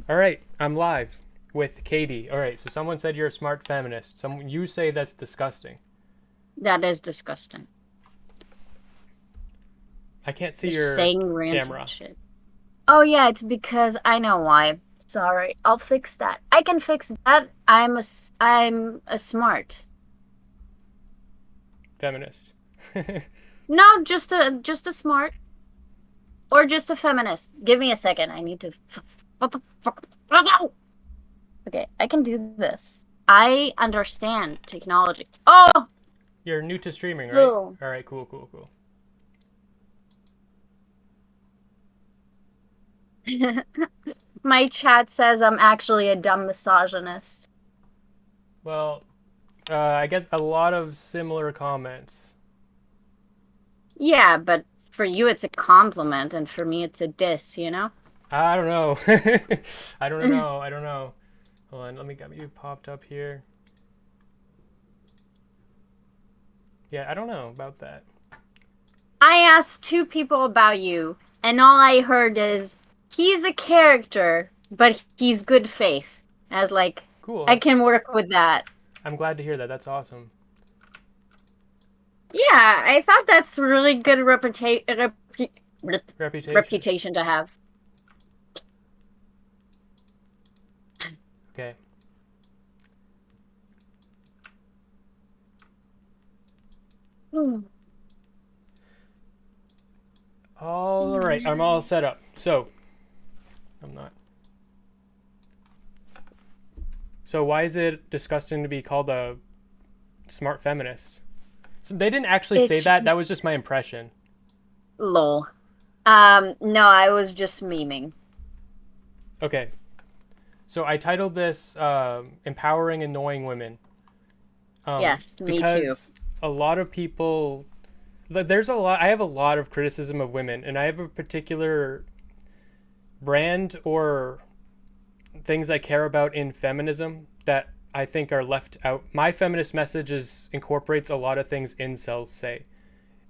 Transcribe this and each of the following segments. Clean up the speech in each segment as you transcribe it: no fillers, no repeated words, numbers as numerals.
All right, I'm live with Katie. All right, so someone said you're a smart feminist. You say that's disgusting. That is disgusting. I can't see Just your saying random camera. shit. Oh yeah, it's because I know why. Sorry, I'll fix that. I can fix that. I'm a smart. Feminist. No, just a smart or just a feminist. Give me a second. I need to. What the fuck? Okay, I can do this. I understand technology. Oh, You're new to streaming, right? boom. All right, cool, cool, cool. My chat says I'm actually a dumb misogynist. Well, I get a lot of similar comments. Yeah, but for you it's a compliment, and for me it's a diss, you know? I don't know. I don't know. I don't know. Hold on, let me get you popped up here. Yeah, I don't know about that. I asked two people about you, and all I heard is he's a character, but he's good faith. I was like, I Cool. can work with that. I'm glad to hear that. That's awesome. Yeah, I thought that's really good Reputation. reputation to have. Okay. Hmm. All right, I'm all set up. So, I'm not. So why is it disgusting to be called a smart feminist? So they didn't actually say It's that. That just was just my impression. lol. No, I was just memeing. Okay. So I titled this "Empowering Annoying Women" Yes, me too. because a lot of people, there's a lot. I have a lot of criticism of women, and I have a particular brand or things I care about in feminism that I think are left out. My feminist message incorporates a lot of things incels say,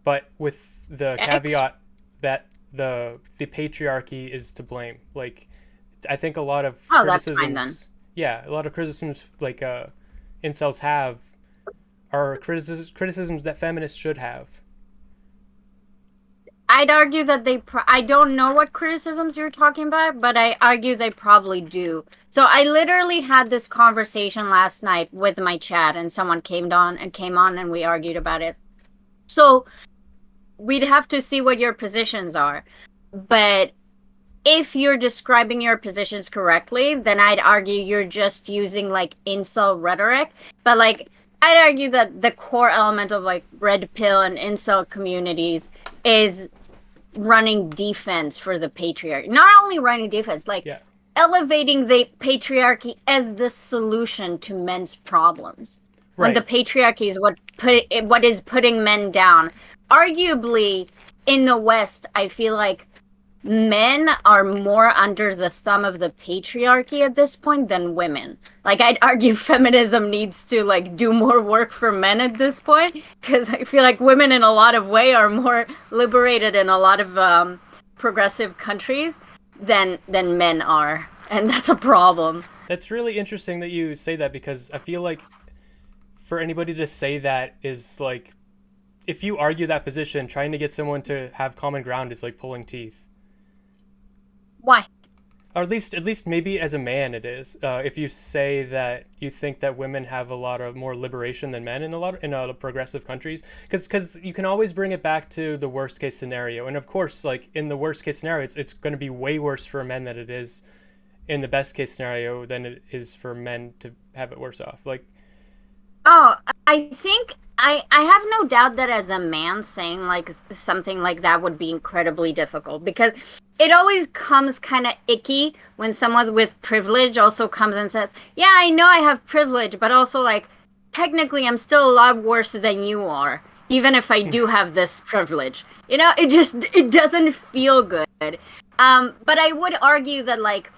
but with the X. caveat that the patriarchy is to blame. Like, I think a lot of Oh, that's fine then. criticisms, yeah, a lot of criticisms like incels have are criticisms that feminists should have. I'd argue that I don't know what criticisms you're talking about, but I argue they probably do. So I literally had this conversation last night with my chat, and someone came on and we argued about it. So we'd have to see what your positions are. But if you're describing your positions correctly, then I'd argue you're just using like incel rhetoric. But like I'd argue that the core element of like red pill and incel communities is running defense for the patriarchy. Not only running defense, like Yeah, elevating the patriarchy as the solution to men's problems. When the right. patriarchy is what is putting men down. Arguably, in the West, I feel like men are more under the thumb of the patriarchy at this point than women. Like I'd argue feminism needs to like do more work for men at this point because I feel like women in a lot of way are more liberated in a lot of progressive countries than men are, and that's a problem. That's really interesting that you say that because I feel like for anybody to say that is like if you argue that position, trying to get someone to have common ground is like pulling teeth. Why? Or at least maybe as a man it is. If you say that you think that women have a lot of more liberation than men in progressive countries, because you can always bring it back to the worst case scenario, and of course, like in the worst case scenario, it's going to be way worse for men than it is in the best case scenario than it is for men to have it worse off. Like, Oh, I think I have no doubt that as a man saying like something like that would be incredibly difficult because it always comes kind of icky when someone with privilege also comes and says, "Yeah, I know I have privilege, but also like technically I'm still a lot worse than you are, even if I do have this privilege." You know, it doesn't feel good. But I would argue that like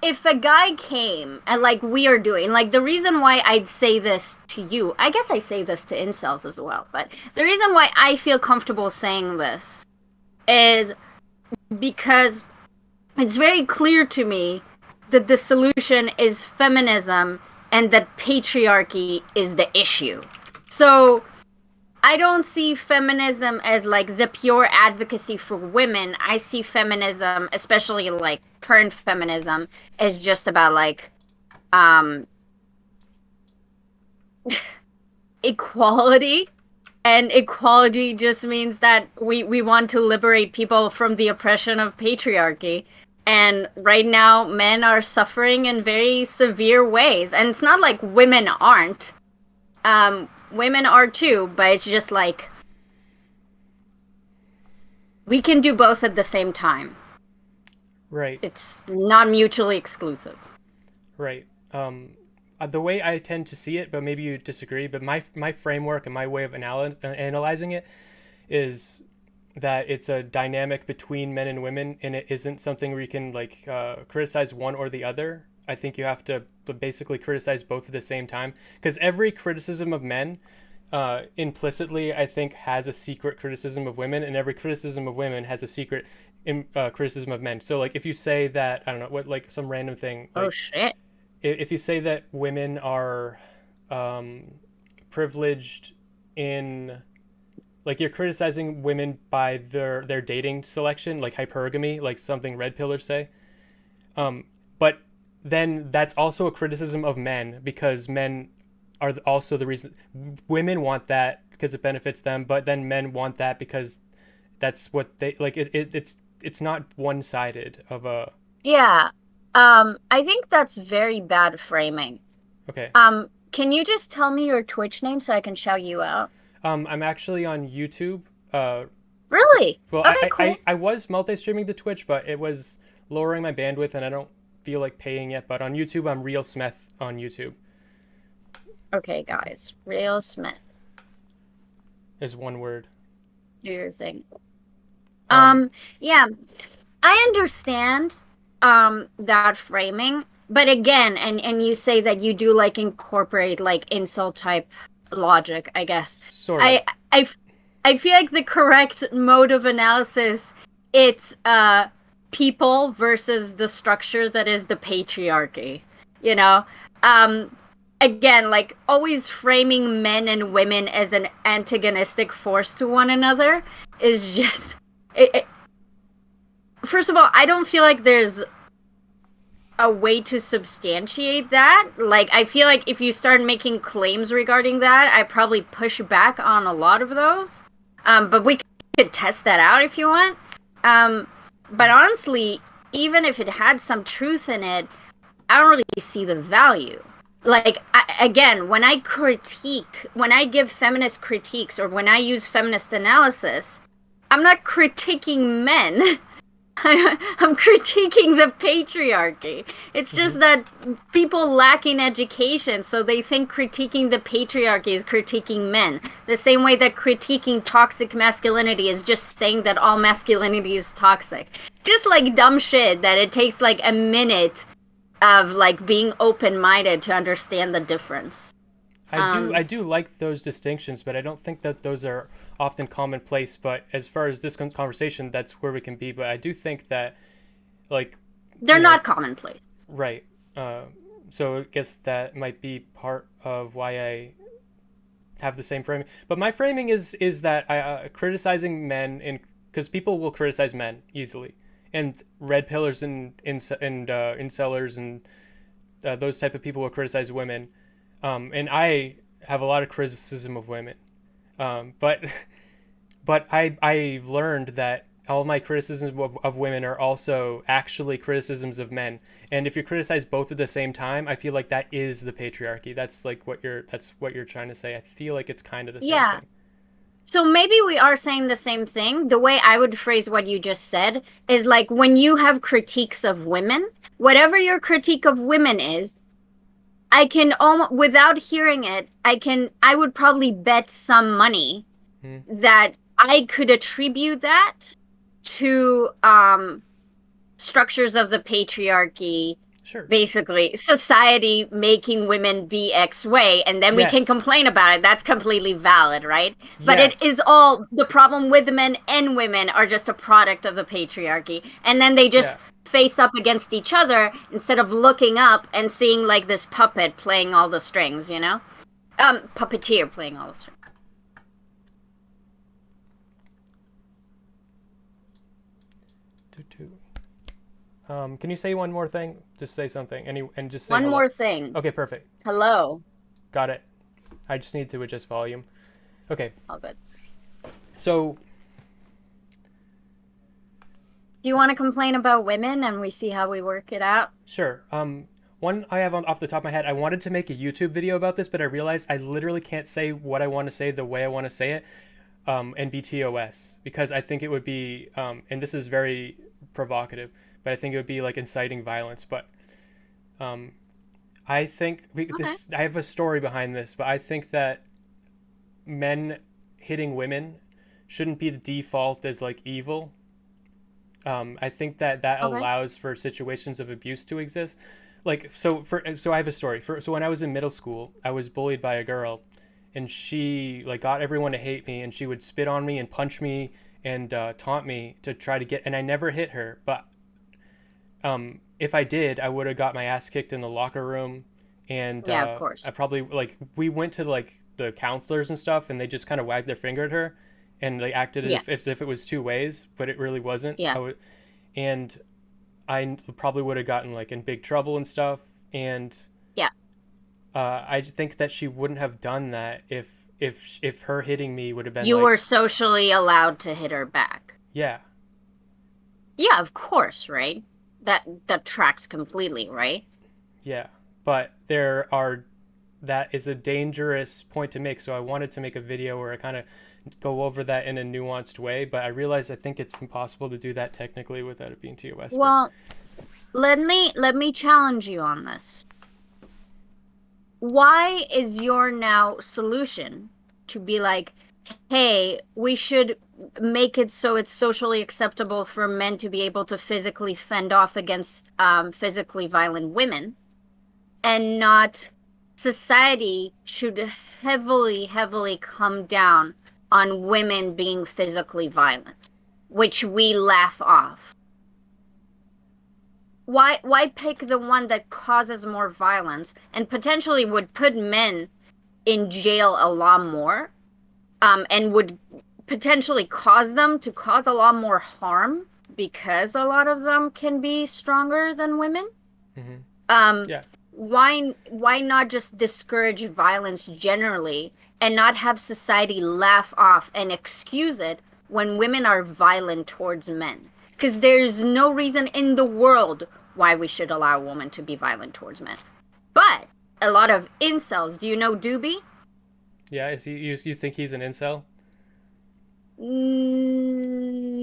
if a guy came and like we are doing like the reason why I'd say this to you, I guess I say this to incels as well, but the reason why I feel comfortable saying this is because it's very clear to me that the solution is feminism and that patriarchy is the issue. So I don't see feminism as like the pure advocacy for women. I see feminism, especially like current feminism, as just about like equality. And equality just means that we want to liberate people from the oppression of patriarchy. And right now, men are suffering in very severe ways. And it's not like women aren't. Women are too, but it's just like we can do both at the same time. Right. It's not mutually exclusive. Right. The way I tend to see it, but maybe you disagree, but my framework and my way of analyzing it is that it's a dynamic between men and women, and it isn't something where you can like criticize one or the other. I think you have to basically criticize both at the same time, because every criticism of men implicitly, I think, has a secret criticism of women, and every criticism of women has a secret criticism of men. So like if you say that, I don't know, what, like some random thing. Like, oh shit. If you say that women are privileged in, like, you're criticizing women by their dating selection, like hypergamy, like something red pillers say, but then that's also a criticism of men, because men are also the reason. Women want that because it benefits them, but then men want that because that's what they like. It's not one-sided of a. Yeah. I think that's very bad framing. Okay. Can you just tell me your Twitch name so I can shout you out? I'm actually on YouTube. Really? Well, Okay, cool. I was multi-streaming to Twitch, but it was lowering my bandwidth, and I don't feel like paying yet. But on YouTube, I'm Real Smeth on YouTube. Okay, guys. Real Smith. Is one word. Do your thing. Yeah. I understand that framing, but again, and you say that you do like incorporate like incel type logic, I guess. Sort of. I feel like the correct mode of analysis, it's people versus the structure that is the patriarchy, you know? Again, like always framing men and women as an antagonistic force to one another is just first of all, I don't feel like there's a way to substantiate that. Like, I feel like if you start making claims regarding that, I probably push back on a lot of those. But we could test that out if you want. But honestly, even if it had some truth in it, I don't really see the value. Like, again, when I give feminist critiques or when I use feminist analysis, I'm not critiquing men. I'm critiquing the patriarchy. It's just that people lack in education, so they think critiquing the patriarchy is critiquing men. The same way that critiquing toxic masculinity is just saying that all masculinity is toxic. Just like dumb shit that it takes like a minute of like being open-minded to understand the difference. I do like those distinctions, but I don't think that those are often commonplace. But as far as this conversation, that's where we can be. But I do think that, like, they're not commonplace. Right. So I guess that might be part of why I have the same framing. But my framing is that I criticizing men, because people will criticize men easily, and red pillars and incellers and those type of people will criticize women. And I have a lot of criticism of women, but I've learned that all my criticisms of women are also actually criticisms of men. And if you criticize both at the same time, I feel like that is the patriarchy. That's like what you're trying to say. I feel like it's kind of the same thing. So maybe we are saying the same thing. The way I would phrase what you just said is like when you have critiques of women, whatever your critique of women is, I can almost, without hearing it, I would probably bet some money that I could attribute that to structures of the patriarchy Sure. Basically society making women be X way, and then we can Yes. complain about it. That's completely valid, right? But it Yes. is all the problem with men and women are just a product of the patriarchy, and then they Yeah. just face up against each other instead of looking up and seeing like this puppet playing all the strings, you know? Puppeteer playing all the strings. Can you say one more thing? Just say something. And just say One hello. more thing. Okay, perfect. Hello. Got it. I just need to adjust volume. Okay. All good. So, Do you want to complain about women and we see how we work it out? sure. One I have off the top of my head, I wanted to make a YouTube video about this, but I realized I literally can't say what I want to say the way I want to say it, and BTOS, because I think it would be, and this is very provocative, but I think it would be like inciting violence. But um, I think Okay. this. I have a story behind this, but I think that men hitting women shouldn't be the default as like evil. I think that that Okay. allows for situations of abuse to exist. Like so I have a story. So when I was in middle school, I was bullied by a girl, and she like got everyone to hate me, and she would spit on me and punch me and taunt me to try to get. And I never hit her, but if I did, I would have got my ass kicked in the locker room, and Yeah, of I course. probably like we went to like the counselors and stuff, and they just kind of wagged their finger at her, and they acted Yeah. as if it was two ways, but it really wasn't. Yeah. And I probably would have gotten like in big trouble and stuff, and Yeah. I think that she wouldn't have done that if her hitting me would have been You like, were socially allowed to hit her back. yeah, Yeah, of course, right? That tracks completely, right? yeah, but that is a dangerous point to make. So I wanted to make a video where I kind of go over that in a nuanced way, but I realized I think it's impossible to do that technically without it being TOS. But Well, let me challenge you on this. Why is your now solution to be like, hey, we should make it so it's socially acceptable for men to be able to physically fend off against physically violent women, and not society should heavily, heavily come down on women being physically violent, which we laugh off? Why pick the one that causes more violence and potentially would put men in jail a lot more, and would potentially cause them to cause a lot more harm because a lot of them can be stronger than women? mm-hmm. Um, Yeah, why not just discourage violence generally and not have society laugh off and excuse it when women are violent towards men? Because there's no reason in the world why we should allow a woman to be violent towards men. But a lot of incels, do you know Doobie? yeah. Is he? You think he's an incel?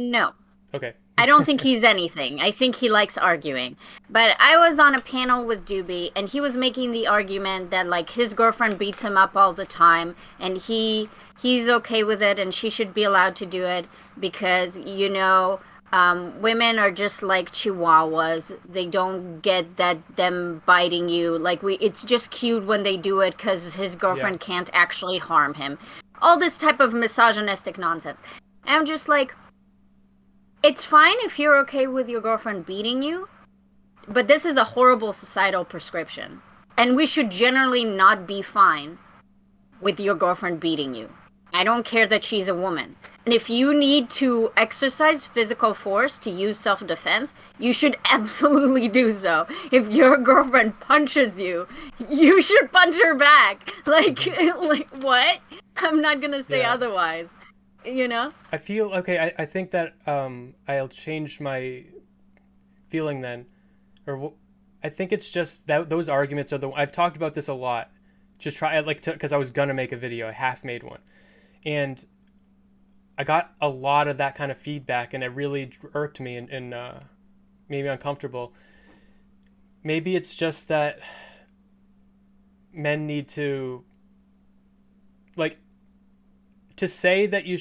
No. Okay. I don't think he's anything. I think he likes arguing. But I was on a panel with Doobie, and he was making the argument that like his girlfriend beats him up all the time, and he's okay with it, and she should be allowed to do it because women are just like chihuahuas. They don't get that them biting you. Like it's just cute when they do it because his Yeah. girlfriend can't actually harm him. All this type of misogynistic nonsense. And I'm just like, it's fine if you're okay with your girlfriend beating you, but this is a horrible societal prescription. And we should generally not be fine with your girlfriend beating you. I don't care that she's a woman. And if you need to exercise physical force to use self-defense, you should absolutely do so. If your girlfriend punches you, you should punch her back. Like, like what? I'm not gonna say Yeah. otherwise. You know? I feel okay. I think that I'll change my feeling then, I think it's just that those arguments are I've talked about this a lot. Just try like because I was gonna make a video, I half made one, and I got a lot of that kind of feedback, and it really irked me and made me uncomfortable. Maybe it's just that men need to like to say that you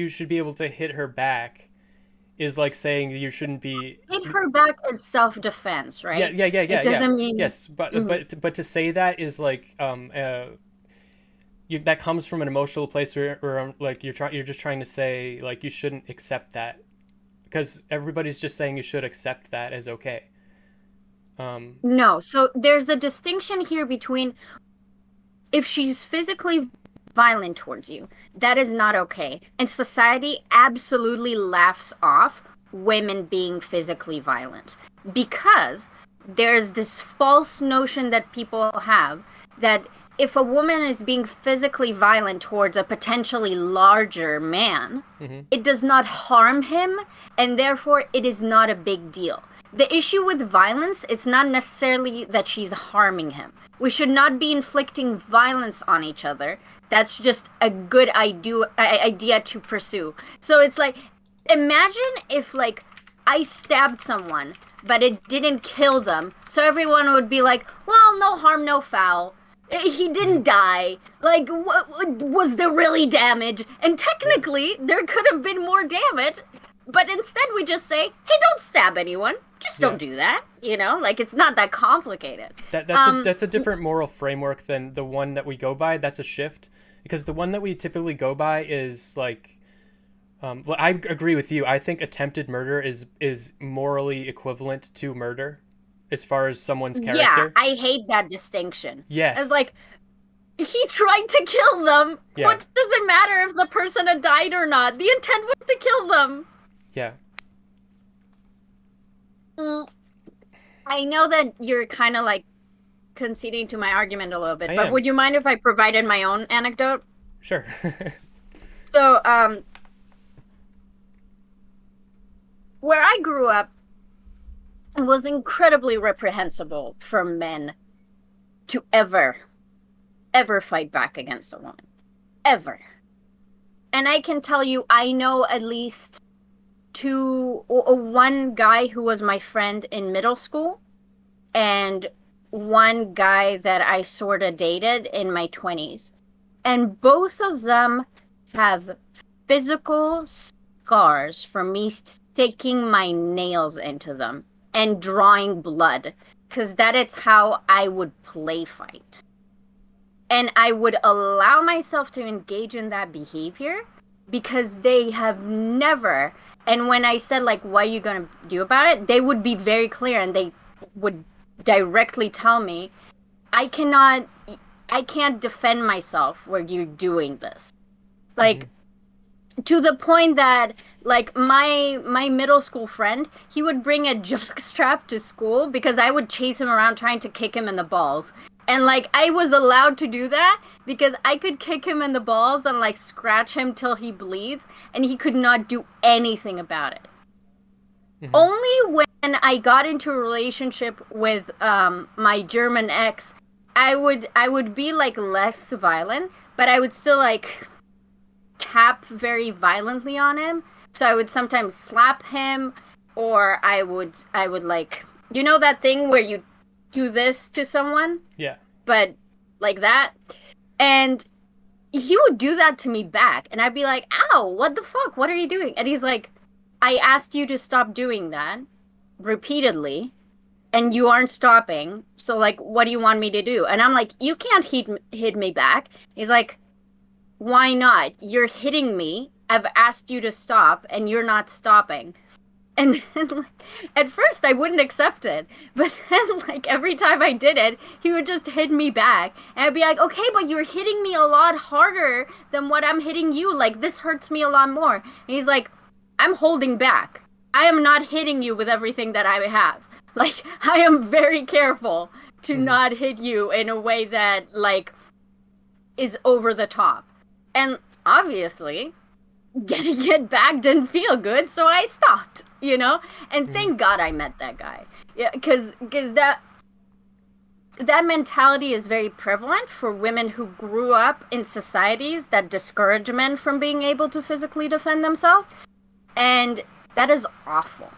should be able to hit her back is like saying you shouldn't be. Hit her back as self-defense, Yeah, right? yeah, yeah, It yeah, yeah. doesn't mean. Yes, but Mhm. to say that is like that comes from an emotional place where like you're just trying to say like you shouldn't accept that because everybody's just saying you should accept that as okay. Um, No, so there's a distinction here between if she's physically violent towards you, that is not okay. And society absolutely laughs off women being physically violent because there's this false notion that people have that if a woman is being physically violent towards a potentially larger man, mm-hmm. it does not harm him, and therefore it is not a big deal. The issue with violence, it's not necessarily that she's harming him. We should not be inflicting violence on each other. That's just a good idea to pursue. So it's like, imagine if like I stabbed someone, but it didn't kill them. So everyone would be like, well, no harm, no foul. He didn't die. Like, was there really damage? And technically, there could have been more damage. But instead, we just say, hey, don't stab anyone. Just don't do that. You know, like it's not that complicated. That's a different moral framework than the one that we go by. That's a shift because the one that we typically go by is like well, I agree with you. I think attempted murder is morally equivalent to murder as far as someone's Yeah, character. I hate that distinction. Yes. It's like, he tried to kill them. Yeah. What does it matter if the person had died or not? The intent was to kill them. Yeah. I know that you're kind of like conceding to my argument a little bit, I but am. would you mind if I provided my own anecdote? Sure. So, where I grew up, it was incredibly reprehensible for men to ever fight back against a woman. Ever. And I can tell you, I know at least one guy who was my friend in middle school, and one guy that I sort of dated in my 20s. And both of them have physical scars from me sticking my nails into them and drawing blood, because that is how I would play fight. And I would allow myself to engage in that behavior because they have never, and when I said like, what are you going to do about it? They would be very clear and they would directly tell me, I can't defend myself where you're doing this. Like, to the point that like my middle school friend, he would bring a jock strap to school because I would chase him around trying to kick him in the balls. And like I was allowed to do that because I could kick him in the balls and like scratch him till he bleeds, and he could not do anything about it. Mm-hmm. Only when I got into a relationship with my German ex, I would be like less violent, but I would still like tap very violently on him. So I would sometimes slap him, or I would like, you know that thing where you do this to someone? Yeah. But like that. And he would do that to me back, and I'd be like, ow, what the fuck? What are you doing? And he's like, I asked you to stop doing that repeatedly, and you aren't stopping. So like, what do you want me to do? And I'm like, you can't hit me back. He's like, why not? You're hitting me. I've asked you to stop, and you're not stopping. And then, like, at first, I wouldn't accept it. But then, like, every time I did it, he would just hit me back. And I'd be like, okay, but you're hitting me a lot harder than what I'm hitting you. Like, this hurts me a lot more. And he's like, I'm holding back. I am not hitting you with everything that I have. Like, I am very careful to not hit you in a way that, like, is over the top. And obviously, getting it back didn't feel good, so I stopped, you know? And thank God I met that guy. Yeah, because that mentality is very prevalent for women who grew up in societies that discourage men from being able to physically defend themselves. And that is awful,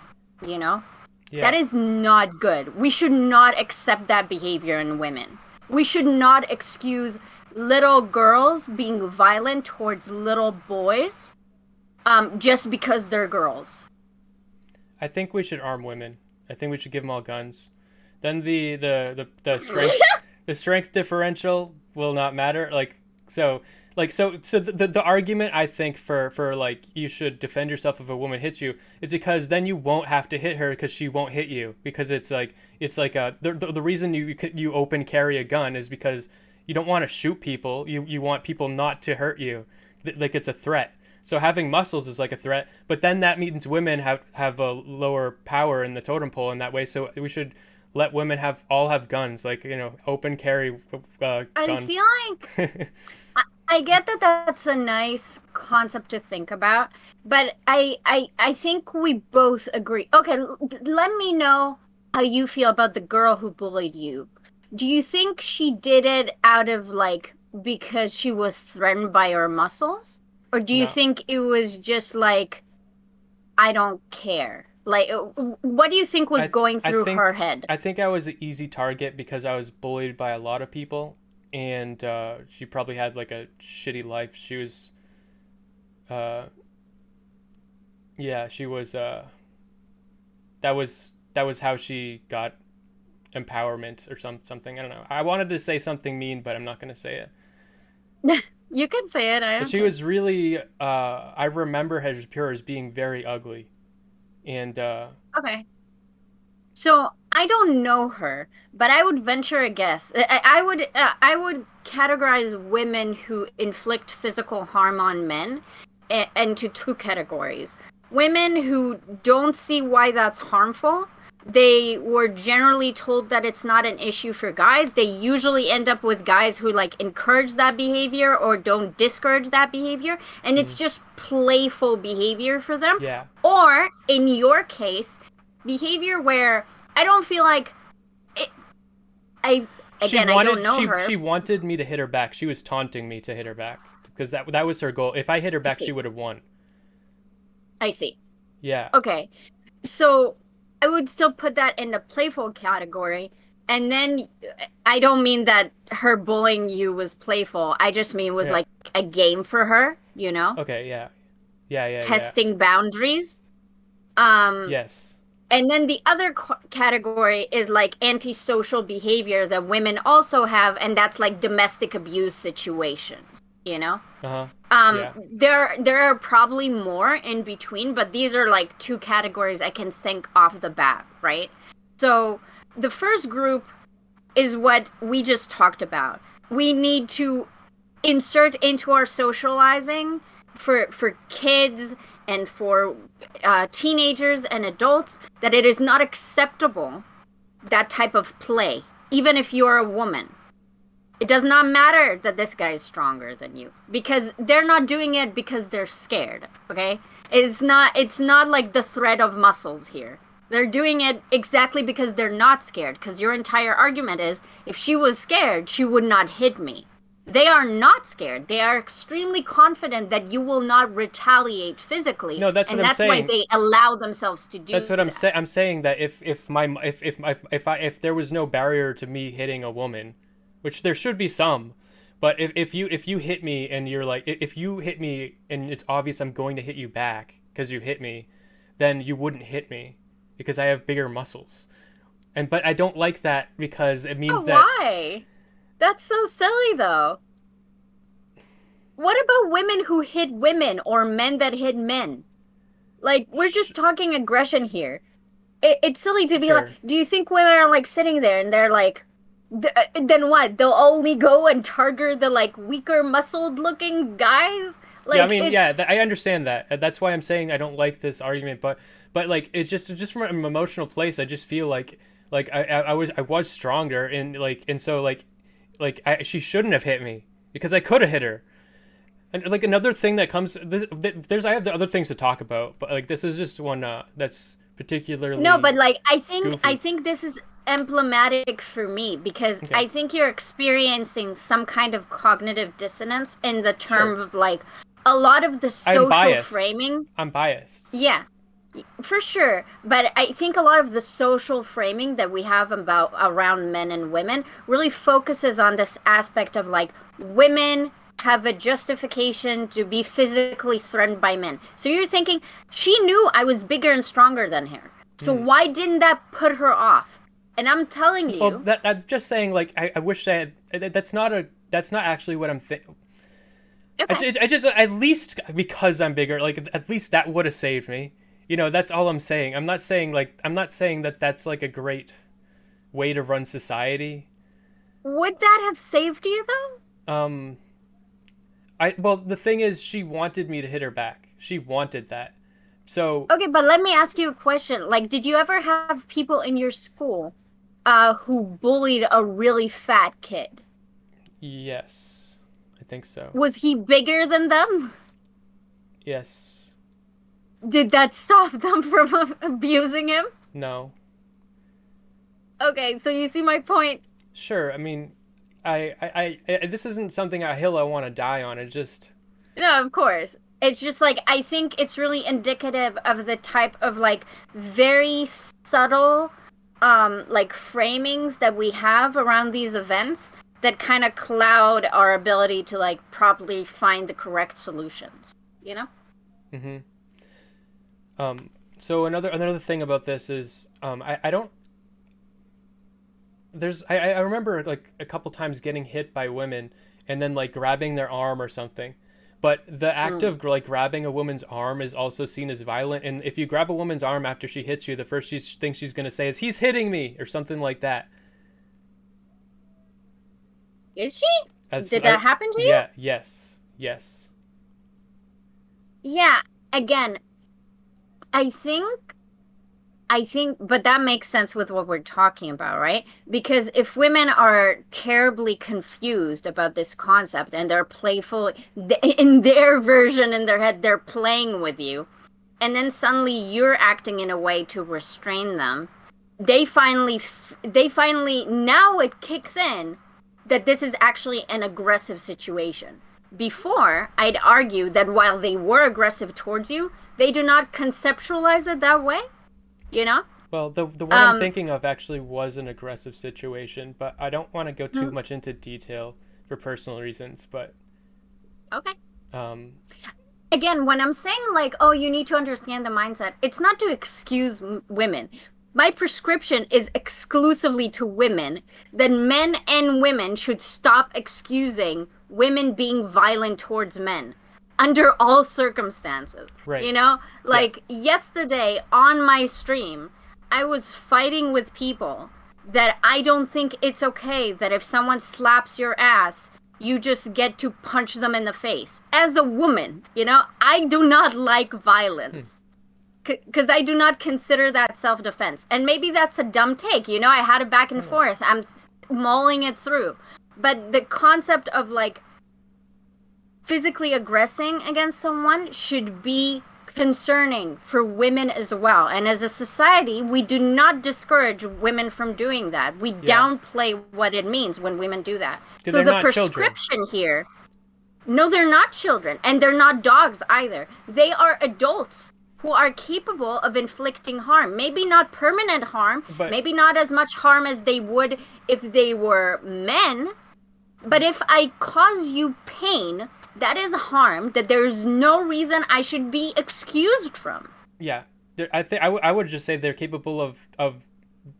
you know? Yeah. That is not good. We should not accept that behavior in women. We should not excuse little girls being violent towards little boys just because they're girls. I think we should arm women. I think we should give them all guns. Then the strength the strength differential will not matter. So the argument I think for like you should defend yourself if a woman hits you is because then you won't have to hit her because she won't hit you, because it's like the reason you open carry a gun is because you don't want to shoot people. You want people not to hurt you. Like it's a threat. So having muscles is like a threat, but then that means women have a lower power in the totem pole in that way. So we should let women all have guns, like, open carry guns. I feel like I get that that's a nice concept to think about, but I think we both agree. Okay, let me know how you feel about the girl who bullied you. Do you think she did it out of like because she was threatened by her muscles? Or do you No. think it was just like, I don't care? Like, what do you think was going through her head? I think I was an easy target because I was bullied by a lot of people, and she probably had like a shitty life. She was, yeah, she was. That was how she got empowerment or something. I don't know. I wanted to say something mean, but I'm not gonna say it. You can say it. But she was really. I remember her as being very ugly, and Okay. So I don't know her, but I would venture a guess. I would categorize women who inflict physical harm on men into two categories. Women who don't see why that's harmful. They were generally told that it's not an issue for guys. They usually end up with guys who like encourage that behavior or don't discourage that behavior, and it's just playful behavior for them. Yeah. Or in your case, behavior where I don't feel like it, I don't know her. She wanted me to hit her back. She was taunting me to hit her back because that was her goal. If I hit her back, she would have won. I see. Yeah. Okay. So I would still put that in the playful category. And then I don't mean that her bullying you was playful. I just mean it was like a game for her, Okay, yeah. Yeah. Testing boundaries. Yes. And then the other category is like antisocial behavior that women also have, and that's like domestic abuse situations, Uh-huh. Yeah. There are probably more in between, but these are like two categories I can think off the bat, right? So the first group is what we just talked about. We need to insert into our socializing for kids and for teenagers and adults that it is not acceptable, that type of play, even if you're a woman. It does not matter that this guy is stronger than you, because they're not doing it because they're scared, okay? It's not like the threat of muscles here. They're doing it exactly because they're not scared, because your entire argument is, if she was scared, she would not hit me. They are not scared. They are extremely confident that you will not retaliate physically. No, that's what I'm saying. And that's why they allow themselves to do that. That's what I'm saying. I'm saying that if there was no barrier to me hitting a woman, which there should be some, but if you hit me and you're like, if you hit me and it's obvious I'm going to hit you back because you hit me, then you wouldn't hit me because I have bigger muscles. But I don't like that because it means that. Why? That's so silly, though. What about women who hit women or men that hit men? Like, we're just talking aggression here. It's silly to be like, do you think women are like sitting there and they're like, then what? They'll only go and target the like weaker muscled looking guys? Like, yeah, I mean, I understand that. That's why I'm saying I don't like this argument. But like, it's just from an emotional place. I just feel like I was stronger and so she shouldn't have hit me because I could have hit her. And like another thing that comes, I have the other things to talk about, but like this is just one that's particularly no, but like I goofy. think this is emblematic for me because I think you're experiencing some kind of cognitive dissonance in the term of like a lot of the social framing. I'm biased. Yeah. For sure, but I think a lot of the social framing that we have around men and women really focuses on this aspect of like women have a justification to be physically threatened by men. So you're thinking, she knew I was bigger and stronger than her. So why didn't that put her off? And I'm telling you. Well, I'm just saying, like, I wish I had, that's not actually what I'm thinking. Okay. I just, at least because I'm bigger, like, at least that would have saved me. You know, that's all I'm saying. I'm not saying that that's like a great way to run society. Would that have saved you though? Well, the thing is, she wanted me to hit her back. She wanted that. So okay, but let me ask you a question. Like, did you ever have people in your school who bullied a really fat kid? Yes, I think so. Was he bigger than them? Yes. Did that stop them from abusing him? No. Okay, so you see my point. Sure. I mean, I this isn't a hill I want to die on. It's just. No, of course. It's just like, I think it's really indicative of the type of like very subtle like framings that we have around these events that kind of cloud our ability to like properly find the correct solutions, you know? So another thing about this is I remember like a couple times getting hit by women and then like grabbing their arm or something. But the act of like grabbing a woman's arm is also seen as violent. And if you grab a woman's arm after she hits you, the first thing she's going to say is, "He's hitting me," or something like that. Is she? Did that happen to you? Yeah, yes. Yeah, again, I think, but that makes sense with what we're talking about, right? Because if women are terribly confused about this concept and they're playful, in their version in their head, they're playing with you, and then suddenly you're acting in a way to restrain them, they finally, now it kicks in that this is actually an aggressive situation. Before, I'd argue that while they were aggressive towards you, they do not conceptualize it that way. You know? Well, the one I'm thinking of actually was an aggressive situation, but I don't want to go too much into detail for personal reasons, but... Okay. Again, when I'm saying, like, oh, you need to understand the mindset, it's not to excuse women. My prescription is exclusively to women that men and women should stop excusing women being violent towards men. Under all circumstances, right? You know, like yesterday on my stream, I was fighting with people that I don't think it's okay that if someone slaps your ass, you just get to punch them in the face. As a woman, you know, I do not like violence because I do not consider that self-defense. And maybe that's a dumb take, you know, I had it back and forth. I'm mulling it through. But the concept of like physically aggressing against someone should be concerning for women as well. And as a society, we do not discourage women from doing that. We downplay what it means when women do that. So the prescription here, no, they're not children, and they're not dogs either. They are adults who are capable of inflicting harm. Maybe not permanent harm, but maybe not as much harm as they would if they were men. But if I cause you pain, that is harm that there's no reason I should be excused from. Yeah, I would just say they're capable of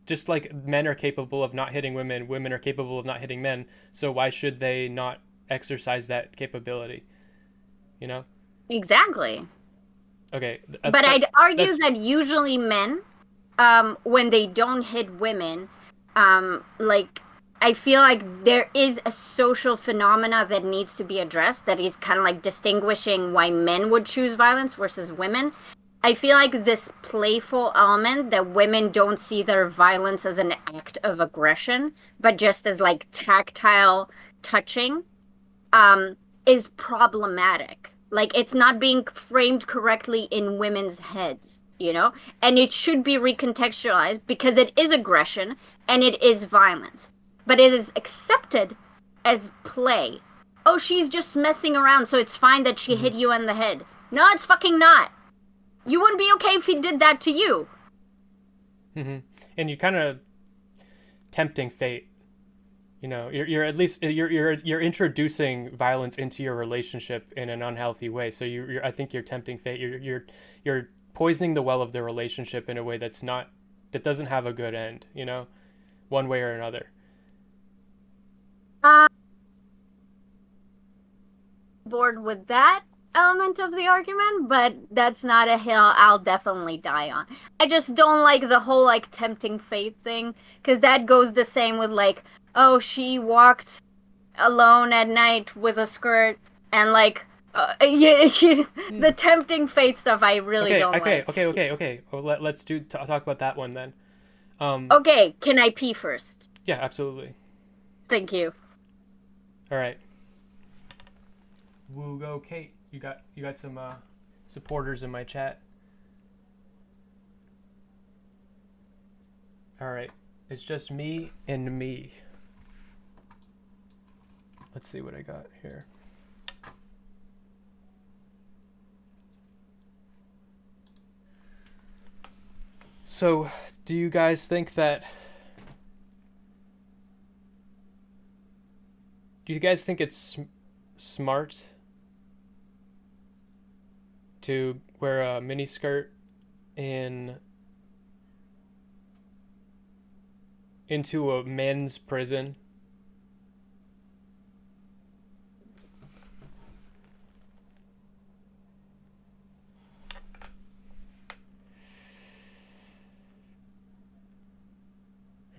just like men are capable of not hitting women, women are capable of not hitting men. So why should they not exercise that capability? You know? Exactly. Okay. But I'd argue that usually men, when they don't hit women, like, I feel like there is a social phenomena that needs to be addressed that is kind of like distinguishing why men would choose violence versus women. I feel like this playful element that women don't see their violence as an act of aggression, but just as like tactile touching, is problematic. Like, it's not being framed correctly in women's heads, you know? And it should be recontextualized because it is aggression and it is violence. But it is accepted as play. Oh, she's just messing around, so it's fine that she hit you in the head. No, it's fucking not. You wouldn't be okay if he did that to you. And you're kind of tempting fate, You know, you're at least you're introducing violence into your relationship in an unhealthy way. So I think you're tempting fate. You're poisoning the well of the relationship in a way that doesn't have a good end. You know, one way or another. Uh, Bored with that element of the argument, but that's not a hill I'll definitely die on. I just don't like the whole like tempting fate thing, because that goes the same with like, oh, she walked alone at night with a skirt and like yeah, the tempting fate stuff I really don't like. Okay. Well, let's talk about that one then. Okay, can I pee first? Yeah, absolutely. Thank you. All right. Woo go, Kate. You got some supporters in my chat. All right. It's just me and me. Let's see what I got here. So, do you guys think it's smart to wear a mini skirt into a men's prison?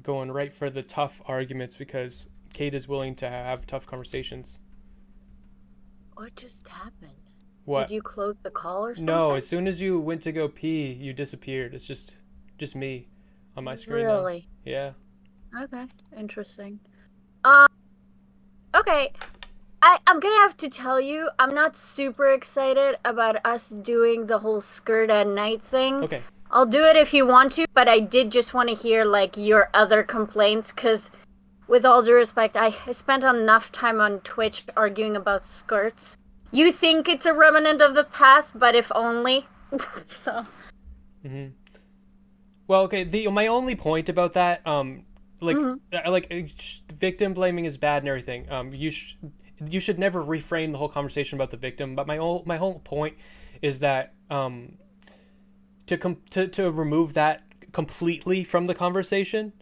Going right for the tough arguments because Kate is willing to have tough conversations. What just happened? What? Did you close the call or something? No, as soon as you went to go pee, you disappeared. It's just me on my screen now. Really? Yeah. Okay, interesting. Okay. I'm gonna have to tell you, I'm not super excited about us doing the whole skirt at night thing. Okay. I'll do it if you want to, but I did just want to hear, like, your other complaints, because, with all due respect, I spent enough time on Twitch arguing about skirts. You think it's a remnant of the past, but if only. So. Mm-hmm. Well, okay, my only point about that, victim blaming is bad and everything. You should never reframe the whole conversation about the victim, but my whole point is that to remove that completely from the conversation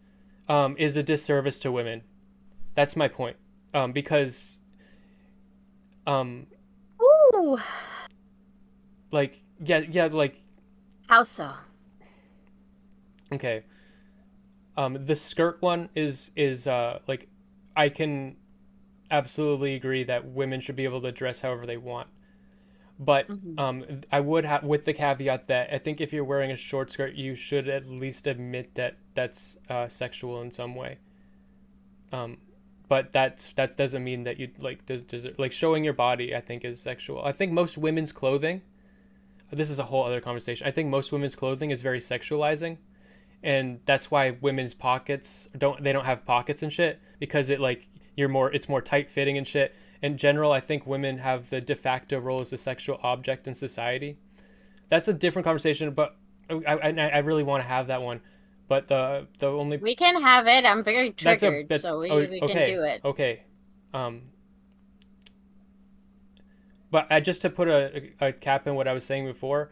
is a disservice to women. That's my point. Because Ooh. Like like How so? Okay. The skirt one is like, I can absolutely agree that women should be able to dress however they want. But I would have, with the caveat that I think if you're wearing a short skirt, you should at least admit that that's sexual in some way. But that doesn't mean that you like showing your body, I think, is sexual. I think most women's clothing, this is a whole other conversation. I think most women's clothing is very sexualizing, and that's why women's pockets don't have pockets and shit, because it's more tight fitting and shit. In general, I think women have the de facto role as a sexual object in society. That's a different conversation, but I really want to have that one. But the only, We can have it. I'm very triggered, so we can do it. Okay. But just to put a cap in what I was saying before,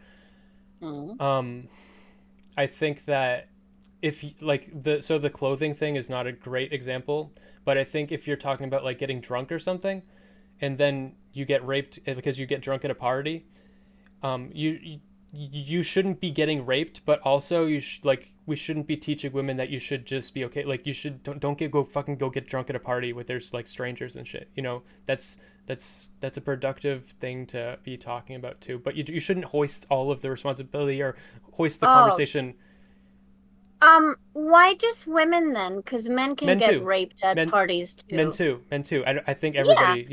I think that if the clothing thing is not a great example, but I think if you're talking about like getting drunk or something, and then you get raped because you get drunk at a party, you shouldn't be getting raped, but also we shouldn't be teaching women that you should just be okay. Like, you should don't go get drunk at a party with there's like strangers and shit. You know, that's a productive thing to be talking about too. But you shouldn't hoist all of the responsibility or hoist the conversation. Why just women then? Because men can get raped at parties too. Men too. I think everybody,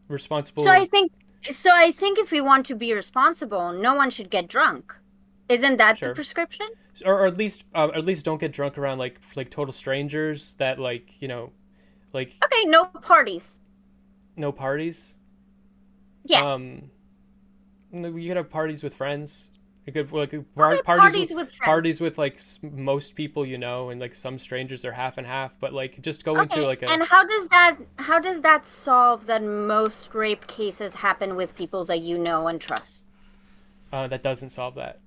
responsible. So I think if we want to be responsible, no one should get drunk. Isn't that the prescription? Or at least don't get drunk around like total strangers that like. Okay, no parties. No parties? Yes. You could have parties with friends. Okay, parties with friends. parties with like most people you know, and like some strangers are half and half. But like just going to Okay, like a and how does that solve that most rape cases happen with people that you know and trust? that doesn't solve that.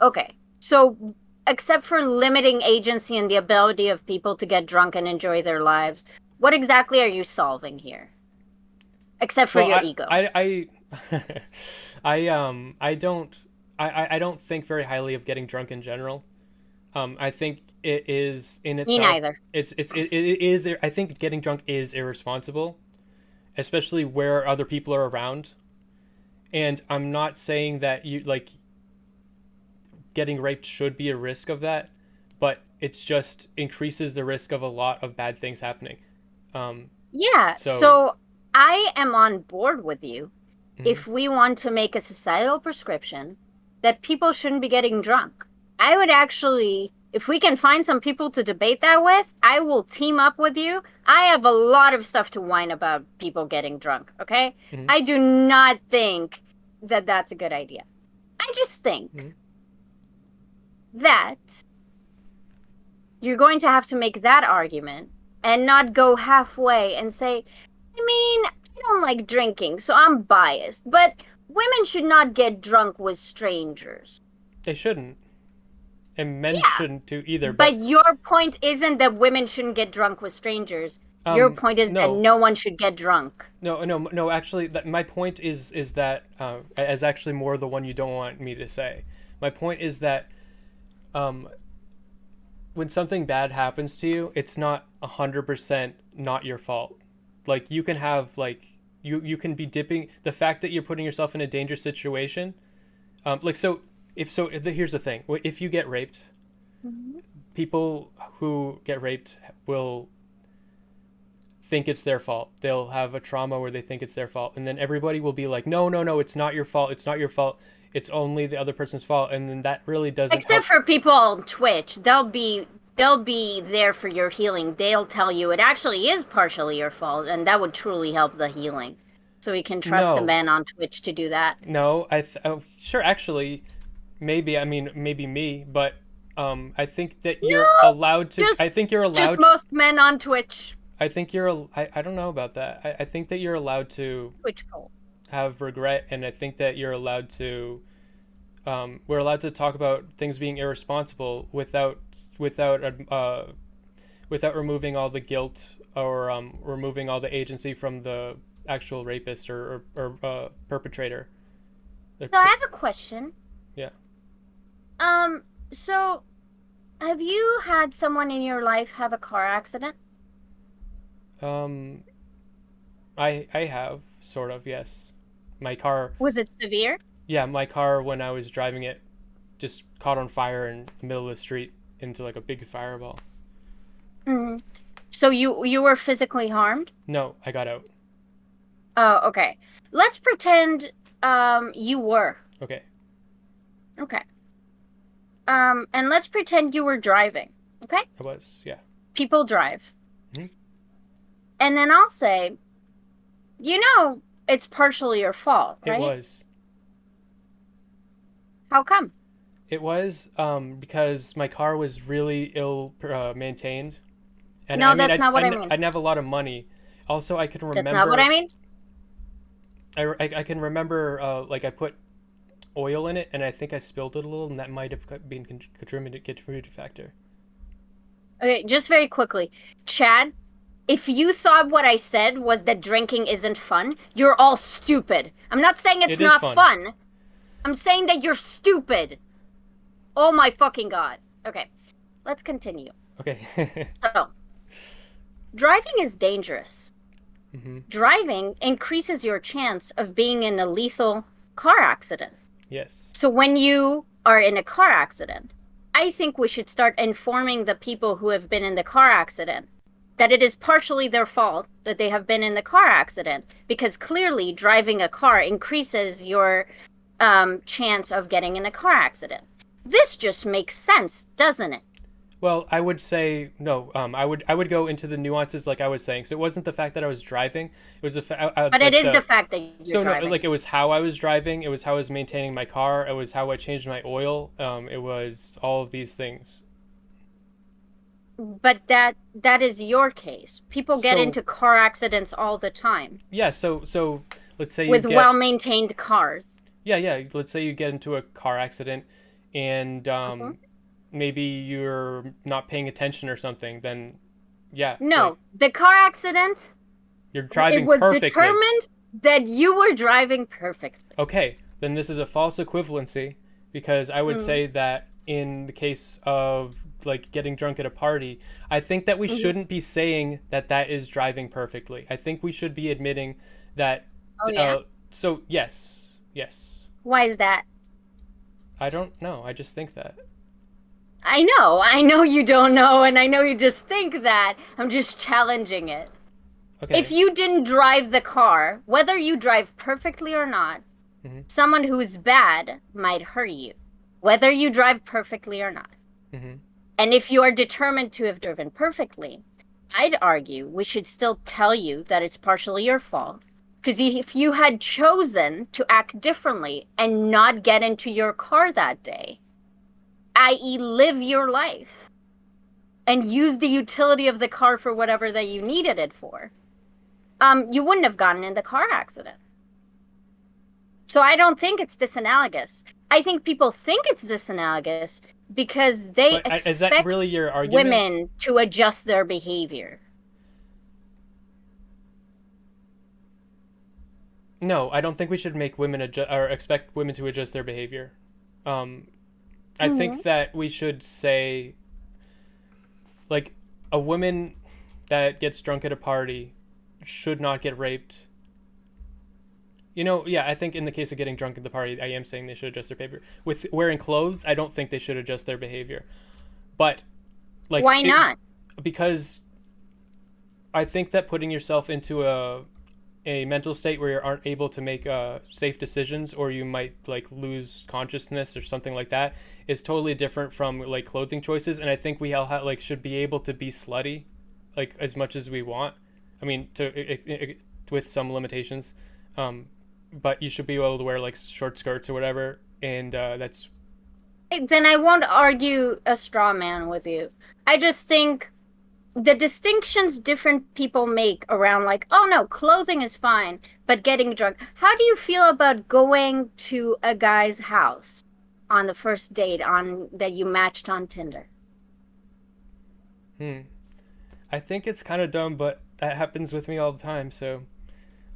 Okay. So except for limiting agency and the ability of people to get drunk and enjoy their lives, what exactly are you solving here? Except for Well, your ego. I don't think very highly of getting drunk in general. I think it is in Me itself. neither. It is. I think getting drunk is irresponsible, especially where other people are around. And I'm not saying that you like getting raped should be a risk of that, but it's just increases the risk of a lot of bad things happening. Um, Yeah, so so I am on board with you mhm. if we want to make a societal prescription that people shouldn't be getting drunk. I would actually, if we can find some people to debate that with, I will team up with you. I have a lot of stuff to whine about people getting drunk, okay? Mhm. I do not think that that's a good idea. I just think Mhm. that you're going to have to make that argument and not go halfway and say, I mean, I don't like drinking, so I'm biased, but women should not get drunk with strangers. They shouldn't, and men Yeah, shouldn't too either. But but your point isn't that women shouldn't get drunk with strangers. Your point is that no, no one should get drunk. no. Actually, my point is that is actually more the one you don't want me to say. My point is that um, when something bad happens to you, it's not 100% not your fault. Like you can have like you can be dipping the fact that you're putting yourself in a dangerous situation. Like so if so here's the thing: if you get raped, Mhm. people who get raped will think it's their fault. They'll have a trauma where they think it's their fault, and then everybody will be like, "No, no, no, it's not your fault. It's not your fault. It's only the other person's fault." And then that really doesn't Except help. for people on Twitch, they'll be there for your healing. They'll tell you it actually is partially your fault, and that would truly help the healing. So we can trust the No, men on Twitch to do that. no, oh, sure, actually, maybe. I mean, maybe me, but I think that you're No, allowed to. I just think you're just allowed. most men on Twitch. I think you're. I don't know about that. I think that you're allowed to Twitch poll. have regret, and I think that you're allowed to we're allowed to talk about things being irresponsible without removing all the guilt or removing all the agency from the actual rapist or perpetrator. So I have a question. Yeah. Um, so have you had someone in your life have a car accident? Um, I have sort of, yes. My car, Was it severe? yeah, my car when I was driving it just caught on fire in the middle of the street into like a big fireball. Mm. So you were physically harmed? No, I got out. Oh, okay. Let's pretend you were. Okay. Okay. And let's pretend you were driving. Okay? I was, yeah. People drive. Mhm. And then I'll say, it's partially your fault, It right? was. How come? It was because my car was really ill maintained, and No, I mean that's not what I mean. I didn't have a lot of money. Also, I can That's not what remember I mean. I can remember like I put oil in it, and I think I spilled it a little, and that might have been contributed factor. Okay, just very quickly. Chad, if you thought what I said was that drinking isn't fun, you're all stupid. I'm not saying it's It is not fun. fun. I'm saying that you're stupid. Oh my fucking god. Okay, let's continue. Okay. So, driving is dangerous. hmm Driving increases your chance of being in a lethal car accident. Yes. So when you are in a car accident, I think we should start informing the people who have been in the car accident that it is partially their fault that they have been in the car accident, because clearly driving a car increases your chance of getting in a car accident. This just makes sense, doesn't it? Well, I would say no. I would go into the nuances like I was saying. So it wasn't the fact that I was driving. It was the But it like is the fact that you're so no, driving. like it was how I was driving. It was how I was maintaining my car. It was how I changed my oil. It was all of these things. But that is your case. People get So into car accidents all the time yeah. So let's say you with get well-maintained cars. yeah. Let's say you get into a car accident, and Mhm. maybe you're not paying attention or something. Then yeah, like No, the car accident, you're it driving was perfectly. determined that you were driving perfectly. Okay, then this is a false equivalency because I would Mm. say that in the case of like getting drunk at a party, I think that we Hmm. shouldn't be saying that that is driving perfectly. I think we should be admitting that. Oh yeah. Uh, so yes, yes. Why is that? I don't know. I just think that. I know you don't know, and I know you just think that. I'm just challenging it. If Okay. you didn't drive the car, whether you drive perfectly or not, Mhm. someone who's bad might hurt you, whether you drive perfectly or not. Mhm. And if you are determined to have driven perfectly, I'd argue we should still tell you that it's partially your fault. Because if you had chosen to act differently and not get into your car that day, i.e., live your life and use the utility of the car for whatever that you needed it for, you wouldn't have gotten in the car accident. So I don't think it's disanalogous. I think people think it's disanalogous because they But is that expect really your argument? women to adjust their behavior. No, I don't think we should make women adjust or expect women to adjust their behavior. Um, I Mm-hmm. think that we should say like a woman that gets drunk at a party should not get raped. Yeah, I think in the case of getting drunk at the party, I am saying they should adjust their behavior. With wearing clothes, I don't think they should adjust their behavior. But like Why not? because I think that putting yourself into a mental state where you aren't able to make safe decisions, or you might like lose consciousness or something like that, is totally different from like clothing choices. And I think we all like should be able to be slutty like as much as we want. I mean, with some limitations, but you should be able to wear like short skirts or whatever, and that's Then I won't argue a straw man with you. I just think the distinctions different people make around, like, oh no, clothing is fine, but getting drunk. How do you feel about going to a guy's house on the first date on that you matched on Tinder? hmm. I think it's kind of dumb, but that happens with me all the time. So,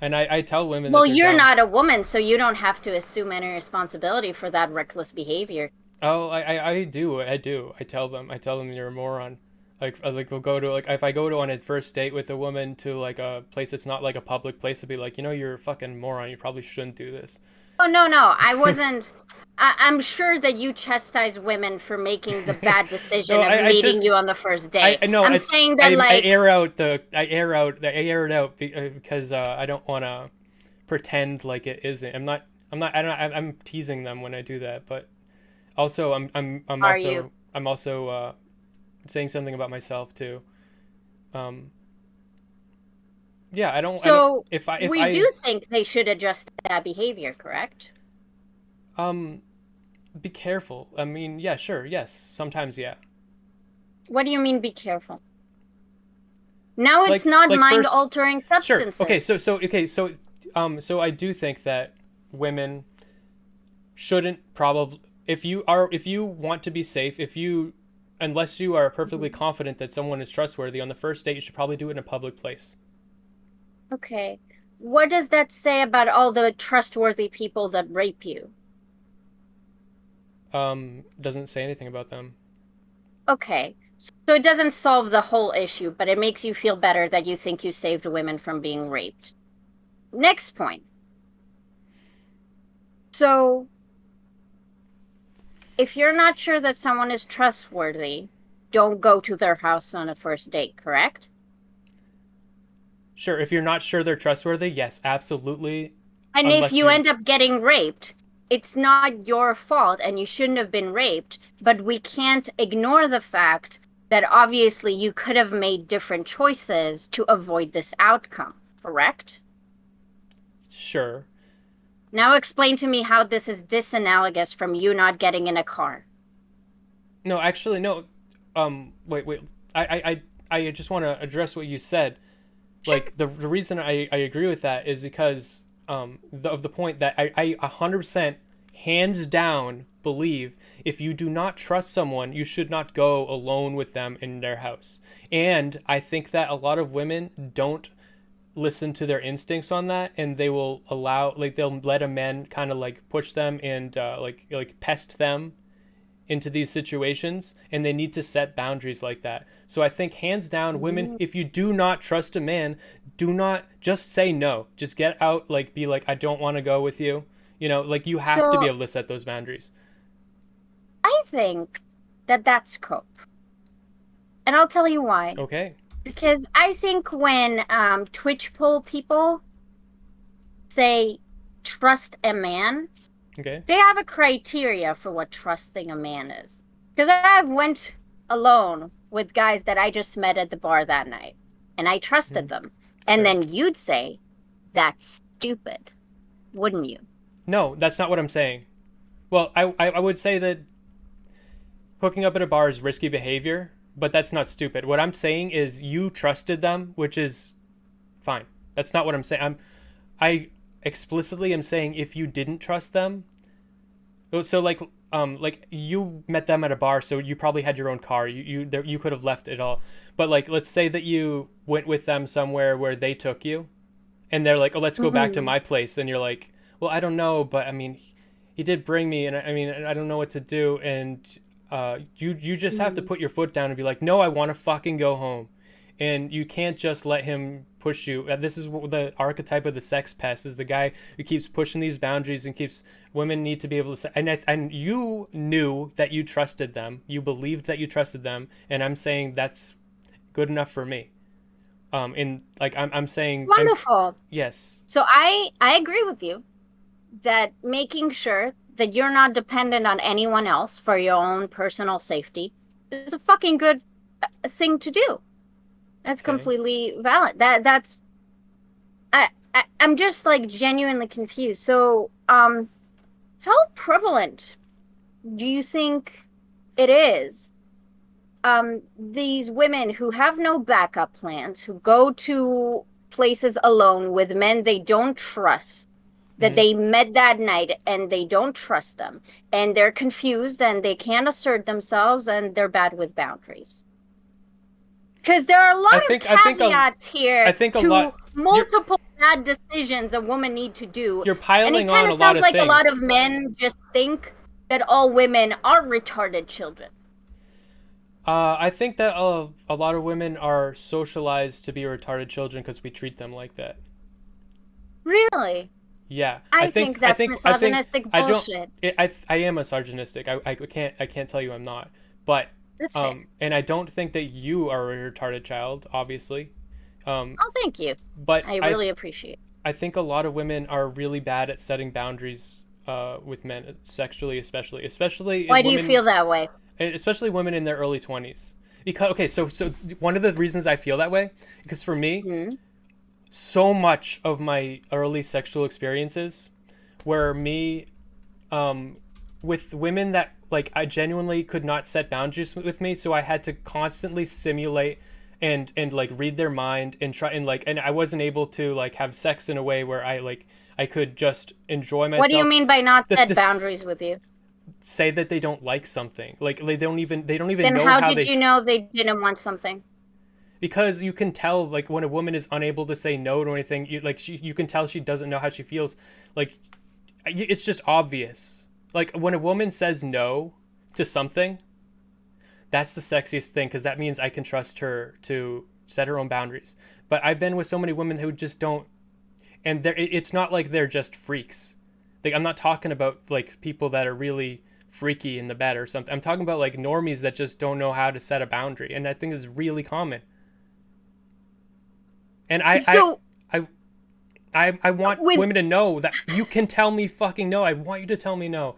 and I tell women that Well, they're you're dumb. not a woman, so you don't have to assume any responsibility for that reckless behavior. Oh, I do. I tell them you're a moron. Like we'll go to like if I go to on a first date with a woman to like a place that's not like a public place, to be like, you're a fucking moron. You probably shouldn't do this. Oh, no, no, I wasn't. I'm sure that you chastise women for making the bad No, decision of I meeting just you on the first date. I know I'm it's saying that, I like, air it out because I don't want to pretend like it isn't. I don't I'm teasing them when I do that, but also are you? I'm also saying something about myself too. Um, yeah, I don't So if we do think they should adjust that behavior, correct? um be careful. I mean, yeah, sure, yes, sometimes yeah. What do you mean, be careful? Now it's Like not like mind first, altering sure, okay, substances. so I do think that women shouldn't probably if you want to be safe, if you unless you are perfectly Mhm. confident that someone is trustworthy on the first date, you should probably do it in a public place. Okay. What does that say about all the trustworthy people that rape you? Doesn't say anything about them. Okay. So it doesn't solve the whole issue, but it makes you feel better that you think you saved women from being raped. Next point. So, if you're not sure that someone is trustworthy, don't go to their house on a first date, correct? Sure, if you're not sure they're trustworthy, yes, absolutely. And if Unless you you're end up getting raped, it's not your fault and you shouldn't have been raped, but we can't ignore the fact that obviously you could have made different choices to avoid this outcome, correct? Sure. Now explain to me how this is disanalogous from you not getting in a car. No, actually, no. Wait. I just want to address what you said. Sure. Like the reason I agree with that is because of the point that I 100% hands down believe if you do not trust someone, you should not go alone with them in their house. And I think that a lot of women don't listen to their instincts on that, and they will allow, like, they'll let a man kind of like push them and like pest them into these situations, and they need to set boundaries like that. So I think hands down, women, if you do not trust a man, do not just say no. Just get out, like be like, I don't want to go with you. You know, like you have to be able to set those boundaries. I think that that's cope. And I'll tell you why. Okay. Because I think when Twitch poll people say trust a man, Okay. they have a criteria for what trusting a man is. Because I've went alone with guys that I just met at the bar that night, and I trusted them. And Sure. then you'd say, that's stupid, wouldn't you? No, that's not what I'm saying. Well, I would say that hooking up at a bar is risky behavior, but that's not stupid. What I'm saying is you trusted them, which is fine. That's not what I'm saying. I explicitly am saying if you didn't trust them, so like you met them at a bar, so you probably had your own car. You could have left it all. But like let's say that you went with them somewhere where they took you, and they're like, "Oh, let's go back to my place." And you're like, "Well, I don't know, but I mean, he did bring me, and I mean, I don't know what to do." And you just have to put your foot down and be like, "No, I want to fucking go home." And you can't just let him push you. This is what the archetype of the sex pest is: the guy who keeps pushing these boundaries and keeps women need to be able to say. And you knew that you trusted them. You believed that you trusted them, and I'm saying that's good enough for me. In like I'm saying Wonderful. Yes. So I agree with you that making sure that you're not dependent on anyone else for your own personal safety is a fucking good thing to do. That's completely valid. That's I'm just like genuinely confused. So how prevalent do you think it is these women who have no backup plans, who go to places alone with men they don't trust, that they met that night and they don't trust them, and they're confused and they can't assert themselves and they're bad with boundaries? Because there are a lot of caveats here to multiple bad decisions a woman need to do. You're piling on a lot of things. And it kind of sounds like a lot of men just think that all women are retarded children. I think that a lot of women are socialized to be retarded children because we treat them like that. Really? Yeah, I think that's misogynistic bullshit. I am misogynistic. I can't tell you I'm not. But that's fair. And I don't think that you are a retarded child, obviously. Oh, thank you. But I really appreciate it. I think a lot of women are really bad at setting boundaries with men, sexually, especially. Why do you feel that way? Especially women in their early 20s. Because so one of the reasons I feel that way, because for me, so much of my early sexual experiences were me with women that like I genuinely could not set boundaries with me, so I had to constantly simulate and like read their mind and try and I wasn't able to like have sex in a way where I could just enjoy myself. What do you mean by not set boundaries with you? Say that they don't like something, like they don't even then know how did you know they didn't want something? Because you can tell, like, when a woman is unable to say no to anything, you can tell she doesn't know how she feels. Like, it's just obvious. Like, when a woman says no to something, that's the sexiest thing, because that means I can trust her to set her own boundaries. But I've been with so many women who just don't, and it's not like they're just freaks. Like, I'm not talking about, like, people that are really freaky in the bed or something. I'm talking about, like, normies that just don't know how to set a boundary, and I think it's really common. And I want women to know that you can tell me fucking no. I want you to tell me no.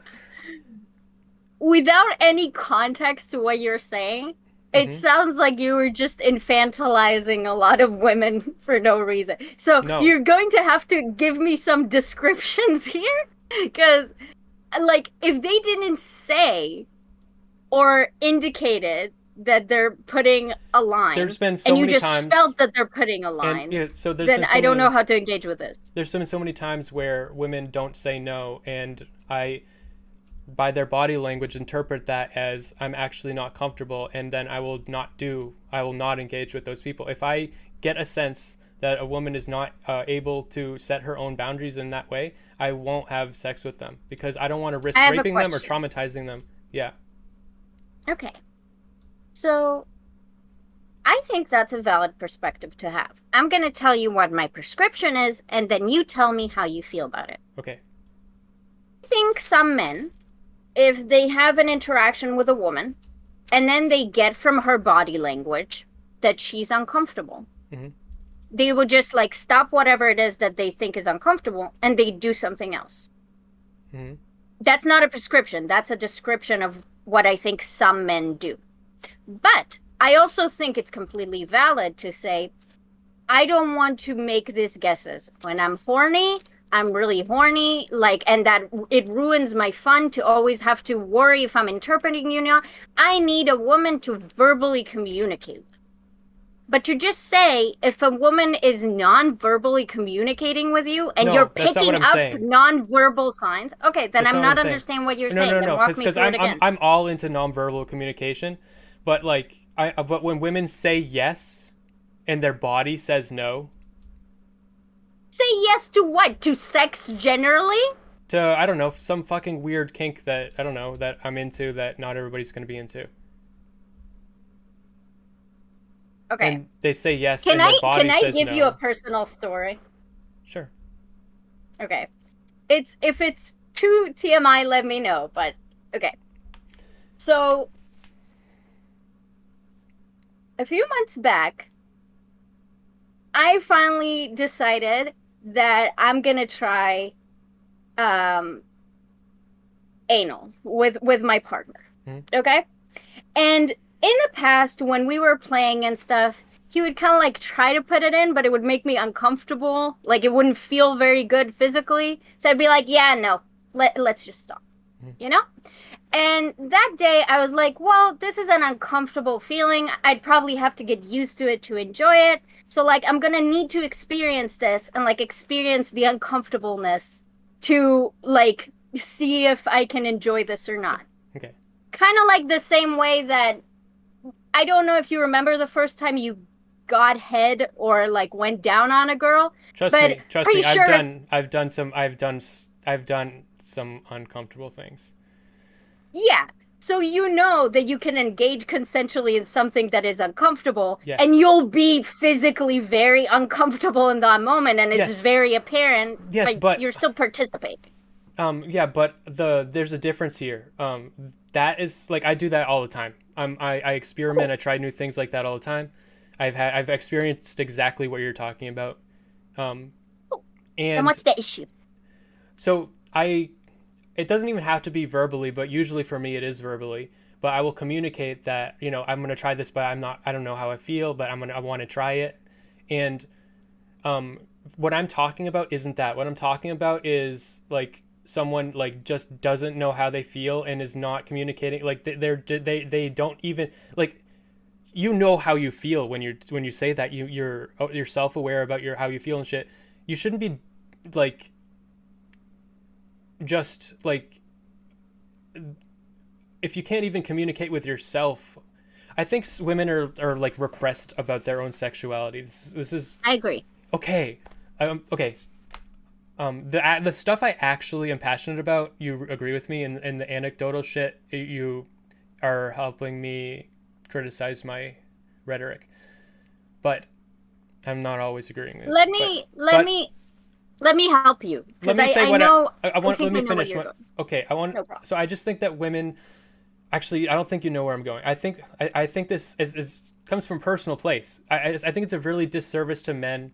Without any context to what you're saying, It sounds like you were just infantilizing a lot of women for no reason. So No. you're going to have to give me some descriptions here? Because, like, if they didn't say or indicated that they're putting a line, There's been so and you many just times, felt that they're putting a line, and yeah, so there's then been so I don't many, know how to engage with this. There's been so many times where women don't say no, and I, by their body language, interpret that as I'm actually not comfortable, and then I will not engage with those people. If I get a sense that a woman is not able to set her own boundaries in that way, I won't have sex with them, because I don't want to risk raping them or traumatizing them. Yeah. Okay. So I think that's a valid perspective to have. I'm going to tell you what my prescription is, and then you tell me how you feel about it. Okay. I think some men, if they have an interaction with a woman, and then they get from her body language that she's uncomfortable, they would just like stop whatever it is that they think is uncomfortable, and they do something else. That's not a prescription. That's a description of what I think some men do. But I also think it's completely valid to say, I don't want to make these guesses. When I'm horny, I'm really horny, like, and that it ruins my fun to always have to worry if I'm interpreting you now. I need a woman to verbally communicate. But to just say, if a woman is non-verbally communicating with you and you're picking up non-verbal signs, okay, then I'm not understanding what you're saying. No, walk me through it again. I'm all into non-verbal communication, but like, but when women say yes and their body says no. Say yes to what? To sex generally? To, I don't know, some fucking weird kink that, I don't know, that I'm into that not everybody's going to be into. Okay. And they say yes and their body says no. Can I give you a personal story? Sure. Okay. If it's too TMI, let me know, but okay. So a few months back, I finally decided that I'm gonna try anal with my partner. Okay? And in the past, when we were playing and stuff, he would kind of like try to put it in, but it would make me uncomfortable. Like, it wouldn't feel very good physically. So I'd be like, yeah, no, let's just stop, you know? And that day I was like, well, this is an uncomfortable feeling. I'd probably have to get used to it to enjoy it. So like, I'm going to need to experience this and like experience the uncomfortableness to like see if I can enjoy this or not. Okay. Kind of like the same way that, I don't know if you remember the first time you got head or like went down on a girl. Trust me. I've done some uncomfortable things. Yeah. So you know that you can engage consensually in something that is uncomfortable, and you'll be physically very uncomfortable in that moment, and it's very apparent. Yes, but you're still participating. Yeah, but there's a difference here. That is like, I do that all the time. I experiment. Cool. I try new things like that all the time. I've experienced exactly what you're talking about. And what's the issue? So it doesn't even have to be verbally, but usually for me it is verbally. But I will communicate that, you know, I'm gonna try this, but I don't know how I feel, but I want to try it. And what I'm talking about isn't that. What I'm talking about is like someone like just doesn't know how they feel and is not communicating. Like they don't even, like, you know how you feel when you say that. You're self-aware about how you feel and shit. You shouldn't be like just like, if you can't even communicate with yourself. I think women are like repressed about their own sexuality. This is. I agree. Okay. Okay. The stuff I actually am passionate about, you agree with me, and the anecdotal shit, you are helping me criticize my rhetoric, but I'm not always agreeing with. Let me help you, because I know. Let me finish. Okay, I want. No problem. So I just think that women. Actually, I don't think you know where I'm going. I think this is comes from personal place. I think it's a really disservice to men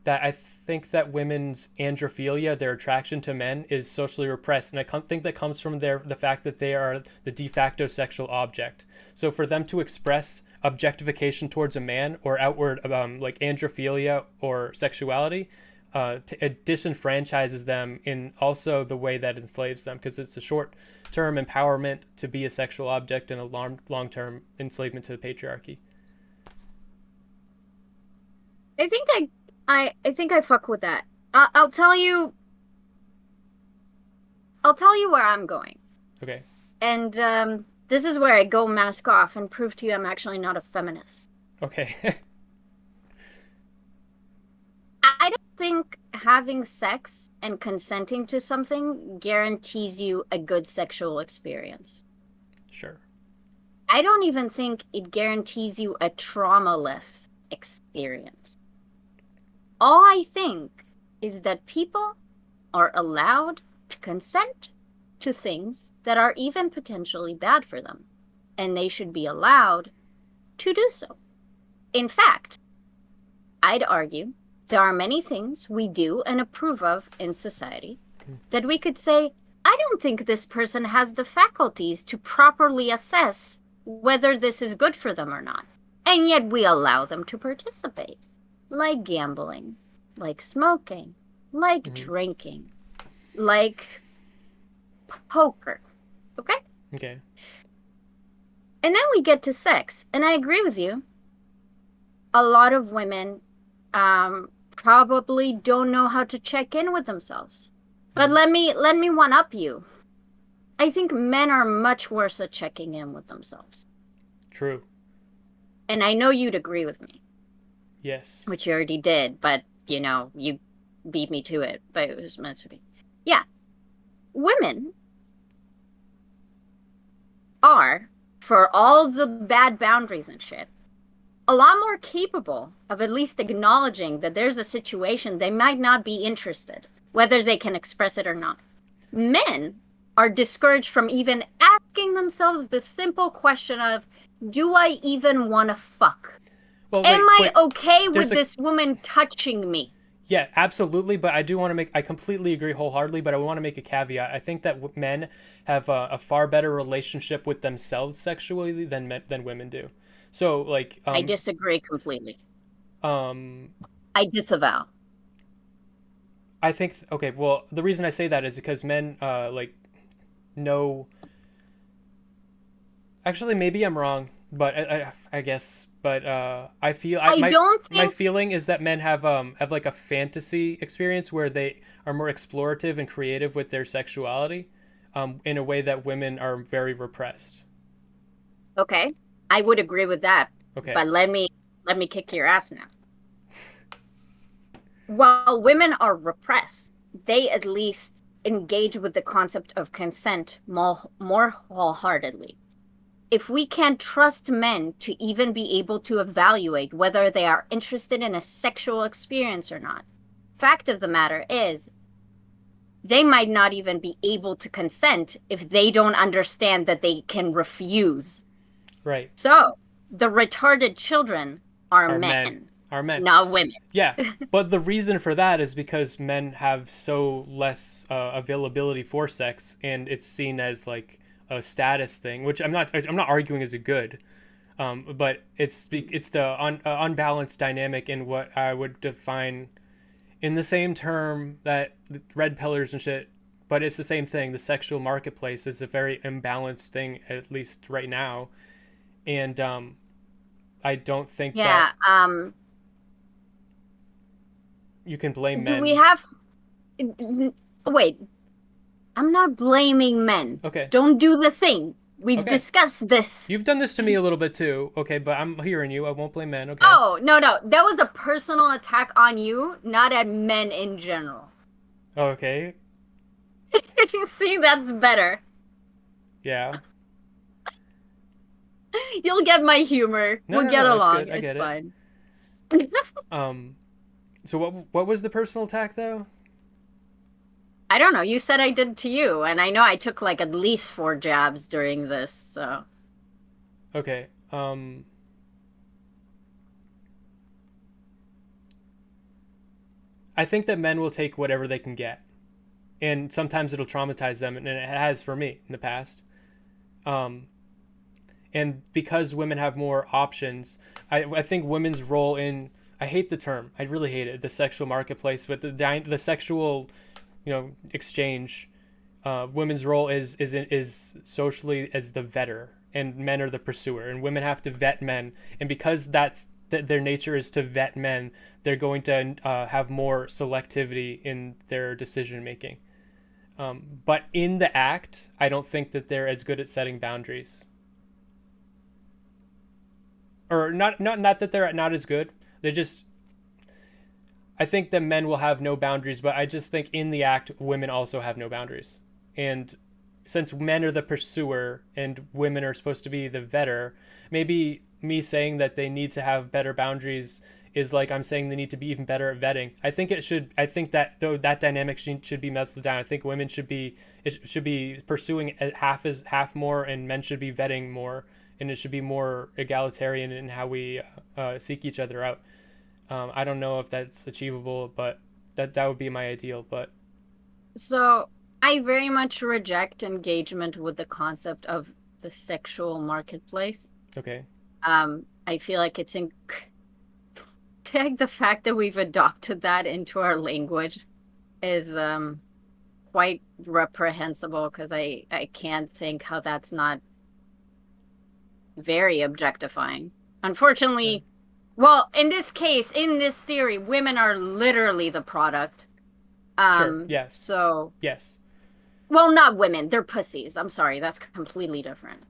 that I think that women's androphilia, their attraction to men, is socially repressed, and I think that comes from the fact that they are the de facto sexual object. So for them to express objectification towards a man or outward like androphilia or sexuality, it disenfranchises them in also the way that enslaves them, because it's a short-term empowerment to be a sexual object and a long-term enslavement to the patriarchy. I think I think I fuck with that. I'll tell you where I'm going. Okay. And this is where I go mask off and prove to you I'm actually not a feminist. Okay. I don't think having sex and consenting to something guarantees you a good sexual experience. Sure. I don't even think it guarantees you a trauma-less experience. All I think is that people are allowed to consent to things that are even potentially bad for them, and they should be allowed to do so. In fact, I'd argue there are many things we do and approve of in society that we could say, I don't think this person has the faculties to properly assess whether this is good for them or not. And yet we allow them to participate. Like gambling, like smoking, like drinking, like poker. Okay? Okay. And then we get to sex. And I agree with you. A lot of women probably don't know how to check in with themselves. But let me one up you. I think men are much worse at checking in with themselves. True. And I know you'd agree with me. Yes. Which you already did, but, you know, you beat me to it, but it was meant to be. Yeah. Women are, for all the bad boundaries and shit, a lot more capable of at least acknowledging that there's a situation they might not be interested, whether they can express it or not. Men are discouraged from even asking themselves the simple question of, do I even want to fuck? Well, Am I wait. okay with this woman touching me? Yeah, absolutely. But I do want to I completely agree wholeheartedly, but I want to make a caveat. I think that men have a far better relationship with themselves sexually than women do. So, like, I disagree completely. I disavow. I think, okay, well, the reason I say that is because men, know. Actually, maybe I'm wrong, but I guess, but I feel my feeling is that men have like a fantasy experience where they are more explorative and creative with their sexuality, in a way that women are very repressed. Okay, I would agree with that. Okay, but let me kick your ass now. While women are repressed, they at least engage with the concept of consent more wholeheartedly. If we can't trust men to even be able to evaluate whether they are interested in a sexual experience or not, fact of the matter is, they might not even be able to consent if they don't understand that they can refuse. Right. So, the retarded children are men. Are men. Not women. Yeah, but the reason for that is because men have so less availability for sex, and it's seen as like a status thing, which I'm not arguing is a good, but it's the unbalanced dynamic in what I would define in the same term that red pillars and shit, but it's the same thing. The sexual marketplace is a very imbalanced thing, at least right now, and I don't think that you can blame men. Do we have... Wait. I'm not blaming men. Okay. Don't do the thing. We've discussed this. You've done this to me a little bit too. Okay, but I'm hearing you. I won't blame men. Okay. Oh, no. That was a personal attack on you, not at men in general. Okay. See, that's better. Yeah. You'll get my humor. We'll get along. It's fine. So what was the personal attack though? I don't know. You said I did to you, and I know I took like at least 4 jabs during this, so. Okay. I think that men will take whatever they can get. And sometimes it'll traumatize them, and it has for me in the past. And And because women have more options, I think women's role in, I hate the term, I really hate it, the sexual marketplace, but the sexual, exchange, women's role is socially as the vetter, and men are the pursuer, and women have to vet men, and because their nature is to vet men, they're going to have more selectivity in their decision making. But in the act, I don't think that they're as good at setting boundaries. Or not that they're not as good. They're just, I think that men will have no boundaries, but I just think in the act, women also have no boundaries. And since men are the pursuer and women are supposed to be the vetter, maybe me saying that they need to have better boundaries is like I'm saying they need to be even better at vetting. I think that though that dynamic should be melted down. I think women should be pursuing at half more, and men should be vetting more, and it should be more egalitarian in how we seek each other out. I don't know if that's achievable, but that would be my ideal. But So I very much reject engagement with the concept of the sexual marketplace. okay, I feel like it's the fact that we've adopted that into our language is quite reprehensible, because I can't think how that's not very objectifying. Unfortunately, well, in this case, in this theory, women are literally the product. Sure, yes, So, yes, well, not women, they're pussies. I'm sorry, that's completely different.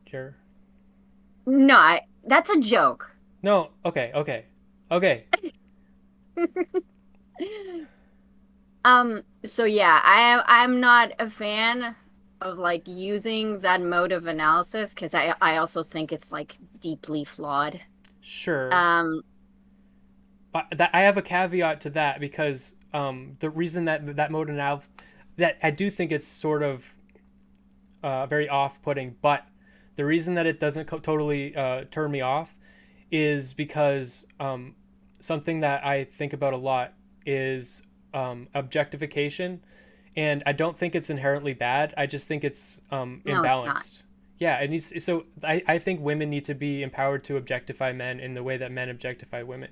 sure. No, that's a joke. No, okay. So yeah, I'm not a fan of like using that mode of analysis, because I also think it's like deeply flawed. Sure. Um, But I have a caveat to that, because the reason that mode analysis, that I do think it's sort of very off-putting, but the reason that it doesn't totally turn me off is because something that I think about a lot is objectification, and I don't think it's inherently bad. I just think it's no, it's imbalanced. not. Yeah, it needs. So I think women need to be empowered to objectify men in the way that men objectify women.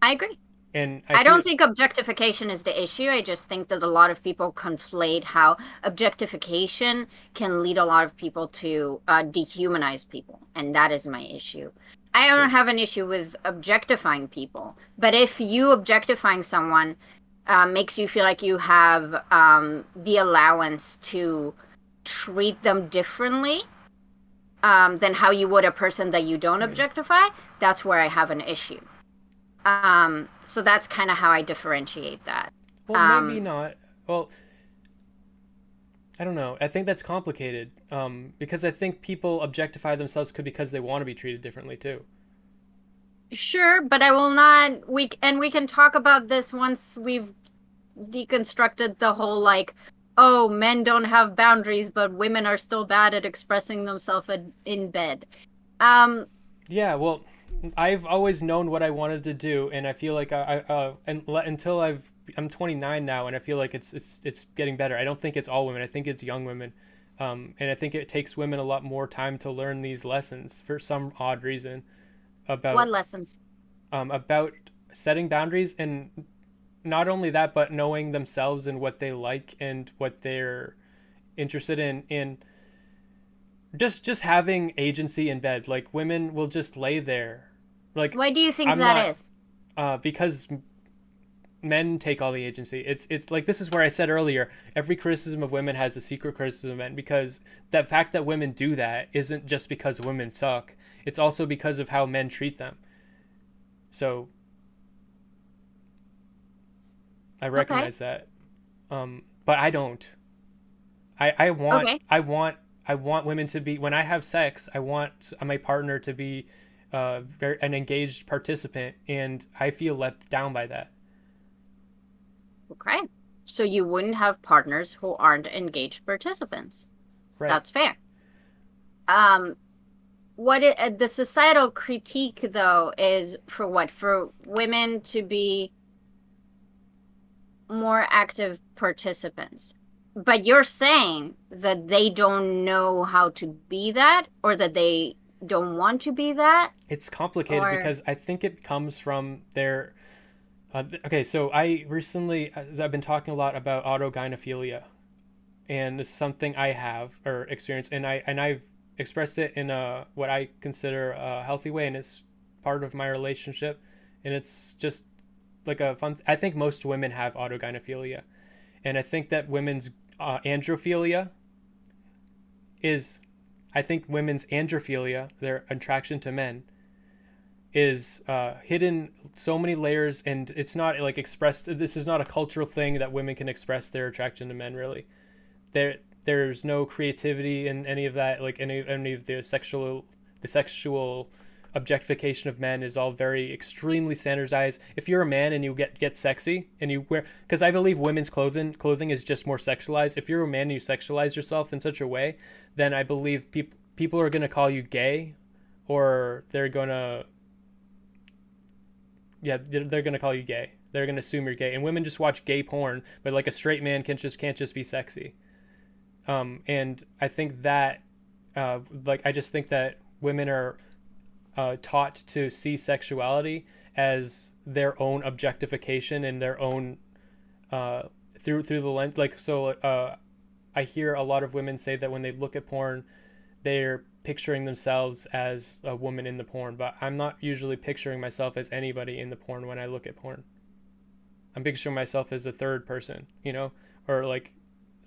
I agree. And I don't think objectification is the issue. I just think that a lot of people conflate how objectification can lead a lot of people to dehumanize people, and that is my issue. I don't have an issue with objectifying people, but if you objectifying someone makes you feel like you have the allowance to treat them differently than how you would a person that you don't objectify, that's where I have an issue. So that's kind of how I differentiate that. Well, maybe not. Well, I don't know. I think that's complicated because I think people objectify themselves because they want to be treated differently too. Sure, but I will not. We can talk about this once we've deconstructed the whole like, oh, men don't have boundaries, but women are still bad at expressing themselves in bed. Yeah, well, I've always known what I wanted to do, and I feel like until I'm 29 now, and I feel like it's getting better. I don't think it's all women. I think it's young women, and I think it takes women a lot more time to learn these lessons for some odd reason about What lessons? about setting boundaries, and not only that, but knowing themselves and what they like and what they're interested in, and just having agency in bed. Like women will just lay there. Like Why do you think I'm that not, is? because men take all the agency. It's like, this is where I said earlier, every criticism of women has a secret criticism of men, because that fact that women do that isn't just because women suck. It's also because of how men treat them. So I recognize that. But I don't. I want Okay. I want women to be, when I have sex, I want my partner to be an engaged participant, and I feel let down by that. Okay. So you wouldn't have partners who aren't engaged participants. Right. That's fair. The societal critique though is for what? For women to be more active participants. but you're saying that they don't know how to be that, or that they don't want to be that, It's complicated or because I think it comes from their. Okay, so I've been talking a lot about autogynephilia, and it's something I have or experienced, and I've expressed it in a what I consider a healthy way, and it's part of my relationship, and it's just like a fun. I think most women have autogynephilia, and I think that women's androphilia is, I think women's androphilia, their attraction to men, is hidden so many layers, and it's not like expressed. This is not a cultural thing that women can express their attraction to men. Really, there's no creativity in any of that. Like any of the sexual objectification of men is all very extremely standardized. If you're a man and you get sexy and you wear, because I believe women's clothing is just more sexualized. If you're a man and you sexualize yourself in such a way, then I believe people are gonna call you gay, or they're gonna, yeah, they're gonna call you gay. They're gonna assume you're gay, and women just watch gay porn, but like a straight man can't just be sexy. And I think that, I just think that women are taught to see sexuality as their own objectification and their own through the lens. I hear a lot of women say that when they look at porn, they're picturing themselves as a woman in the porn, but I'm not usually picturing myself as anybody in the porn when I look at porn. I'm picturing myself as a third person, or like,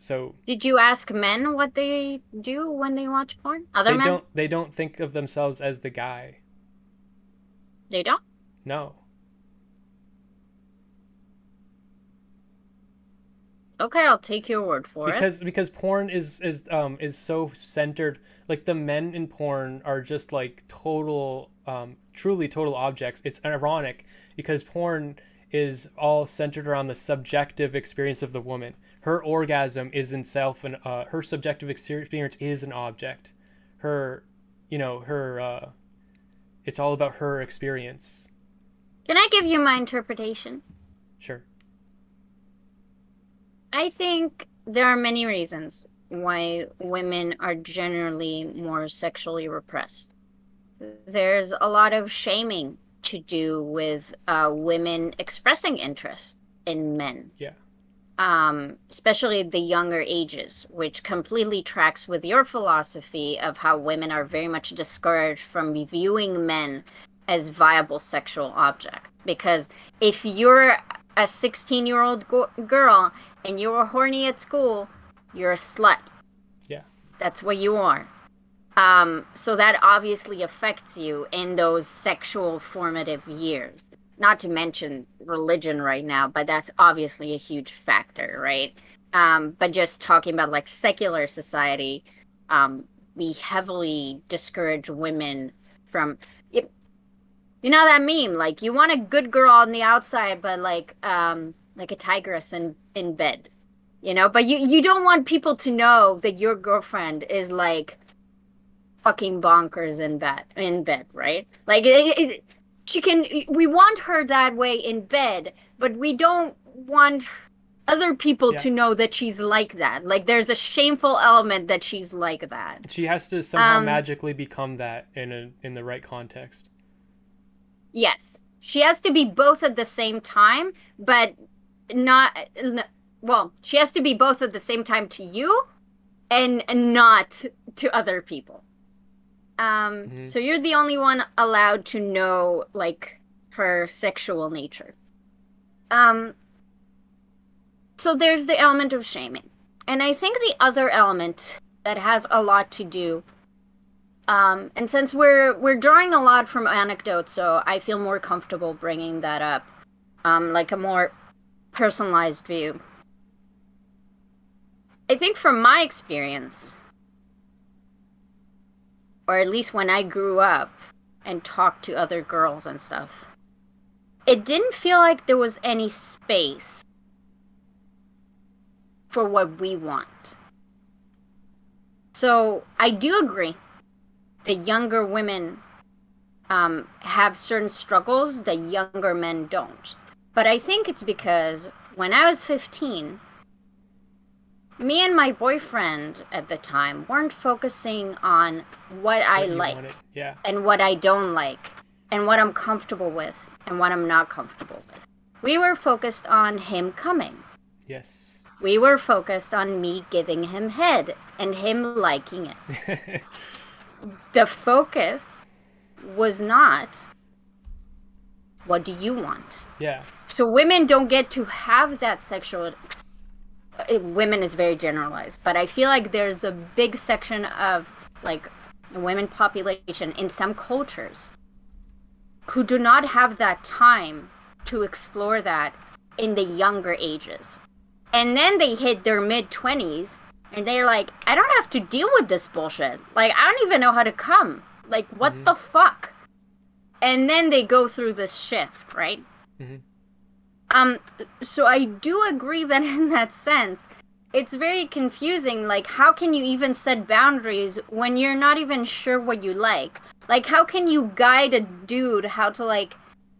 so did you ask men what they do when they watch porn? Other men? they don't think of themselves as the guy. They don't? No. Okay, I'll take your word for it. Because porn is so centered, like the men in porn are just like total truly total objects. It's ironic because porn is all centered around the subjective experience of the woman. Her orgasm is in self, and her subjective experience is an object. Her, her it's all about her experience. Can I give you my interpretation? Sure. I think there are many reasons why women are generally more sexually repressed. There's a lot of shaming to do with women expressing interest in men. Yeah. Especially the younger ages, which completely tracks with your philosophy of how women are very much discouraged from viewing men as viable sexual objects. Because if you're a 16-year-old girl and you're horny at school, you're a slut. Yeah. That's what you are. So that obviously affects you in those sexual formative years. Not to mention religion right now, but that's obviously a huge factor, right? But just talking about like secular society, we heavily discourage women from it. You know that meme, like you want a good girl on the outside, but like a tigress in bed, But you don't want people to know that your girlfriend is like fucking bonkers in bed, right? Like we want her that way in bed, but we don't want other people to know that she's like that. Like there's a shameful element that she's like that. She has to somehow magically become that in the right context. Yes. She has to be both at the same time, but not, well, she has to be both at the same time to you and not to other people. So you're the only one allowed to know, like, her sexual nature. So there's the element of shaming. And I think the other element that has a lot to do, and since we're drawing a lot from anecdotes, so I feel more comfortable bringing that up, like a more personalized view. I think from my experience, or at least when I grew up and talked to other girls and stuff, it didn't feel like there was any space for what we want. So I do agree that younger women have certain struggles that younger men don't. But I think it's because when I was 15, me and my boyfriend at the time weren't focusing on what I What you like wanted. Yeah. and what I don't like and what I'm comfortable with and what I'm not comfortable with. We were focused on him coming. Yes. We were focused on me giving him head and him liking it. The focus was not, what do you want? Yeah. So women don't get to have that sexual. Women is very generalized, but I feel like there's a big section of like the women population in some cultures who do not have that time to explore that in the younger ages. And then they hit their mid-20s and they're like, I don't have to deal with this bullshit. Like, I don't even know how to come. Like, what the fuck? And then they go through this shift, right? So I do agree that in that sense, it's very confusing. Like, how can you even set boundaries when you're not even sure what you like? Like, how can you guide a dude how to, like,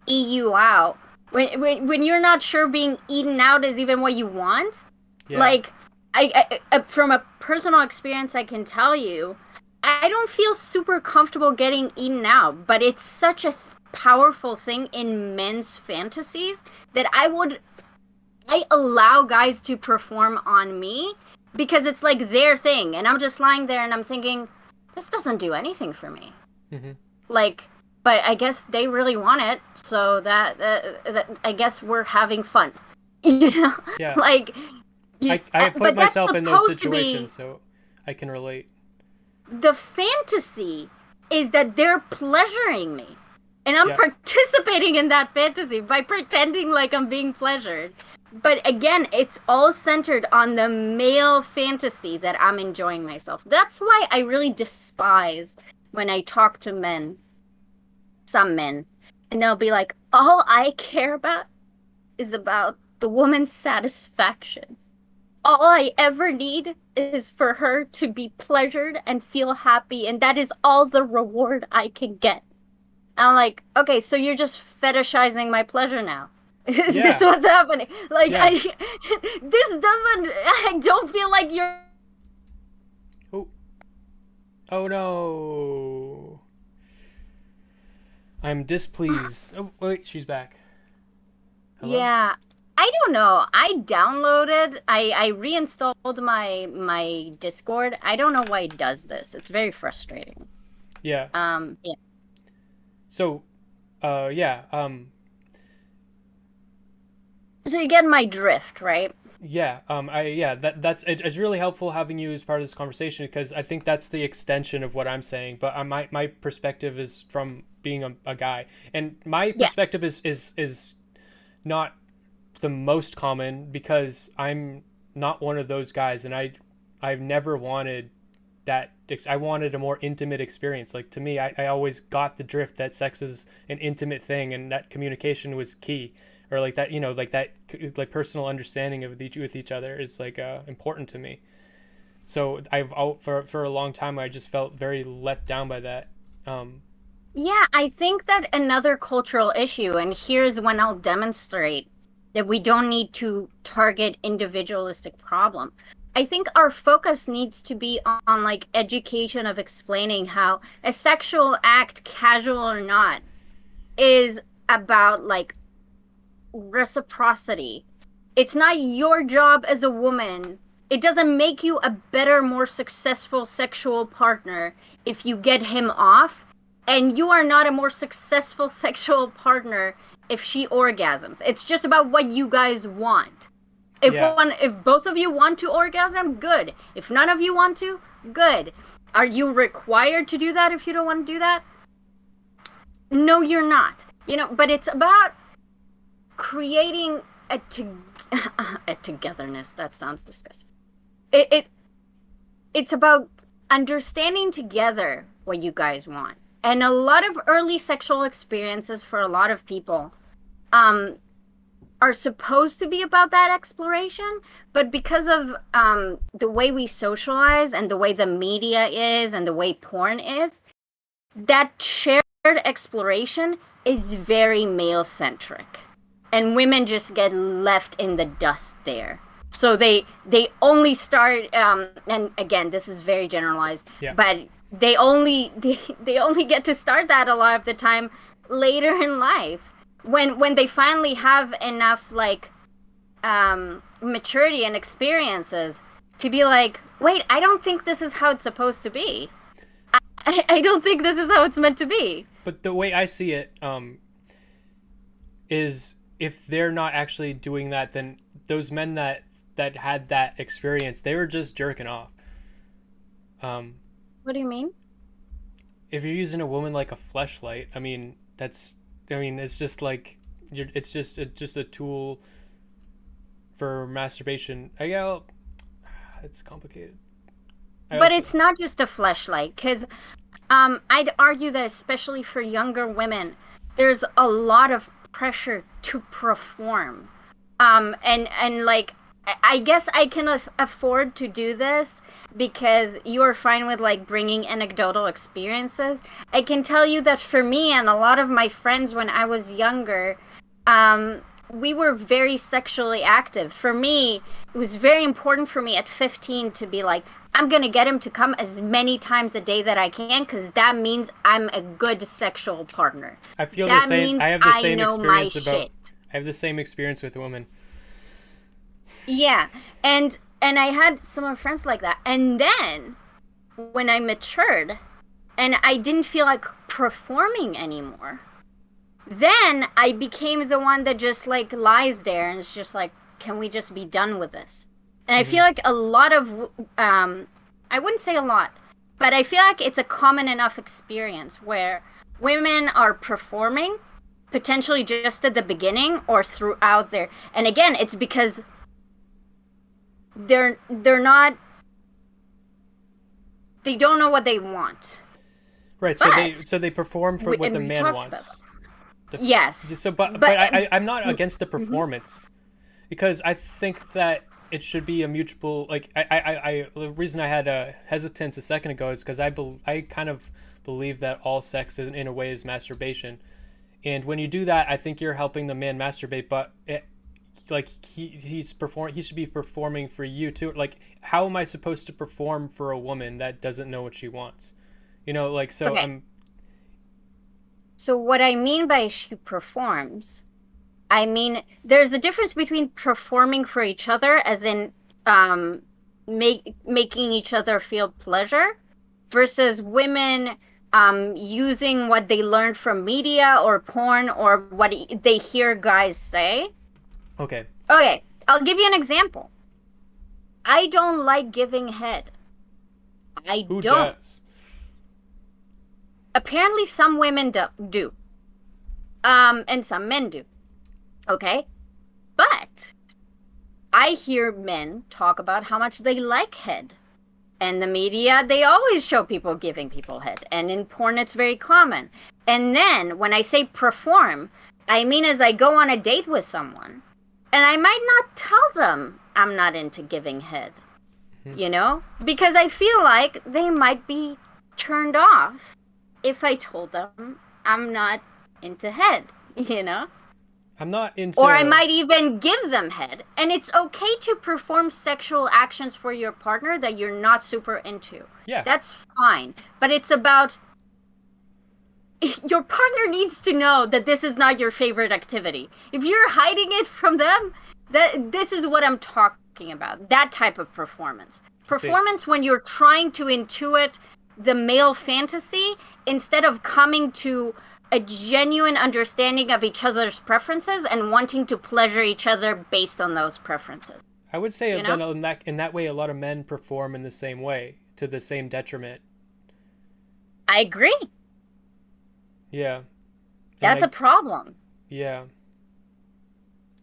eat you out when you're not sure being eaten out is even what you want? Yeah. Like, I from a personal experience, I can tell you, I don't feel super comfortable getting eaten out, but it's such a powerful thing in men's fantasies that I allow guys to perform on me because it's like their thing, and I'm just lying there and I'm thinking, this doesn't do anything for me. Like, but I guess they really want it, so that I guess we're having fun, you know? Yeah. Like, I put myself in those situations, so I can relate. The fantasy is that they're pleasuring me. And I'm participating in that fantasy by pretending like I'm being pleasured. But again, it's all centered on the male fantasy that I'm enjoying myself. That's why I really despise when I talk to men, some men, and they'll be like, all I care about is about the woman's satisfaction. All I ever need is for her to be pleasured and feel happy, and that is all the reward I can get. I'm like, okay, so you're just fetishizing my pleasure now. Is this what's happening? Like, this doesn't, I don't feel like you're... Oh no. I'm displeased. Oh, wait, she's back. Hello? Yeah, I don't know. I reinstalled my Discord. I don't know why it does this. It's very frustrating. Yeah. Yeah. So, yeah. So you get my drift, right? Yeah. That's it's really helpful having you as part of this conversation because I think that's the extension of what I'm saying. But my perspective is from being a guy, and my perspective is not the most common because I'm not one of those guys, and I've never wanted that. I wanted a more intimate experience. Like, to me, I always got the drift that sex is an intimate thing and that communication was key, or like that, like that, like personal understanding of with each other is like important to me. So for a long time I just felt very let down by that. Yeah, I think that another cultural issue, and here's when I'll demonstrate that we don't need to target individualistic problem. I think our focus needs to be on like education of explaining how a sexual act, casual or not, is about like reciprocity. It's not your job as a woman. It doesn't make you a better, more successful sexual partner if you get him off, and you are not a more successful sexual partner if she orgasms. It's just about what you guys want. If both of you want to orgasm, good. If none of you want to, good. Are you required to do that if you don't want to do that? No, you're not. But it's about creating a togetherness. That sounds disgusting. It's about understanding together what you guys want. And a lot of early sexual experiences for a lot of people are supposed to be about that exploration, but because of the way we socialize and the way the media is and the way porn is, that shared exploration is very male-centric. And women just get left in the dust there. So they only start, and again, this is very generalized, Yeah. but they only get to start that a lot of the time later in life, when they finally have enough like maturity and experiences to be like, wait, I don't think this is how it's supposed to be. I don't think this is how it's meant to be. But the way I see it, is if they're not actually doing that, then those men that had that experience, they were just jerking off. What do you mean? If you're using a woman like a fleshlight, it's just like it's just a tool for masturbation. It's complicated. But it's not just a fleshlight, because I'd argue that especially for younger women, there's a lot of pressure to perform. And like, I guess I can afford to do this because you're fine with like bringing anecdotal experiences. I can tell you that for me and a lot of my friends when I was younger, we were very sexually active. For me, it was very important for me at 15 to be like, I'm going to get him to come as many times a day that I can, because that means I'm a good sexual partner. I feel that the same. means I have the same know my experience about. shit. I have the same experience with women. Yeah, and I had some friends like that. And then when I matured and I didn't feel like performing anymore, then I became the one that just like lies there and is just like, can we just be done with this? And I feel like a lot of, I wouldn't say a lot, but I feel like it's a common enough experience where women are performing potentially just at the beginning or throughout their, and again, it's because they're not, they don't know what they want. Right. So they perform for what the man wants. Yes. So, but I'm not against the performance, because I think that it should be a mutual, like, the reason I had a hesitance a second ago is because I kind of believe that all sex in a way is masturbation. And when you do that, I think you're helping the man masturbate, but he should be performing for you too. Like, how am I supposed to perform for a woman that doesn't know what she wants? Okay. So what I mean by she performs, I mean, there's a difference between performing for each other, as in making each other feel pleasure, versus women using what they learned from media or porn or what they hear guys say. Okay, I'll give you an example. I don't like giving head. Who don't. does? Apparently some women do. And some men do. Okay? But I hear men talk about how much they like head. And the media, they always show people giving people head. And in porn, it's very common. And then when I say perform, I mean as I go on a date with someone, and I might not tell them I'm not into giving head, because I feel like they might be turned off if I told them I'm not into head, I'm not into... Or I might even give them head. And it's okay to perform sexual actions for your partner that you're not super into. Yeah. That's fine. But it's about... Your partner needs to know that this is not your favorite activity. If you're hiding it from them, this is what I'm talking about. That type of performance. Performance when you're trying to intuit the male fantasy instead of coming to a genuine understanding of each other's preferences and wanting to pleasure each other based on those preferences. I would say that in that way, a lot of men perform in the same way, to the same detriment. I agree. Yeah. That's a problem. Yeah.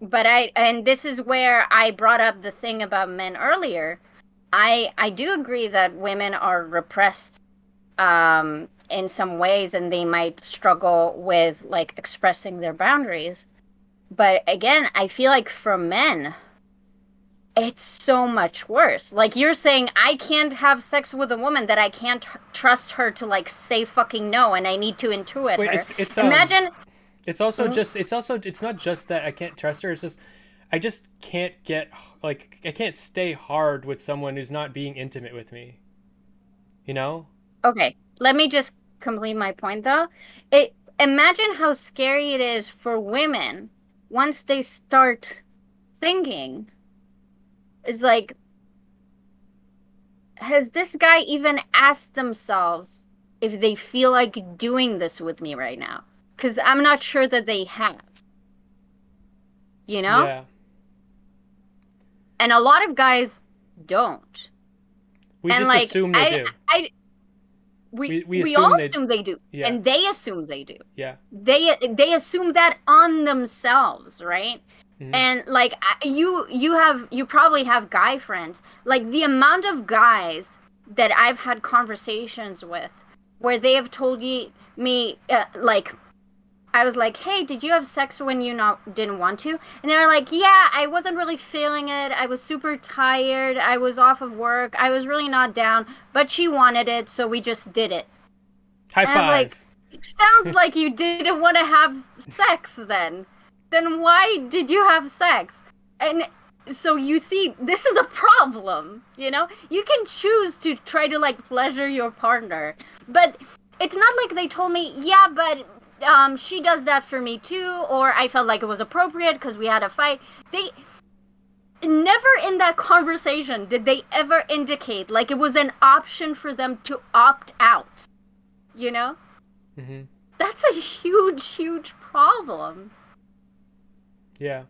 But and this is where I brought up the thing about men earlier. I do agree that women are repressed in some ways, and they might struggle with like expressing their boundaries. But again, I feel like for men, it's so much worse. Like you're saying, I can't have sex with a woman that I can't trust her to like say fucking no, and I need to intuit her. It's Imagine. It's also it's not just that I can't trust her. It's just I just can't get, like, I can't stay hard with someone who's not being intimate with me, you know? Okay, let me just complete my point though. It Imagine how scary it is for women once they start thinking, is like, has this guy even asked themselves if they feel like doing this with me right now? Because I'm not sure that they have, you know? Yeah. And a lot of guys don't. We And just like, assume they do. We we all assume they, assume they do, yeah, and they assume they do. yeah. They assume that on themselves, right? Hmm. And like you probably have guy friends. Like the amount of guys that I've had conversations with where they have told me like I was like, "Hey, did you have sex when you didn't want to?" And they were like, "Yeah, I wasn't really feeling it. I was super tired. I was off of work. I was really not down, but she wanted it, so we just did it." High And I was like, five. "It sounds like you didn't want to have sex then. Then why did you have sex?" And so you see, this is a problem, you know? You can choose to try to like pleasure your partner, but it's not like they told me, "Yeah, but she does that for me too," or "I felt like it was appropriate because we had a fight." They never in that conversation did they ever indicate like it was an option for them to opt out, you know? Hmm. That's a huge problem. Yeah.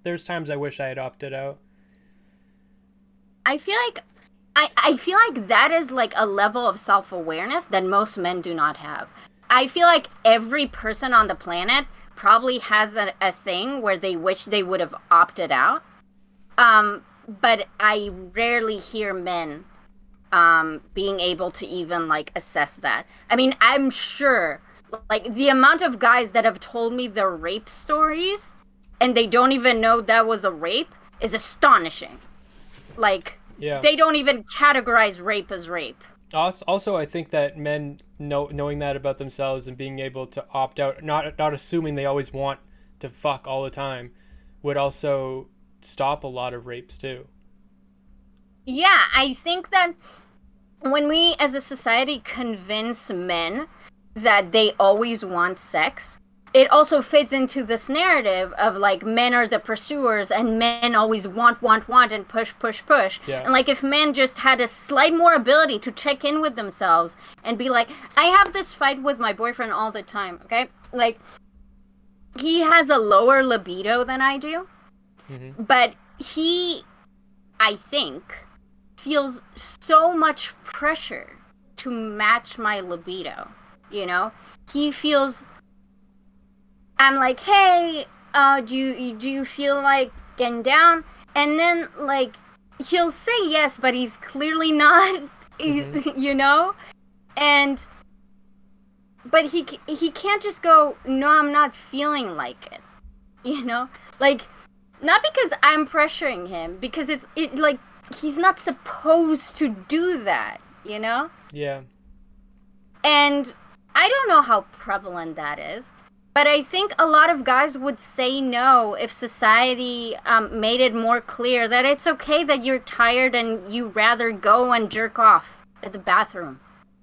There's times I wish I had opted out. I feel like I feel like that is like a level of self-awareness that most men do not have. I feel like every person on the planet probably has a thing where they wish they would have opted out. But I rarely hear men being able to even like assess that. I mean, I'm sure like the amount of guys that have told me their rape stories and they don't even know that was a rape is astonishing. Like Yeah. they don't even categorize rape as rape. Also, I think that men knowing that about themselves and being able to opt out, not assuming they always want to fuck all the time, would also stop a lot of rapes too. Yeah, I think that when we as a society convince men that they always want sex, it also fits into this narrative of like men are the pursuers and men always want and push. Yeah. And like if men just had a slight more ability to check in with themselves and be like, I have this fight with my boyfriend all the time, okay? Like he has a lower libido than I do, Hmm. but he, I think, feels so much pressure to match my libido, you know? He feels, I'm like, "Hey, do you feel like getting down?" And then like he'll say yes, but he's clearly not, Hmm. you know? And but he can't just go, "No, I'm not feeling like it." You know? Like not because I'm pressuring him, because it like he's not supposed to do that, you know? Yeah. And I don't know how prevalent that is, but I think a lot of guys would say no if society made it more clear that it's okay that you're tired and you rather go and jerk off at the bathroom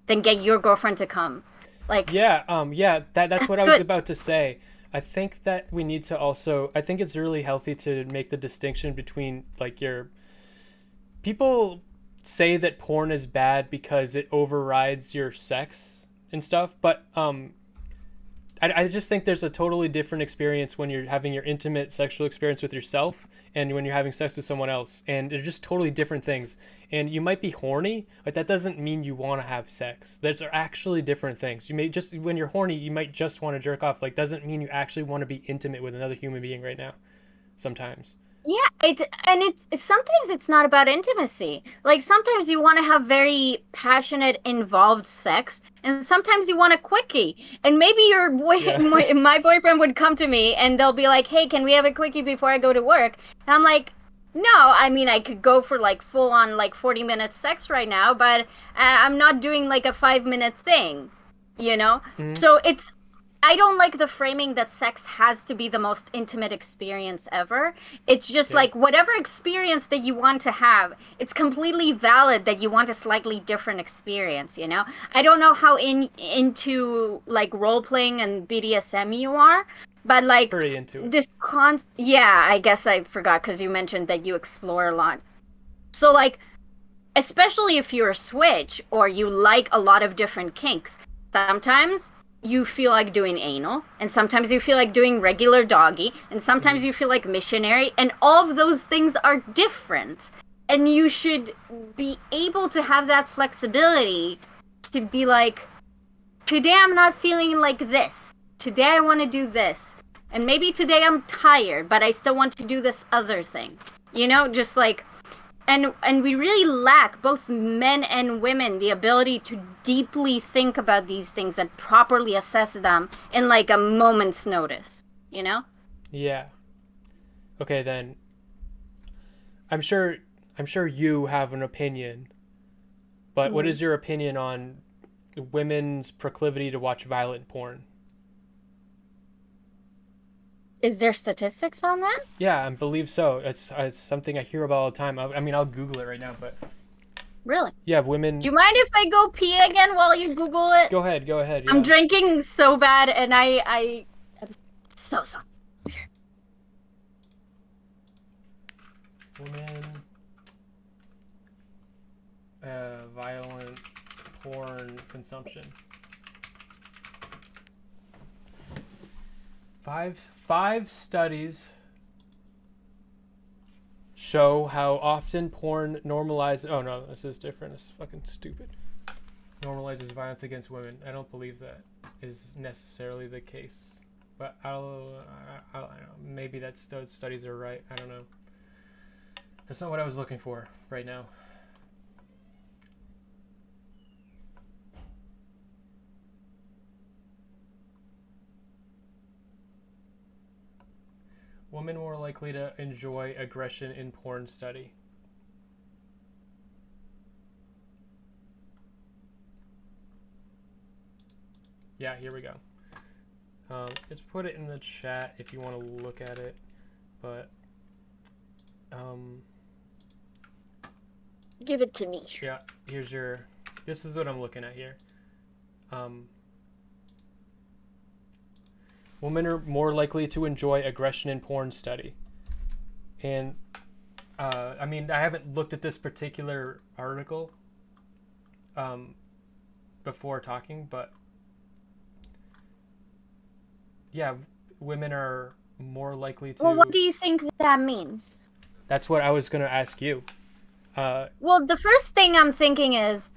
than get your girlfriend to come. Like, Yeah. Yeah. That's what I was good. about to say. I think that we need to also. I think it's really healthy to make the distinction between like your people say that porn is bad because it overrides your sex and stuff, but I just think there's a totally different experience when you're having your intimate sexual experience with yourself and when you're having sex with someone else, and they're just totally different things. And you might be horny, but that doesn't mean you want to have sex. Those are actually different things. You may just, when you're horny, you might just want to jerk off. Like, doesn't mean you actually want to be intimate with another human being right now. Sometimes. Yeah, it's sometimes it's not about intimacy. Like sometimes you want to have very passionate, involved sex, and sometimes you want a quickie. And maybe Yeah. my boyfriend would come to me and they'll be like, "Hey, can we have a quickie before I go to work?" And I'm like, "No, I mean I could go for like full on like 40 minutes sex right now, but I'm not doing like a 5 minute thing, you know." Mhm. So I don't like the framing that sex has to be the most intimate experience ever. It's just Yeah. like whatever experience that you want to have, it's completely valid that you want a slightly different experience, you know? I don't know how into like role playing and BDSM you are, but like Pretty into it. yeah, I guess I forgot because you mentioned that you explore a lot. So like, especially if you're a switch or you like a lot of different kinks, sometimes you feel like doing anal, and sometimes you feel like doing regular doggy, and sometimes you feel like missionary, and all of those things are different. And you should be able to have that flexibility to be like, today I'm not feeling like this. Today I want to do this. And maybe today I'm tired, but I still want to do this other thing. You know, just like, and we really lack, both men and women, the ability to deeply think about these things and properly assess them in like a moment's notice, you know? Yeah. Okay, then. I'm sure you have an opinion, but what is your opinion on women's proclivity to watch violent porn? Is there statistics on that? Yeah, I believe so. It's something I hear about all the time. I mean, I'll Google it right now, but Really? yeah, women. Do you mind if I go pee again while you Google it? Go ahead. Yeah. I'm drinking so bad, and I'm so sorry. Women. Violent porn consumption. Five studies show how often porn normalizes. Oh no, this is different. It's fucking stupid. Normalizes violence against women. I don't believe that is necessarily the case, but I don't know. Maybe those studies are right. I don't know. That's not what I was looking for right now. Women more likely to enjoy aggression in porn study. Yeah, here we go. Let's put it in the chat if you want to look at it. But, give it to me. Yeah, this is what I'm looking at here. Women are more likely to enjoy aggression in porn study. And, I mean, I haven't looked at this particular article before talking, but yeah, women are more likely to... Well, what do you think that means? That's what I was going to ask you. Well, the first thing I'm thinking is,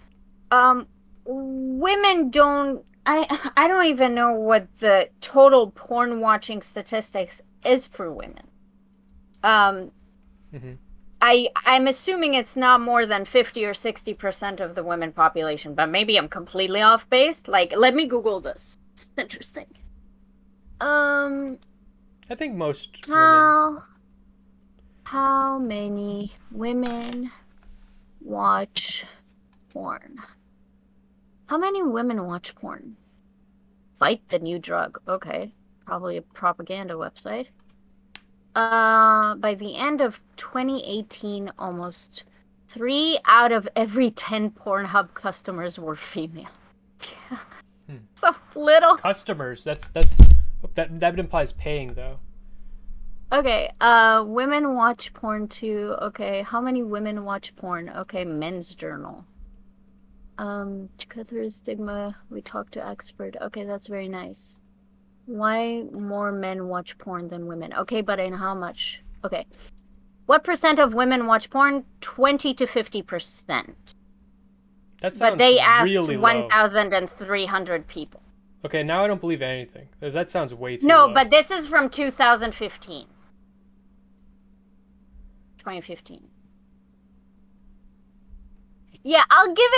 women don't... I don't even know what the total porn watching statistics is for women. Mm-hmm. I'm assuming it's not more than 50 or 60% of the women population, but maybe I'm completely off base. Like, let me Google this. It's interesting. I think most women... How many women watch porn? How many women watch porn? Fight the New Drug. Okay. Probably a propaganda website. By the end of 2018, almost 3 out of every 10 Pornhub customers were female. So little. Customers. That implies paying, though. Okay, women watch porn too. Okay, how many women watch porn? Okay, Men's Journal. To cut through stigma, we talk to expert. Okay, that's very nice. Why more men watch porn than women? Okay, but in how much? Okay. What percent of women watch porn? 20 to 50%. That sounds but they asked really low. 1,300 people. Okay, now I don't believe anything. That sounds way too No, low. but this is from 2015. 2015. Yeah, I'll give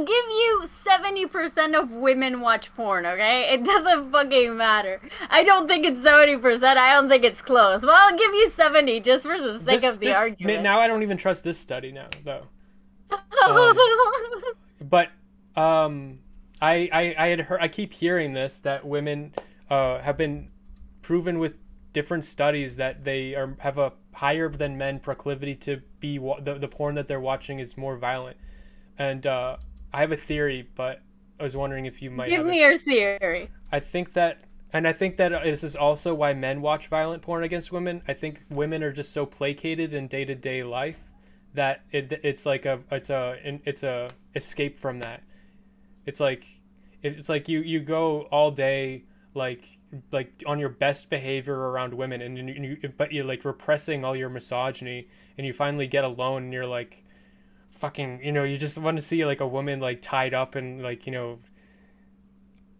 you 70% of women watch porn, okay? It doesn't fucking matter. I don't think it's 70%. I don't think it's close. Well, I'll give you 70 just for the sake of the argument. Now I don't even trust this study now, though. But I had heard, I keep hearing this, that women have been proven with different studies that they have a higher than men proclivity to be the porn that they're watching is more violent. And I have a theory, but I was wondering if you might Give have me your theory. I think that this is also why men watch violent porn against women. I think women are just so placated in day-to-day life that it's like it's a escape from that. It's like you go all day like on your best behavior around women, and but you're like repressing all your misogyny, and you finally get alone and you're like fucking, you just want to see like a woman like tied up and like,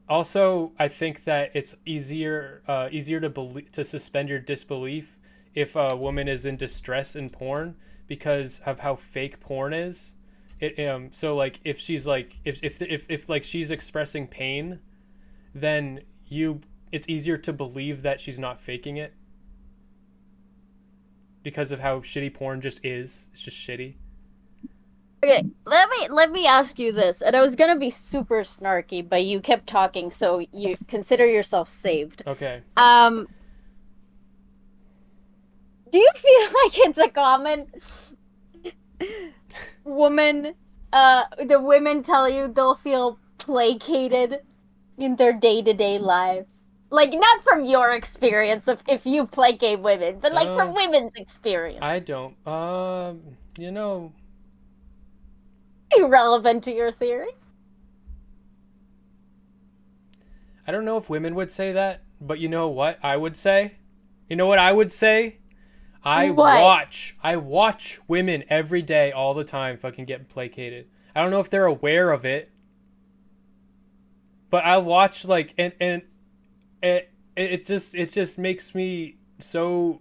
also I think that it's easier to suspend your disbelief if a woman is in distress in porn because of how fake porn is. So like if she's like if like she's expressing pain, then it's easier to believe that she's not faking it because of how shitty porn just is. It's just shitty. Okay, let me ask you this, and I was gonna be super snarky, but you kept talking, so you consider yourself saved. Okay. Do you feel like it's a common woman? The women tell you they'll feel placated in their day-to-day lives. Like, not from your experience of if you placate women, but like from women's experience. I don't. Irrelevant to your theory. I don't know if women would say that, but you know what I would say? You know what I would say? I watch women every day, all the time, fucking get placated. I don't know if they're aware of it, but I watch like and it just makes me so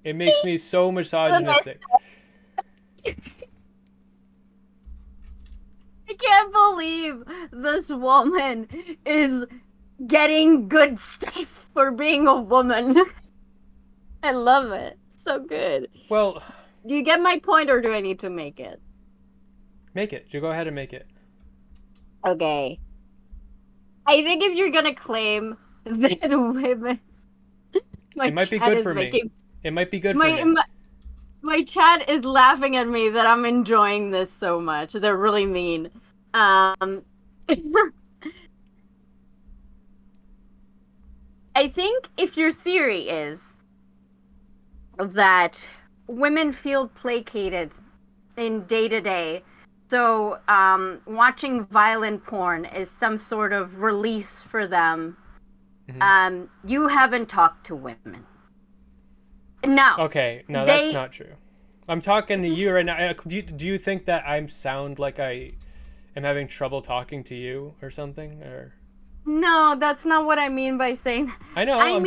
it makes me so misogynistic. I can't believe this woman is getting good stuff for being a woman. I love it. So good. Well, do you get my point, or do I need to make it? Make it. You go ahead and make it. Okay. I think if you're gonna claim that women... It might be good for me. It might be good for me. My chat is laughing at me that I'm enjoying this so much. They're really mean. I think if your theory is that women feel placated in day-to-day, so watching violent porn is some sort of release for them, you haven't talked to women. No. Okay, no, that's not true. I'm talking to you right now. Do you think that I sound like I am having trouble talking to you or something? Or no, that's not what I mean by saying that. I know. I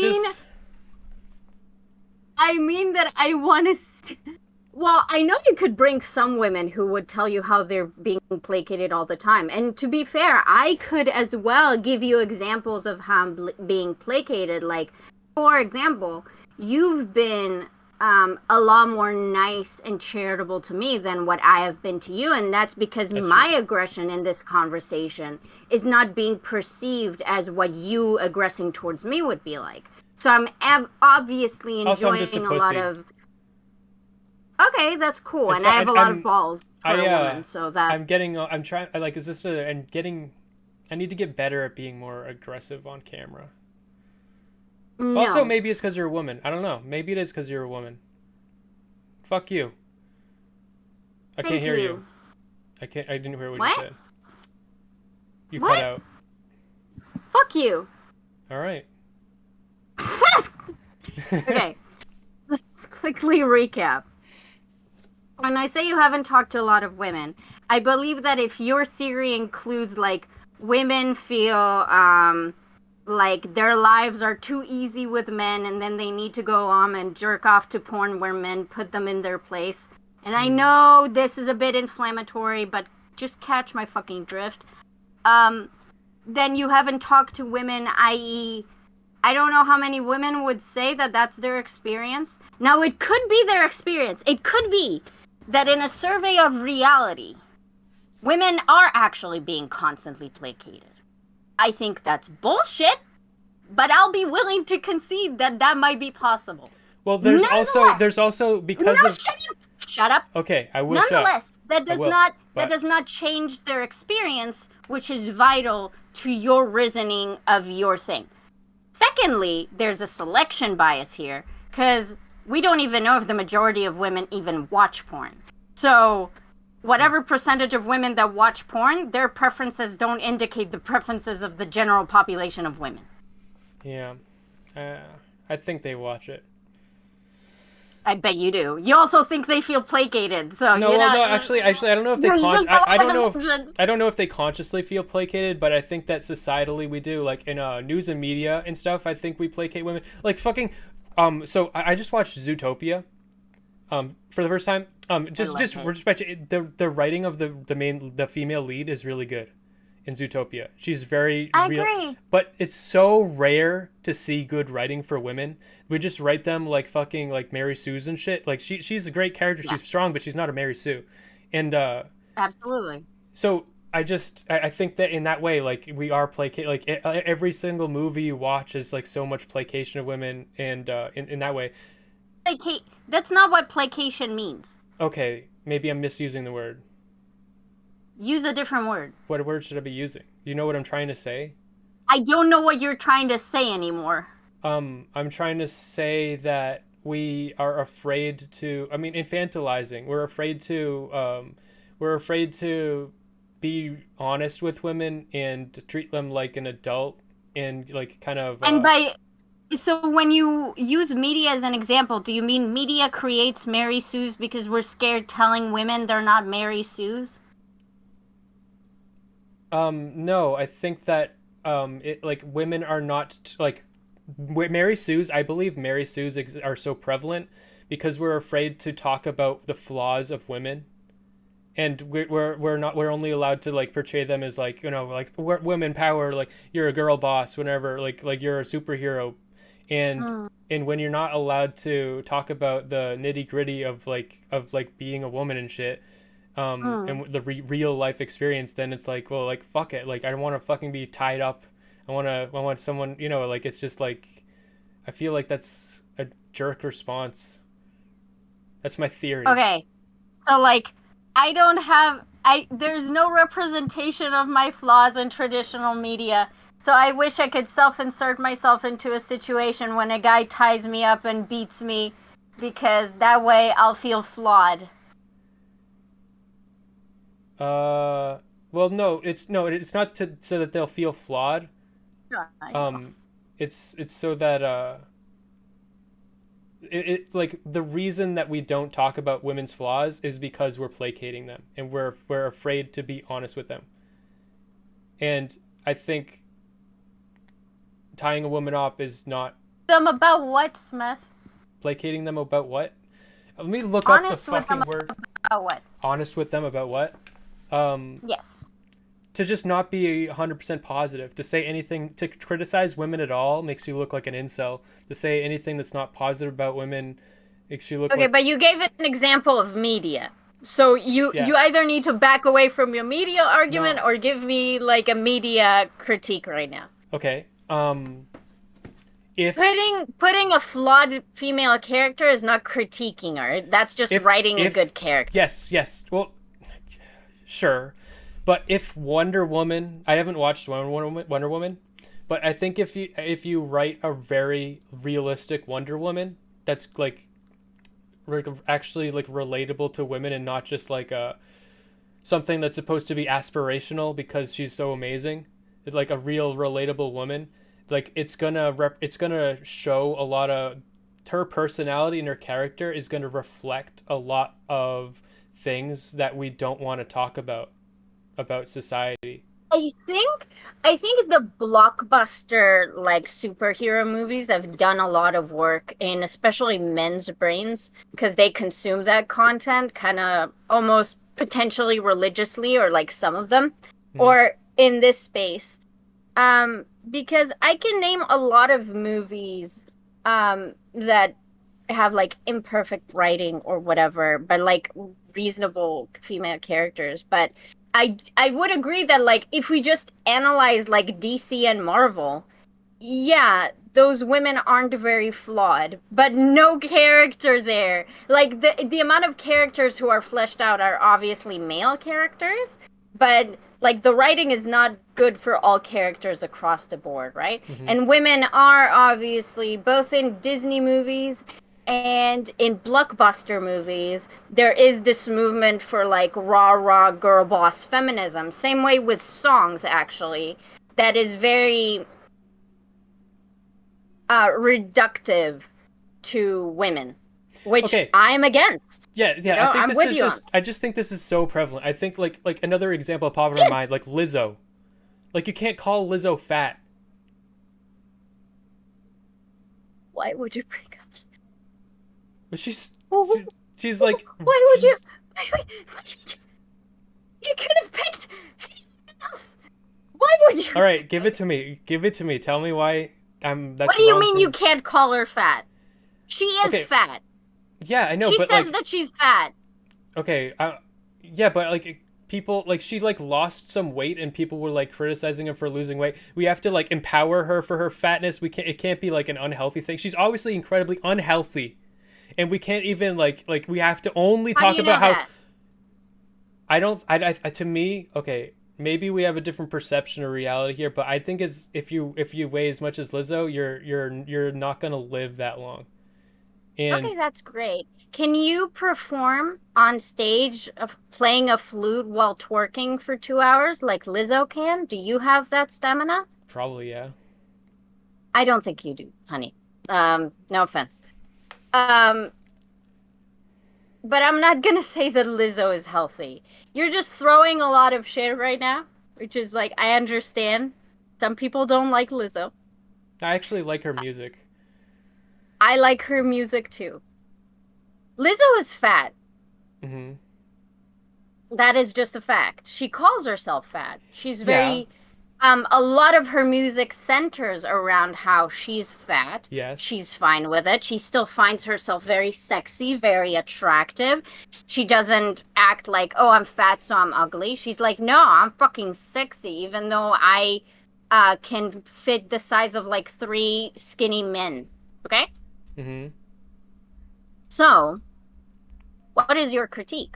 mean that I want to. Well, I know you could bring some women who would tell you how they're being placated all the time. And to be fair, I could as well give you examples of how I'm being placated. Like, for example, you've been a lot more nice and charitable to me than what I have been to you. And that's because my aggression in this conversation is not being perceived as what you aggressing towards me would be like. So I'm obviously enjoying a lot of... Okay, that's cool. And I have a lot of balls for a woman, so that... I need to get better at being more aggressive on camera. No. Also, maybe it's because you're a woman. I don't know. Maybe it is because you're a woman. Fuck you. I can't hear you. I didn't hear what you said. You cut out. Fuck you. All right. Okay. Let's quickly recap. When I say you haven't talked to a lot of women, I believe that if your theory includes, like, women feel like their lives are too easy with men and then they need to go on and jerk off to porn where men put them in their place. And I know this is a bit inflammatory, but just catch my fucking drift. Then you haven't talked to women, i.e., I don't know how many women would say that that's their experience. Now, it could be their experience. It could be that in a survey of reality, women are actually being constantly placated. I think that's bullshit, but I'll be willing to concede that that might be possible. Well, Nonetheless, there's also because no, of shut up. okay, I will shut up. Nonetheless, that I does will, not that but does not change their experience, which is vital to your reasoning of your thing. Secondly, there's a selection bias here, because we don't even know if the majority of women even watch porn. So, whatever percentage of women that watch porn, their preferences don't indicate the preferences of the general population of women. yeah, I think they watch it. I bet you do. You also think they feel placated, so No, you well, know. no, actually, I don't know if they I don't know if they consciously feel placated, but I think that societally we do. Like in news and media and stuff, I think we placate women. Like fucking, so I just watched Zootopia, for the first time. Just the writing of the female lead is really good in Zootopia. She's very I real, agree. but it's so rare to see good writing for women. We just write them like fucking like Mary Sue's and shit. Like she's a great character. Yeah. She's strong, but she's not a Mary Sue. And Absolutely. so I think that in that way, like we are placate. Like every single movie you watch is like so much placation of women, and in that way. Placate. That's not what placation means. Okay, maybe I'm misusing the word. Use a different word. What word should I be using? Do you know what I'm trying to say? I don't know what you're trying to say anymore. I'm trying to say that we are afraid to. I mean, infantilizing. We're afraid to be honest with women and to treat them like an adult and like kind of. So when you use media as an example, do you mean media creates Mary Sues because we're scared telling women they're not Mary Sues? No, I think that it like women are not like Mary Sue's. I believe Mary Sue's are so prevalent because we're afraid to talk about the flaws of women, and we're only allowed to like portray them as like like women power, like you're a girl boss, whenever like you're a superhero, and when you're not allowed to talk about the nitty gritty of like being a woman and shit. And the real life experience, then it's like, well, like fuck it, like I don't want to fucking be tied up. I want someone, like it's just like I feel like that's a jerk response. That's my theory. Okay, so like there's no representation of my flaws in traditional media, so I wish I could self-insert myself into a situation when a guy ties me up and beats me, because that way I'll feel flawed. Well, no, it's not so that they'll feel flawed. It's so that it's like the reason that we don't talk about women's flaws is because we're placating them and we're afraid to be honest with them. And I think tying a woman up is not them about what, Smith? Placating them about what? Let me look honest up the fucking word. About what? Honest with them about what? Yes. To just not be 100% positive. To say anything, to criticize women at all makes you look like an incel. To say anything that's not positive about women makes you look okay, like... but you gave it an example of media. So you either need to back away from your media argument or give me like a media critique right now. Okay. If putting a flawed female character is not critiquing her. That's just writing a good character. Yes. Well, sure. But if Wonder Woman, I haven't watched Wonder Woman, but I think if you write a very realistic Wonder Woman that's like actually like relatable to women and not just like something that's supposed to be aspirational because she's so amazing, it's like a real relatable woman, like it's gonna show a lot of her personality, and her character is gonna reflect a lot of things that we don't want to talk about society. I think the blockbuster like superhero movies have done a lot of work in especially men's brains, because they consume that content kind of almost potentially religiously, or like some of them, or in this space. Because I can name a lot of movies that have like imperfect writing or whatever, but like reasonable female characters. But I would agree that like if we just analyze like DC and Marvel, yeah, those women aren't very flawed, but no character there. Like the amount of characters who are fleshed out are obviously male characters, but like the writing is not good for all characters across the board, right? Hmm. And women are obviously both in Disney movies and in blockbuster movies, there is this movement for like rah girl boss feminism. Same way with songs, actually, that is very reductive to women, which Okay. I'm against. Yeah, You yeah. I know, think I'm this with is you on. just. I just think this is so prevalent. I think like another example popping in my Yes. mind, like Lizzo. Like you can't call Lizzo fat. Why would you bring up? But she's Why she's like would you? she's, Why would you? You could have picked anyone else. Why would all you? right. Give it to me. Give it to me. Tell me why I'm What that's do you wrong mean for you me. can't call her fat? She is Okay. fat. Yeah, I know, She but says like that she's fat. okay, yeah, but like people like she like lost some weight and people were like criticizing her for losing weight. We have to like empower her for her fatness. We can't. It can't be like an unhealthy thing. She's obviously incredibly unhealthy, and we can't even like we have to only How do talk you know about how that? I don't. To me, okay, maybe we have a different perception of reality here, but I think is if you weigh as much as Lizzo, you're not gonna live that long. And Okay, that's great. Can you perform on stage of playing a flute while twerking for 2 hours like Lizzo can? Do you have that stamina? probably yeah. I don't think you do, honey. No offense. Um, but I'm not gonna say that Lizzo is healthy. You're just throwing a lot of shit right now, which is like I understand. Some people don't like Lizzo. I actually like her music. I like her music too. Lizzo is fat. Hmm. That is just a fact. She calls herself fat. She's Yeah. very a lot of her music centers around how she's fat. Yes. She's fine with it. She still finds herself very sexy, very attractive. She doesn't act like, "Oh, I'm fat, so I'm ugly." She's like, "No, I'm fucking sexy, even though I can fit the size of like three skinny men." Okay? Hmm. So, what is your critique?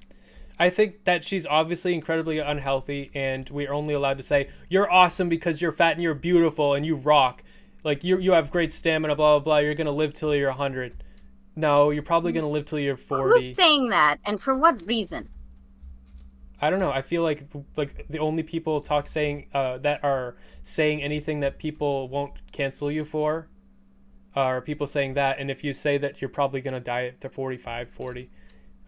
I think that she's obviously incredibly unhealthy, and we're only allowed to say you're awesome because you're fat and you're beautiful and you rock. Like you have great stamina, blah blah blah. You're gonna live till you're 100. No, you're probably gonna live till you're Who's 40. saying that and for what reason? I don't know. I feel like the only people that are saying anything that people won't cancel you for are people saying that. And if you say that you're probably gonna die at 45, 40.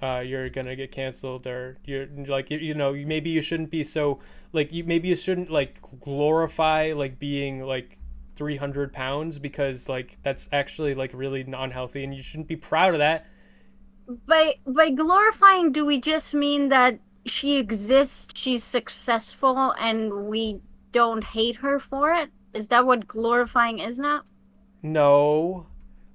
You're gonna get canceled, or you're like you know maybe you shouldn't be so like maybe you shouldn't like glorify like being like 300 pounds because like that's actually like really non-healthy and you shouldn't be proud of that. By glorifying, do we just mean that she exists, she's successful, and we don't hate her for it? Is that what glorifying is now? No,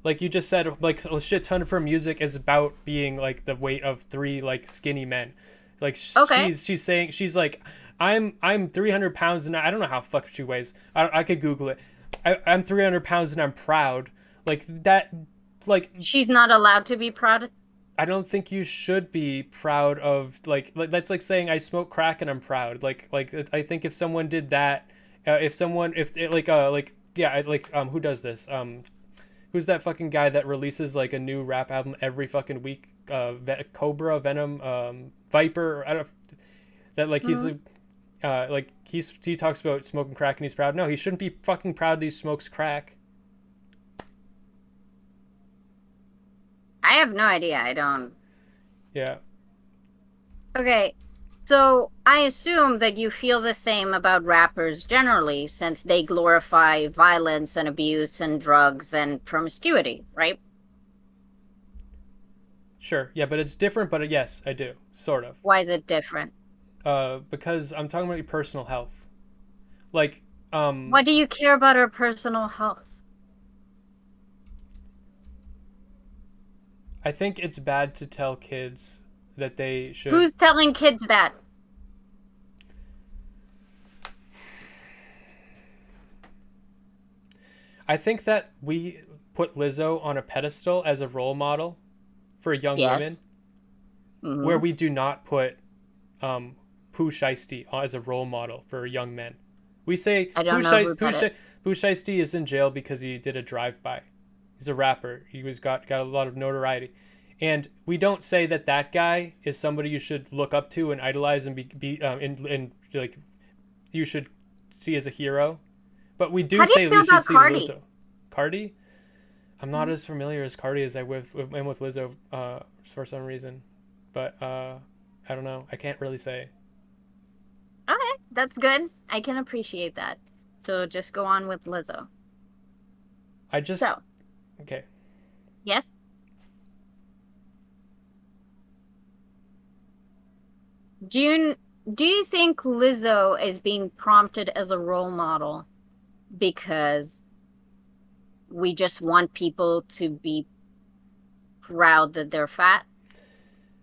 like you just said, like a shit ton of her music is about being like the weight of three like skinny men. Like Okay. she's saying she's like I'm 300 pounds and I don't know how fuck she weighs. I could Google it. I'm 300 pounds and I'm proud. Like that. Like She's not allowed to be proud. I don't think you should be proud of like that's like saying I smoke crack and I'm proud. Like I think if someone did that, if someone if it, like yeah like who does this who's that fucking guy that releases like a new rap album every fucking week? Cobra, Venom, Viper. I don't. That Mhm. like he talks about smoking crack and he's proud. No, he shouldn't be fucking proud that he smokes crack. I have no idea. I don't. Yeah. Okay. So I assume that you feel the same about rappers generally, since they glorify violence and abuse and drugs and promiscuity, right? Sure. Yeah, but it's different. But yes, I do sort of. Why is it different? Because I'm talking about your personal health. Like What do you care about her personal health? I think it's bad to tell kids that they should. Who's telling kids that? I think that we put Lizzo on a pedestal as a role model for young women, Yes. where Hmm. we do not put Pooh Shiesty as a role model for young men. We say I don't know who that is. Pooh Shiesty is in jail because he did a drive-by. He's a rapper. He was got a lot of notoriety, and we don't say that that guy is somebody you should look up to and idolize and be and like you should see as a hero. But we How do do you say feel you should about see Cardi? Lizzo. Cardi? I'm not as familiar as Cardi as I am with Lizzo for some reason, but I don't know. I can't really say. Okay, that's good. I can appreciate that. So just go on with Lizzo. I just So, okay. yes? Do you do you think Lizzo is being prompted as a role model because we just want people to be proud that they're fat?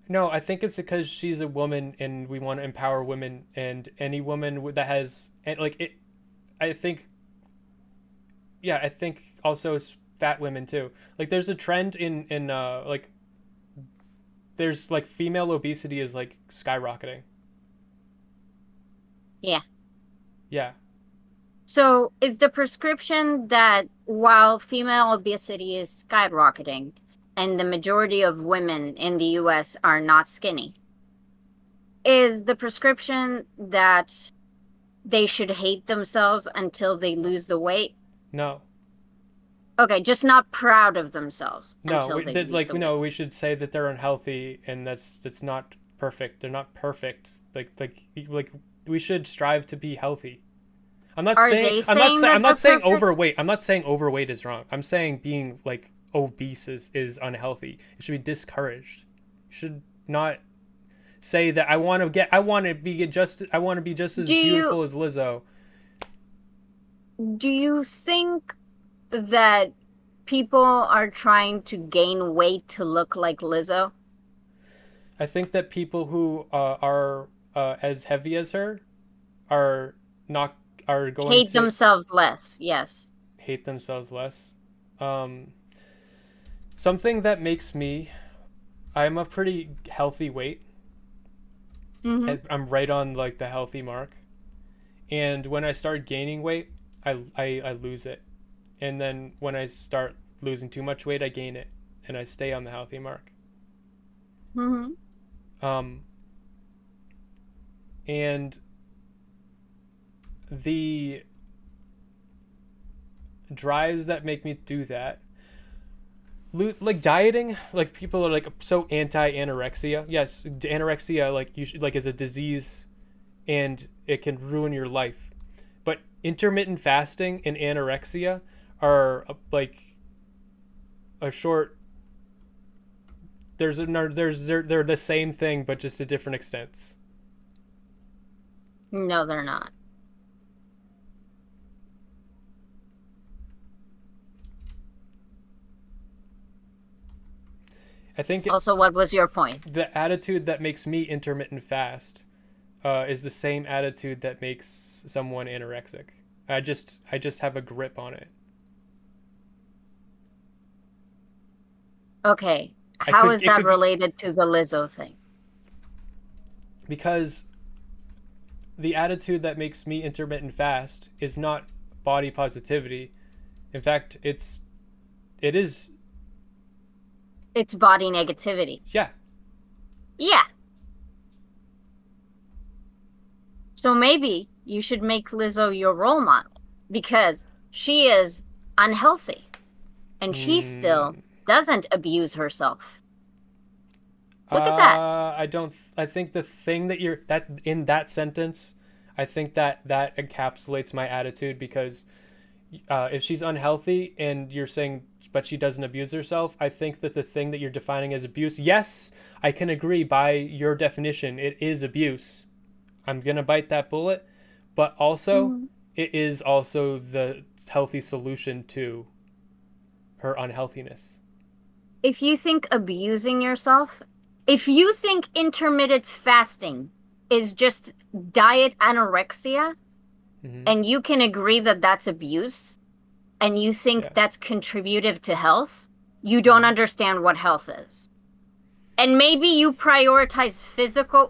No, I think it's because she's a woman and we want to empower women and any woman that has and like it. I think yeah, I think also fat women too. Like there's a trend in like there's like female obesity is like skyrocketing. Yeah. Yeah. So is the prescription that while female obesity is skyrocketing and the majority of women in the US are not skinny, is the prescription that they should hate themselves until they lose the weight? No. Okay, just not proud of themselves No, until they lose like the weight. we should say that they're unhealthy, and that's not perfect. They're not perfect. Like we should strive to be healthy. Are they saying I'm that they're not saying perfect? overweight. I'm not saying overweight is wrong. I'm saying being like obese is unhealthy. It should be discouraged. You should not say that I want to be just as Do you beautiful as Lizzo. do you think that people are trying to gain weight to look like Lizzo? I think that people who are as heavy as her are not are going Hate to themselves less. Yes. hate themselves less. Um, Something that makes me, I'm a pretty healthy weight. Mm-hmm. I'm right on like the healthy mark. And when I start gaining weight, I lose it. And then when I start losing too much weight, I gain it, and I stay on the healthy mark. Mm-hmm. Um, and the drives that make me do that like dieting, like people are like so anti anorexia. Yes, anorexia like you should, like is a disease and it can ruin your life, but intermittent fasting and anorexia are like a short they're the same thing but just to different extents. No, they're not. I think Also, what was your point? the attitude that makes me intermittent fast is the same attitude that makes someone anorexic. I just have a grip on it. Okay. I How could is it that could be related to the Lizzo thing? because the attitude that makes me intermittent fast is not body positivity. In fact, it is It's body negativity. yeah. Yeah. So maybe you should make Lizzo your role model because she is unhealthy and she still Mm, doesn't abuse herself. Look at that. I don't. I think the thing that you're that in that sentence, I think that that encapsulates my attitude because if she's unhealthy and you're saying but she doesn't abuse herself, I think that the thing that you're defining as abuse, yes, I can agree by your definition, it is abuse. I'm gonna bite that bullet, but also Mhm. it is also the healthy solution to her unhealthiness. If you think abusing yourself, if you think intermittent fasting is just diet anorexia, Hmm. and you can agree that that's abuse, and you think Yeah. that's contributive to health, you don't understand what health is. And maybe you prioritize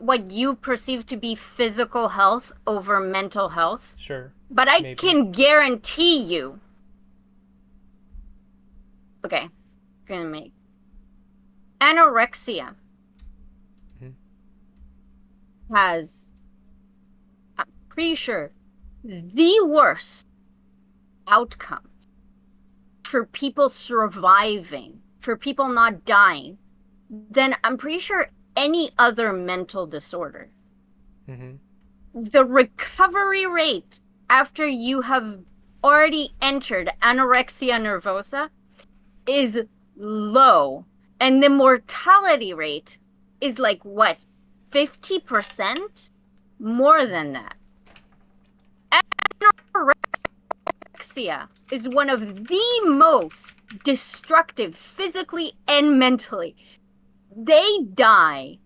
what you perceive to be physical health over mental health. Sure. But I Maybe. can guarantee you. Okay, gonna make anorexia has, I'm pretty sure, the worst outcomes for people surviving, for people not dying, than I'm pretty sure any other mental disorder. The recovery rate after you have already entered anorexia nervosa is low, and the mortality rate is like what, 50%? More than that. Anorexia is one of the most destructive physically and mentally. They die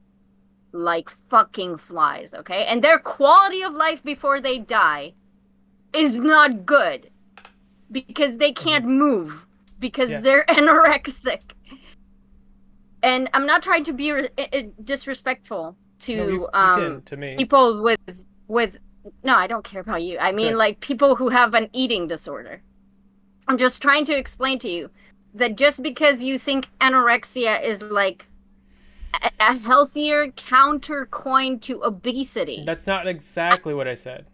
like fucking flies, okay? And their quality of life before they die is not good because they can't move because they're anorexic. And I'm not trying to be disrespectful to you can, to me. People with no, I don't care about you. I mean, like people who have an eating disorder. I'm just trying to explain to you that just because you think anorexia is like a healthier countercoin to obesity. That's not exactly what I said.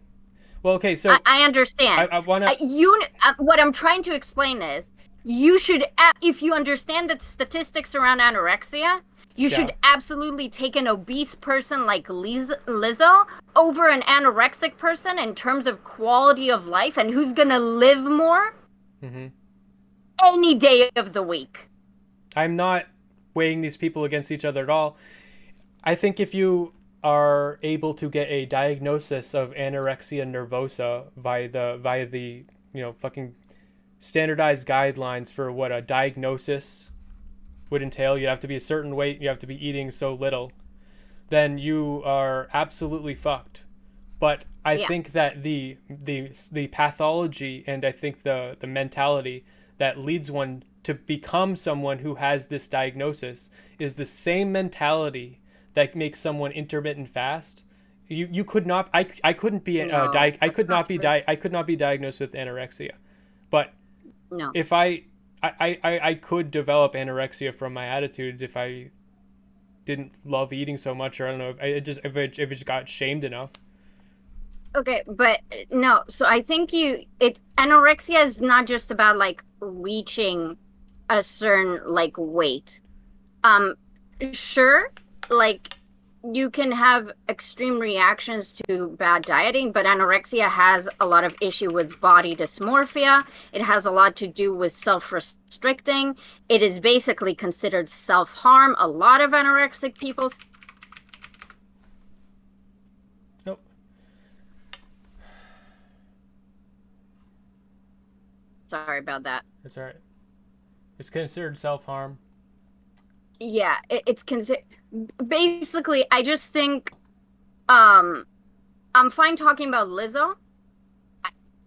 Well, okay, so I understand. I want to. What I'm trying to explain is, you should, if you understand the statistics around anorexia, you should absolutely take an obese person like Lizzo over an anorexic person in terms of quality of life and who's gonna live more any day of the week. I'm not weighing these people against each other at all. I think if you are able to get a diagnosis of anorexia nervosa via the fucking standardized guidelines for what a diagnosis would entail, you have to be a certain weight, you have to be eating so little, then you are absolutely fucked. But I think that the pathology, and I think the mentality that leads one to become someone who has this diagnosis is the same mentality that makes someone intermittent fast. You could not, I couldn't be I could not be diagnosed with anorexia, but if I could develop anorexia from my attitudes if I didn't love eating so much, or I don't know, if it just got shamed enough. Okay, but no, so I think anorexia is not just about like reaching a certain like weight. Sure, like you can have extreme reactions to bad dieting, but anorexia has a lot of issue with body dysmorphia. It has a lot to do with self-restricting. It is basically considered self-harm. A lot of anorexic people. Nope. Sorry about that. That's all right. It's considered self-harm. Yeah, it's considered. Basically, I just think, I'm fine talking about Lizzo.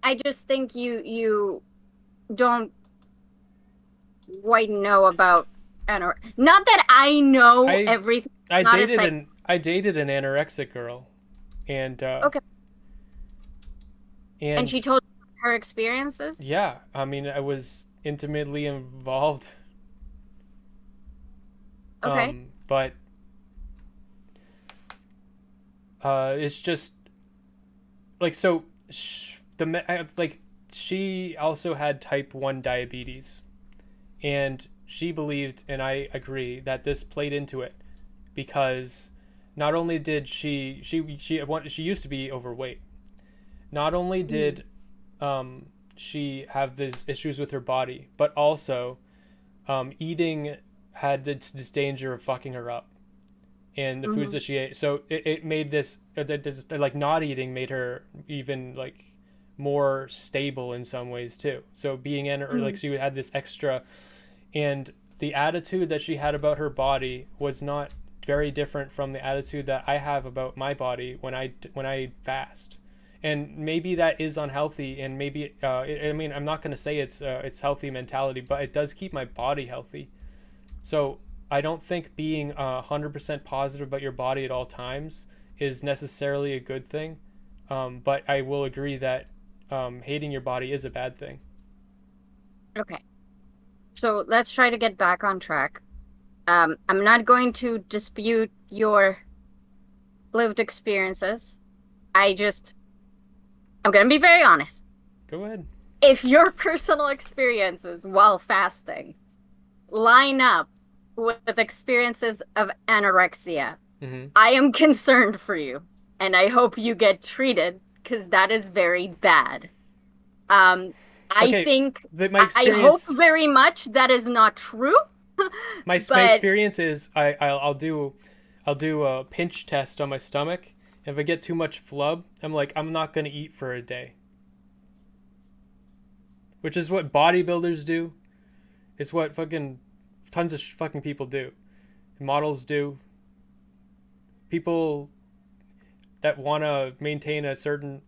I just think you don't quite know about not that I know everything. I dated an anorexic girl, and okay. And she told her experiences. Yeah, I mean, I was intimately involved. Okay. But it's just like, so she also had type 1 diabetes, and she believed, and I agree, that this played into it, because not only did she used to be overweight, not only did she have these issues with her body, but also eating had this danger of fucking her up, and the foods that she ate. So it made this like not eating made her even like more stable in some ways too. So being in or like she had this extra, and the attitude that she had about her body was not very different from the attitude that I have about my body when I fast. and maybe that is unhealthy, and maybe I mean, I'm not going to say it's healthy mentality, but it does keep my body healthy. So I don't think being 100% positive about your body at all times is necessarily a good thing. But I will agree that hating your body is a bad thing. Okay. So let's try to get back on track. I'm not going to dispute your lived experiences. I'm going to be very honest. Go ahead. If your personal experiences while fasting line up with experiences of anorexia, Mm-hmm. I am concerned for you, and I hope you get treated because that is very bad. I Okay, think my I hope experience, very much that is not true, my but experience is I'll do a pinch test on my stomach. If I get too much flub, I'm like, I'm not gonna eat for a day, which is what bodybuilders do. It's what fucking tons of fucking people do. Models do. People that want to maintain a certain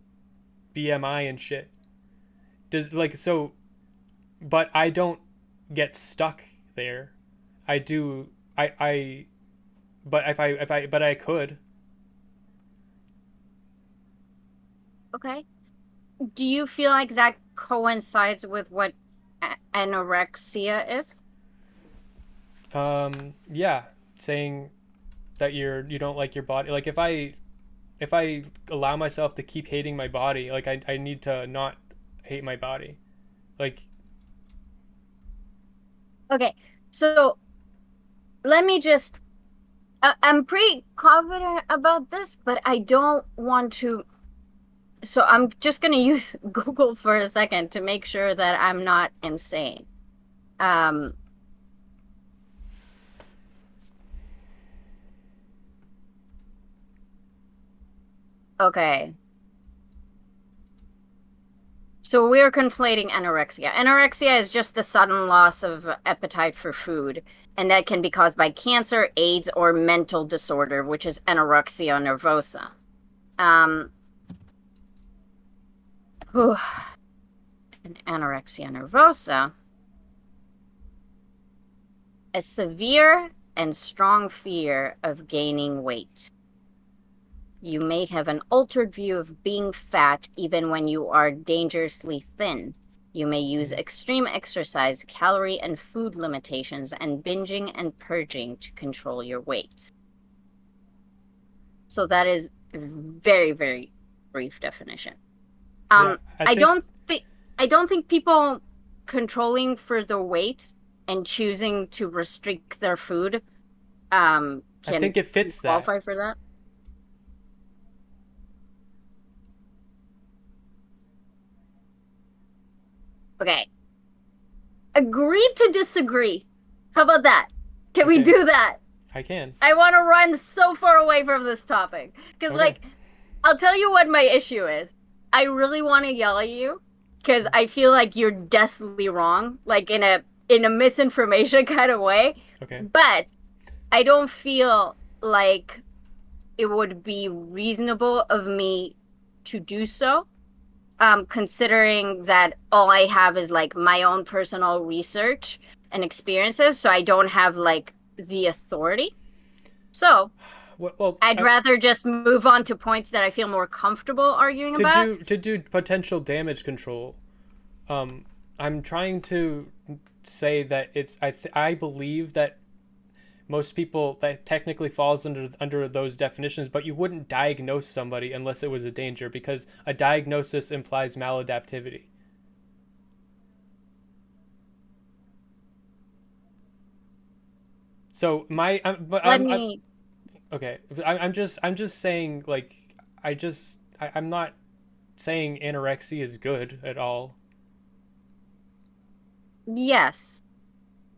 BMI and shit. Does like so, but I don't get stuck there. I do. I. But but I could. okay. Do you feel like that coincides with what anorexia is? Yeah, saying that you don't like your body. Like if I allow myself to keep hating my body, like I need to not hate my body. Like Okay, so let me just. I'm pretty confident about this, but I don't want to. So I'm just going to use Google for a second to make sure that I'm not insane. Um, okay. So we're conflating anorexia. Anorexia is just a sudden loss of appetite for food, and that can be caused by cancer, AIDS, or mental disorder, which is anorexia nervosa. Um, and anorexia nervosa, a severe and strong fear of gaining weight. You may have an altered view of being fat even when you are dangerously thin. You may use extreme exercise, calorie and food limitations, and binging and purging to control your weight. So that is a very, very brief definition. yeah, I don't think people controlling for their weight and choosing to restrict their food I can think it fits that. qualify for that. Okay. Agree to disagree. How about that? Can we Okay. do that? I can. I want to run so far away from this topic. Because, Okay. I'll tell you what my issue is. I really want to yell at you because I feel like you're deathly wrong, like in a misinformation kind of way. Okay. But I don't feel like it would be reasonable of me to do so. Considering that all I have is like my own personal research and experiences, so I don't have like the authority. So Well, I'd rather just move on to points that I feel more comfortable arguing about. to do potential damage control. I'm trying to say that I believe that most people that technically falls under those definitions, but you wouldn't diagnose somebody unless it was a danger because a diagnosis implies maladaptivity. So okay. I'm just saying like I'm not saying anorexia is good at all. Yes.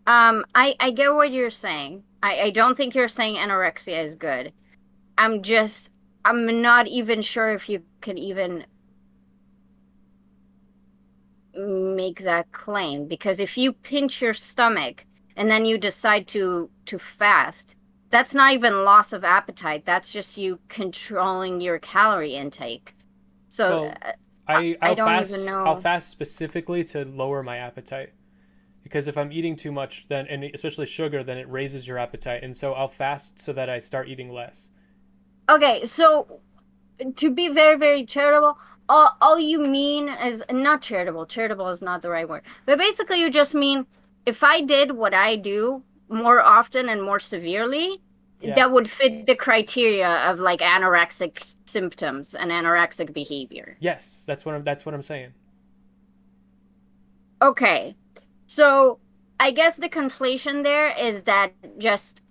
I get what you're saying. I don't think you're saying anorexia is good. I'm not even sure if you can even make that claim because if you pinch your stomach and then you decide to fast, that's not even loss of appetite. That's just you controlling your calorie intake. So Well, I don't even I'll know. fast specifically to lower my appetite. Because if I'm eating too much, then, and especially sugar, then it raises your appetite. And so I'll fast so that I start eating less. Okay, so to be very, very charitable, all you mean is not charitable. Charitable is not the right word. But basically, you just mean if I did what I do more often and more severely, Yeah. that would fit the criteria of like anorexic symptoms and anorexic behavior. Yes, that's what I'm saying. Okay. So I guess the conflation there is that just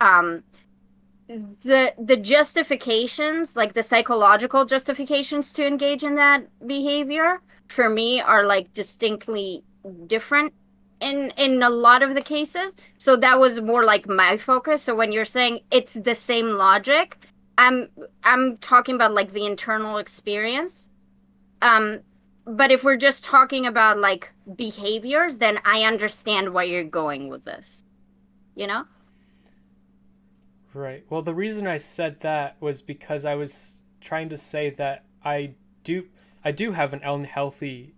the justifications, like the psychological justifications to engage in that behavior, for me are like distinctly different in a lot of the cases. So that was more like my focus. So when you're saying it's the same logic, I'm I'm talking about like the internal experience. Um, but if we're just talking about like behaviors, then I understand where you're going with this, you know? Right. Well, the reason I said that was because I was trying to say that do I do have an unhealthy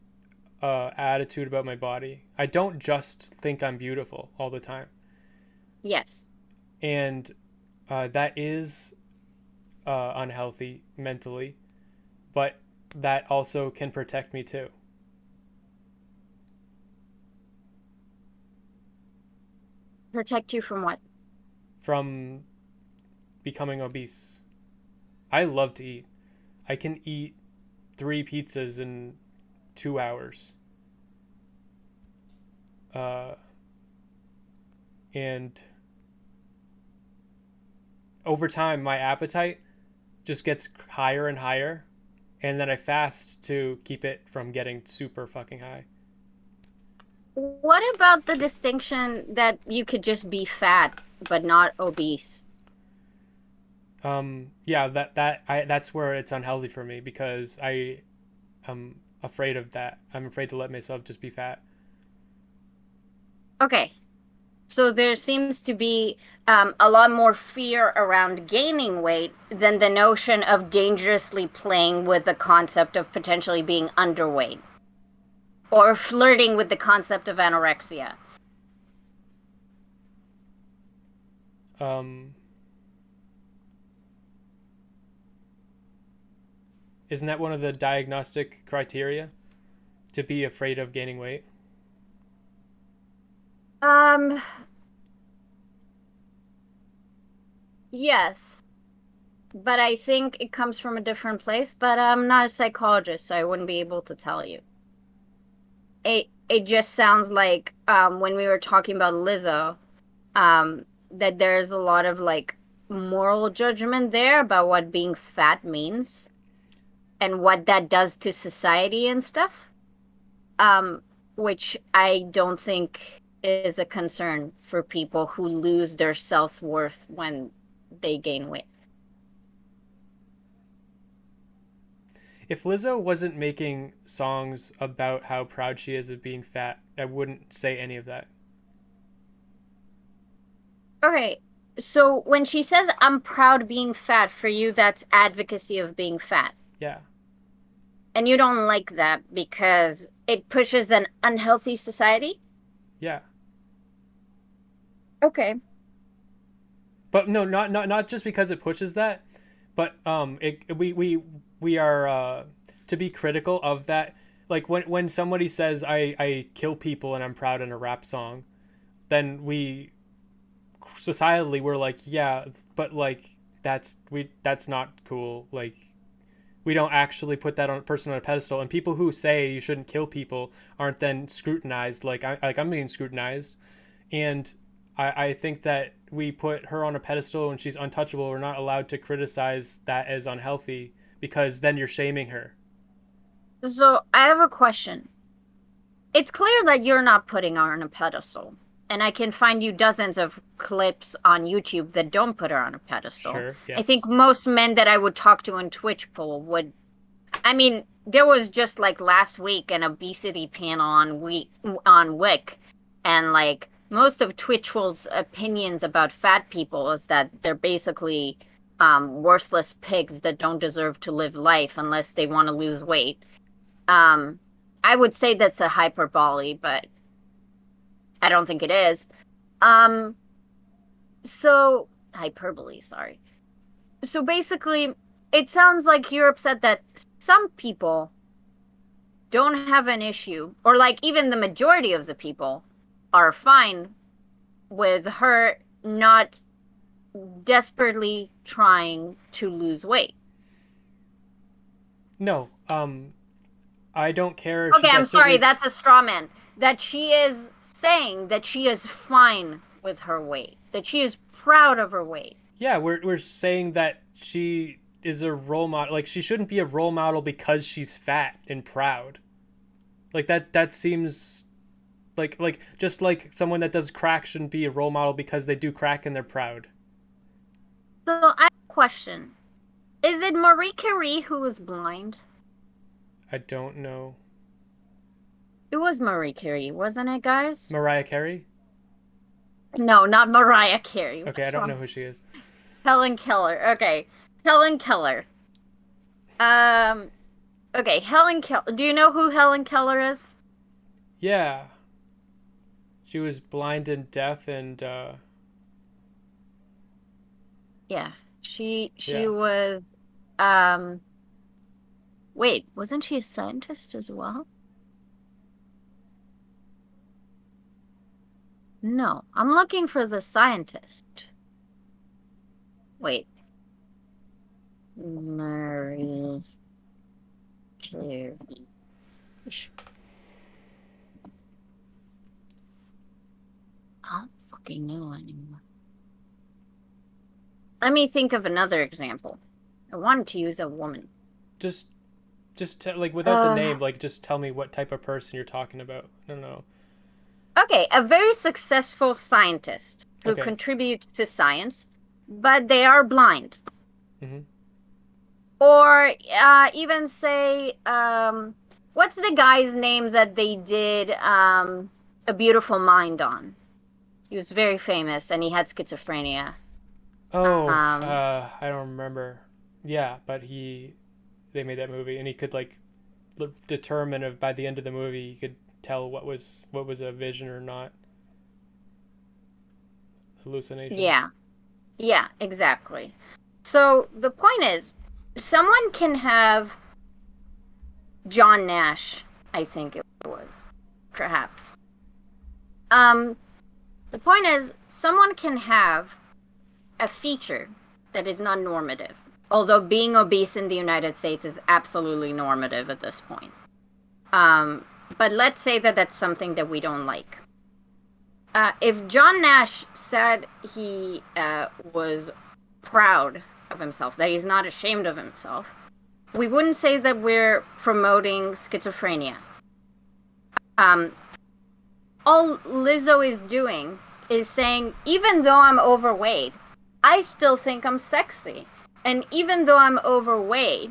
attitude about my body. I don't just think I'm beautiful all the time, Yes. and that is unhealthy mentally, but that also can protect me too Protect you from what? from becoming obese. I love to eat. I can eat 3 pizzas in 2 hours. Uh, and over time, my appetite just gets higher and higher. And then I fast to keep it from getting super fucking high. What about the distinction that you could just be fat but not obese? Yeah, that's where it's unhealthy for me because I am afraid of that. I'm afraid to let myself just be fat. Okay. So there seems to be a lot more fear around gaining weight than the notion of dangerously playing with the concept of potentially being underweight or flirting with the concept of anorexia. Um, isn't that one of the diagnostic criteria to be afraid of gaining weight? Um, yes, but I think it comes from a different place, but I'm not a psychologist, so I wouldn't be able to tell you. It just sounds like when we were talking about Lizzo, that there's a lot of like moral judgment there about what being fat means and what that does to society and stuff. Um, which I don't think is a concern for people who lose their self-worth when they gain weight. If Lizzo wasn't making songs about how proud she is of being fat, I wouldn't say any of that. Okay, so when she says I'm proud being fat, for you, that's advocacy of being fat. Yeah, And you don't like that because it pushes an unhealthy society? yeah. Okay. But no, not just because it pushes that, but we are to be critical of that. Like when somebody says I kill people and I'm proud in a rap song, then we societally we're like, yeah, but like that's not cool. Like we don't actually put that on a person on a pedestal, and people who say you shouldn't kill people aren't then scrutinized like I'm being scrutinized. And I think that we put her on a pedestal and she's untouchable. We're not allowed to criticize that as unhealthy because then you're shaming her. So I have a question. It's clear that you're not putting her on a pedestal. And I can find you dozens of clips on YouTube that don't put her on a pedestal. Sure, I think yes. most men that I would talk to in Twitch poll would. I mean, there was just like last week an obesity panel on Wick, and like most of Twitch's opinions about fat people is that they're basically worthless pigs that don't deserve to live life unless they want to lose weight. I would say that's a hyperbole, but I don't think it is. So hyperbole, sorry. So basically, it sounds like you're upset that some people don't have an issue, or like even the majority of the people are fine with her not desperately trying to lose weight. No, I don't care if she Okay, I'm gets sorry, that's a straw man. That she is saying that she is fine with her weight, that she is proud of her weight. Yeah, we're saying that she is a role model. Like, she shouldn't be a role model because she's fat and proud. Like, that seems like just like someone that does crack shouldn't be a role model because they do crack and they're proud. So I have a question. Is it Marie Curie who was blind? I don't know. It was Marie Curie, wasn't it, guys? Mariah Carey? No, not Mariah Carey. Okay, I don't know who she is. Helen Keller. Okay. Helen Keller. Okay, Helen Keller. Do you know who Helen Keller is? Yeah. She was blind and deaf and Yeah. She yeah. was wait, wasn't she a scientist as well? No, I'm looking for the scientist. Wait. Marie Curie. I don't fucking know anymore. Let me think of another example. I wanted to use a woman. Just like without the name, like just tell me what type of person you're talking about. I don't know. Okay, a very successful scientist who Okay. contributes to science, but they are blind. Mm-hmm. Or even say, what's the guy's name that they did A Beautiful Mind on? He was very famous and he had schizophrenia. Oh, Um, I don't remember. Yeah, but they made that movie, and he could like determine if by the end of the movie he could tell what was a vision or not, hallucination. yeah, yeah, exactly. So the point is, someone can have John Nash, I think it was, perhaps. The point is, someone can have a feature that is not normative, although being obese in the United States is absolutely normative at this point. But let's say that that's something that we don't like. If John Nash said he was proud of himself, that he's not ashamed of himself, we wouldn't say that we're promoting schizophrenia. All Lizzo is doing is saying, even though I'm overweight, I still think I'm sexy. And even though I'm overweight,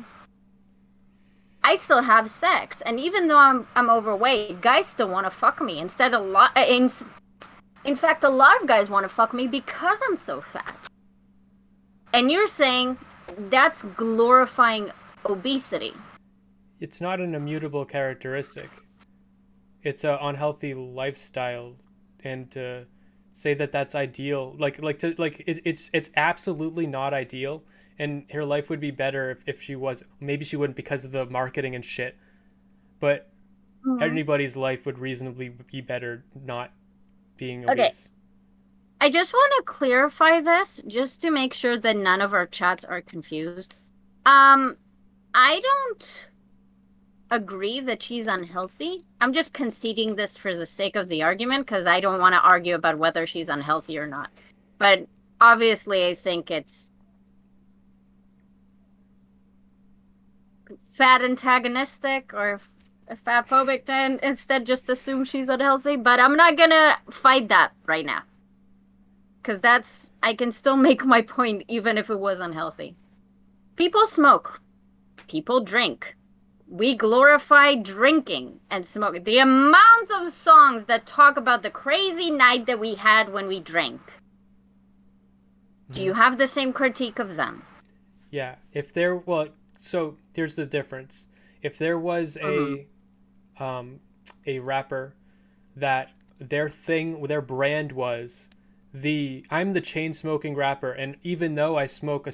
I still have sex. And even though I'm overweight, guys still want to fuck me. In fact, a lot of guys want to fuck me because I'm so fat. And you're saying that's glorifying obesity. It's not an immutable characteristic. It's an unhealthy lifestyle, and to say that that's ideal, it's absolutely not ideal. And her life would be better if she was. Maybe she wouldn't because of the marketing and shit. But anybody's life would reasonably be better not being obese. Okay. I just want to clarify this just to make sure that none of our chats are confused. I don't agree that she's unhealthy. I'm just conceding this for the sake of the argument because I don't want to argue about whether she's unhealthy or not. But obviously, I think it's fat antagonistic or fat phobic to instead just assume she's unhealthy. But I'm not gonna fight that right now because I can still make my point even if it was unhealthy. People smoke. People drink. We glorify drinking and smoking. The amount of songs that talk about the crazy night that we had when we drank. Do you have the same critique of them? Yeah, if there, well, so here's the difference. If there was Hmm. um a rapper that their brand was I'm the chain smoking rapper, and even though I smoke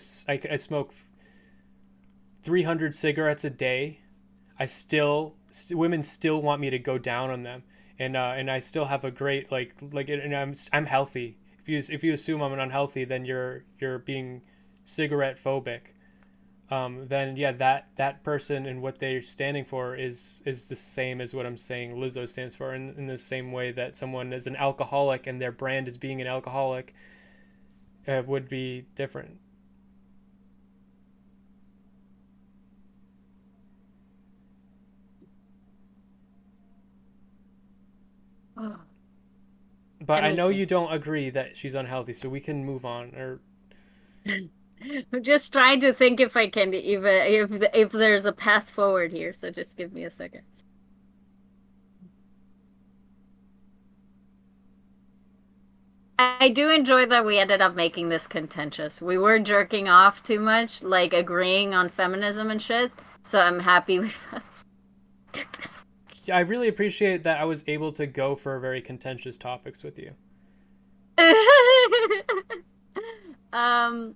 300 cigarettes a day, women still want me to go down on them, and I still have a great and I'm healthy. If you assume I'm an unhealthy, then you're being cigarette phobic. Then yeah, that person and what they're standing for is the same as what I'm saying Lizzo stands for, in the same way that someone is an alcoholic and their brand is being an alcoholic would be different. But Let I me know think. you don't agree that she's unhealthy, so we can move on. Or I'm just trying to think if I can even if there's a path forward here. So just give me a second. I do enjoy that we ended up making this contentious. We were jerking off too much, like agreeing on feminism and shit. So I'm happy we yeah, I really appreciate that I was able to go for very contentious topics with you. um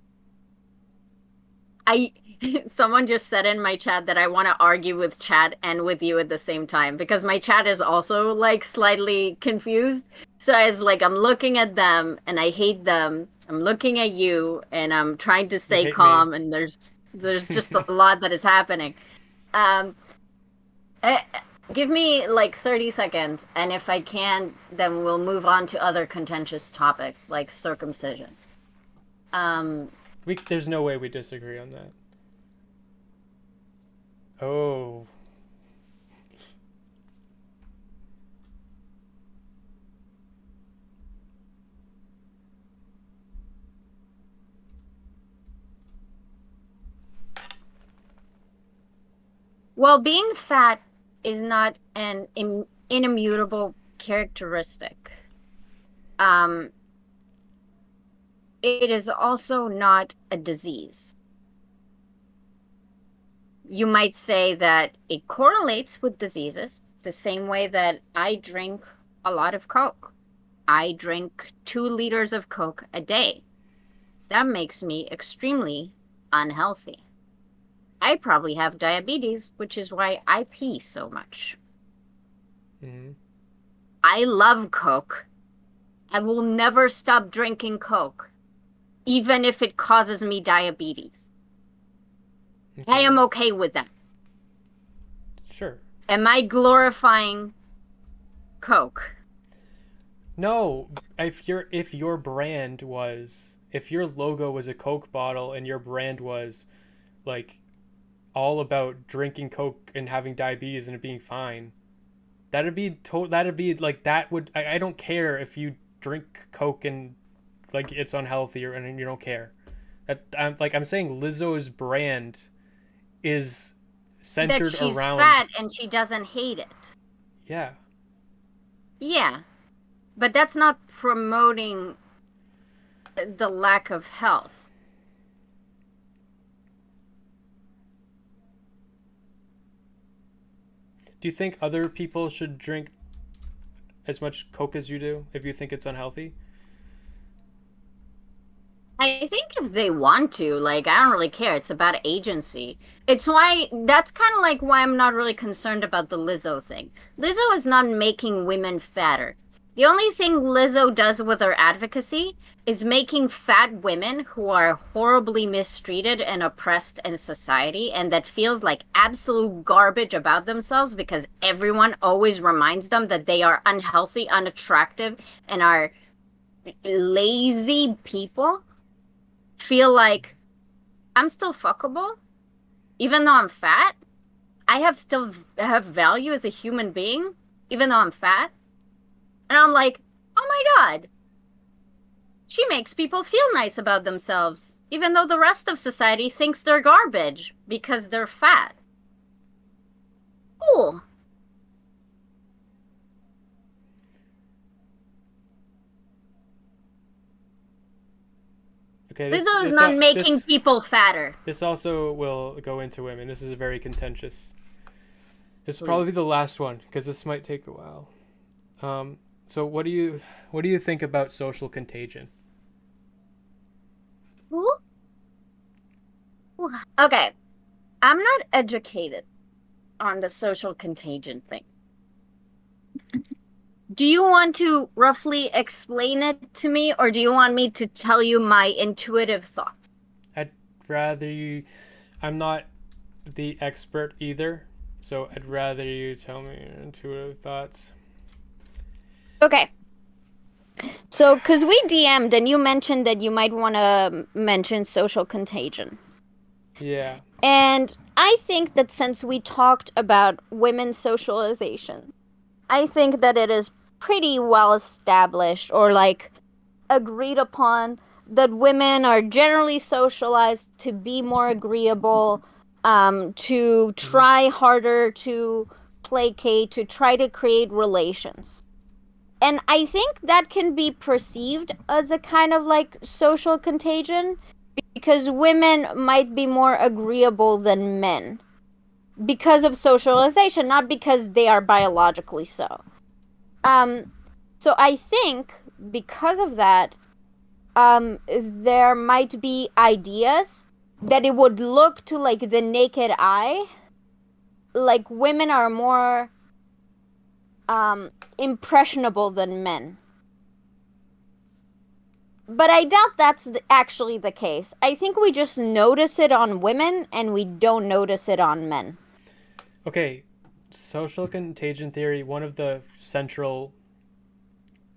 I someone just said in my chat that I want to argue with chat and with you at the same time because my chat is also like slightly confused. So it's like I'm looking at them and I hate them. I'm looking at you and I'm trying to You stay hate me. calm and there's just a lot that is happening. Um eh, Give me like 30 seconds and if I can then we'll move on to other contentious topics like circumcision. Um There's no way we disagree on that. Oh, Well, being fat is not an inimmutable characteristic. Um, it is also not a disease. You might say that it correlates with diseases the same way that I drink a lot of Coke. I drink 2 liters of Coke a day. That makes me extremely unhealthy. I probably have diabetes, which is why I pee so much. mm-hmm. I love Coke. I will never stop drinking Coke, even if it causes me diabetes. I Okay, am okay with that. sure. Am I glorifying Coke? No, if your logo was a Coke bottle and your brand was like all about drinking Coke and having diabetes and it being fine, that'd be like that would I don't care if you drink Coke and like it's unhealthy or and you don't care. I'm saying Lizzo's brand is That centered she's around fat and she doesn't hate it. yeah. Yeah, but that's not promoting the lack of health. Do you think other people should drink as much Coke as you do if you think it's unhealthy? I think if they want to, like, I don't really care. It's about agency. It's why that's kind of like why I'm not really concerned about the Lizzo thing. Lizzo is not making women fatter. The only thing Lizzo does with her advocacy is making fat women who are horribly mistreated and oppressed in society and that feels like absolute garbage about themselves because everyone always reminds them that they are unhealthy, unattractive, and are lazy people feel like I'm still fuckable, even though I'm fat. I have value as a human being, even though I'm fat. And I'm like, oh my God, she makes people feel nice about themselves, even though the rest of society thinks they're garbage because they're fat. Cool. Okay, Lizzo is not making people fatter. this also will go into women. This is very contentious. This will Please. probably be the last one because this might take a while. So what do you think about social contagion? Who? Okay, I'm not educated on the social contagion thing. Do you want to roughly explain it to me, or do you want me to tell you my intuitive thoughts? I'd rather you. I'm not the expert either, so I'd rather you tell me your intuitive thoughts. Okay. So, because we DM'd and you mentioned that you might want to mention social contagion. Yeah. And I think that since we talked about women's socialization, I think that it is pretty well established or like agreed upon that women are generally socialized to be more agreeable, to try harder to placate, to try to create relations. And I think that can be perceived as a kind of like social contagion because women might be more agreeable than men because of socialization, not because they are biologically so. Um, so I think because of that, there might be ideas that it would look to like the naked eye, like women are more impressionable than men. But I doubt that's actually the case. I think we just notice it on women and we don't notice it on men. Okay, social contagion theory. One of the central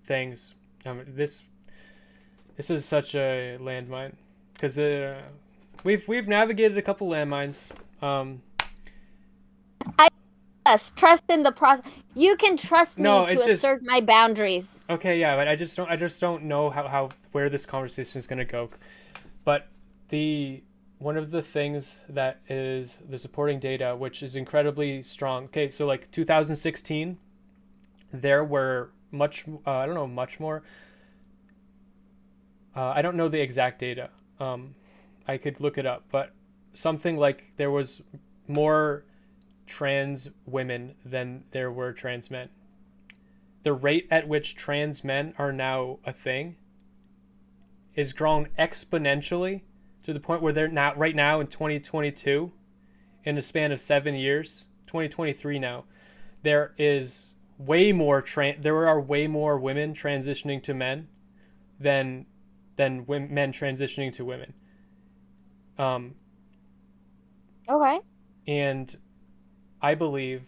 things. This is such a landmine because we've navigated a couple landmines. Yes, trust in the process. You can trust me No, to it's just assert my boundaries. okay. Yeah, but I just don't know how where this conversation is gonna go. But the one of the things that is the supporting data, which is incredibly strong. Okay, so like 2016, there were I don't know much more. I don't know the exact data. I could look it up, but something like there was more trans women than there were trans men. The rate at which trans men are now a thing is grown exponentially to the point where they're now right now in 2022, in a span of 7 years, 2023 now, there are way more women transitioning to men than men transitioning to women. Okay. And I believe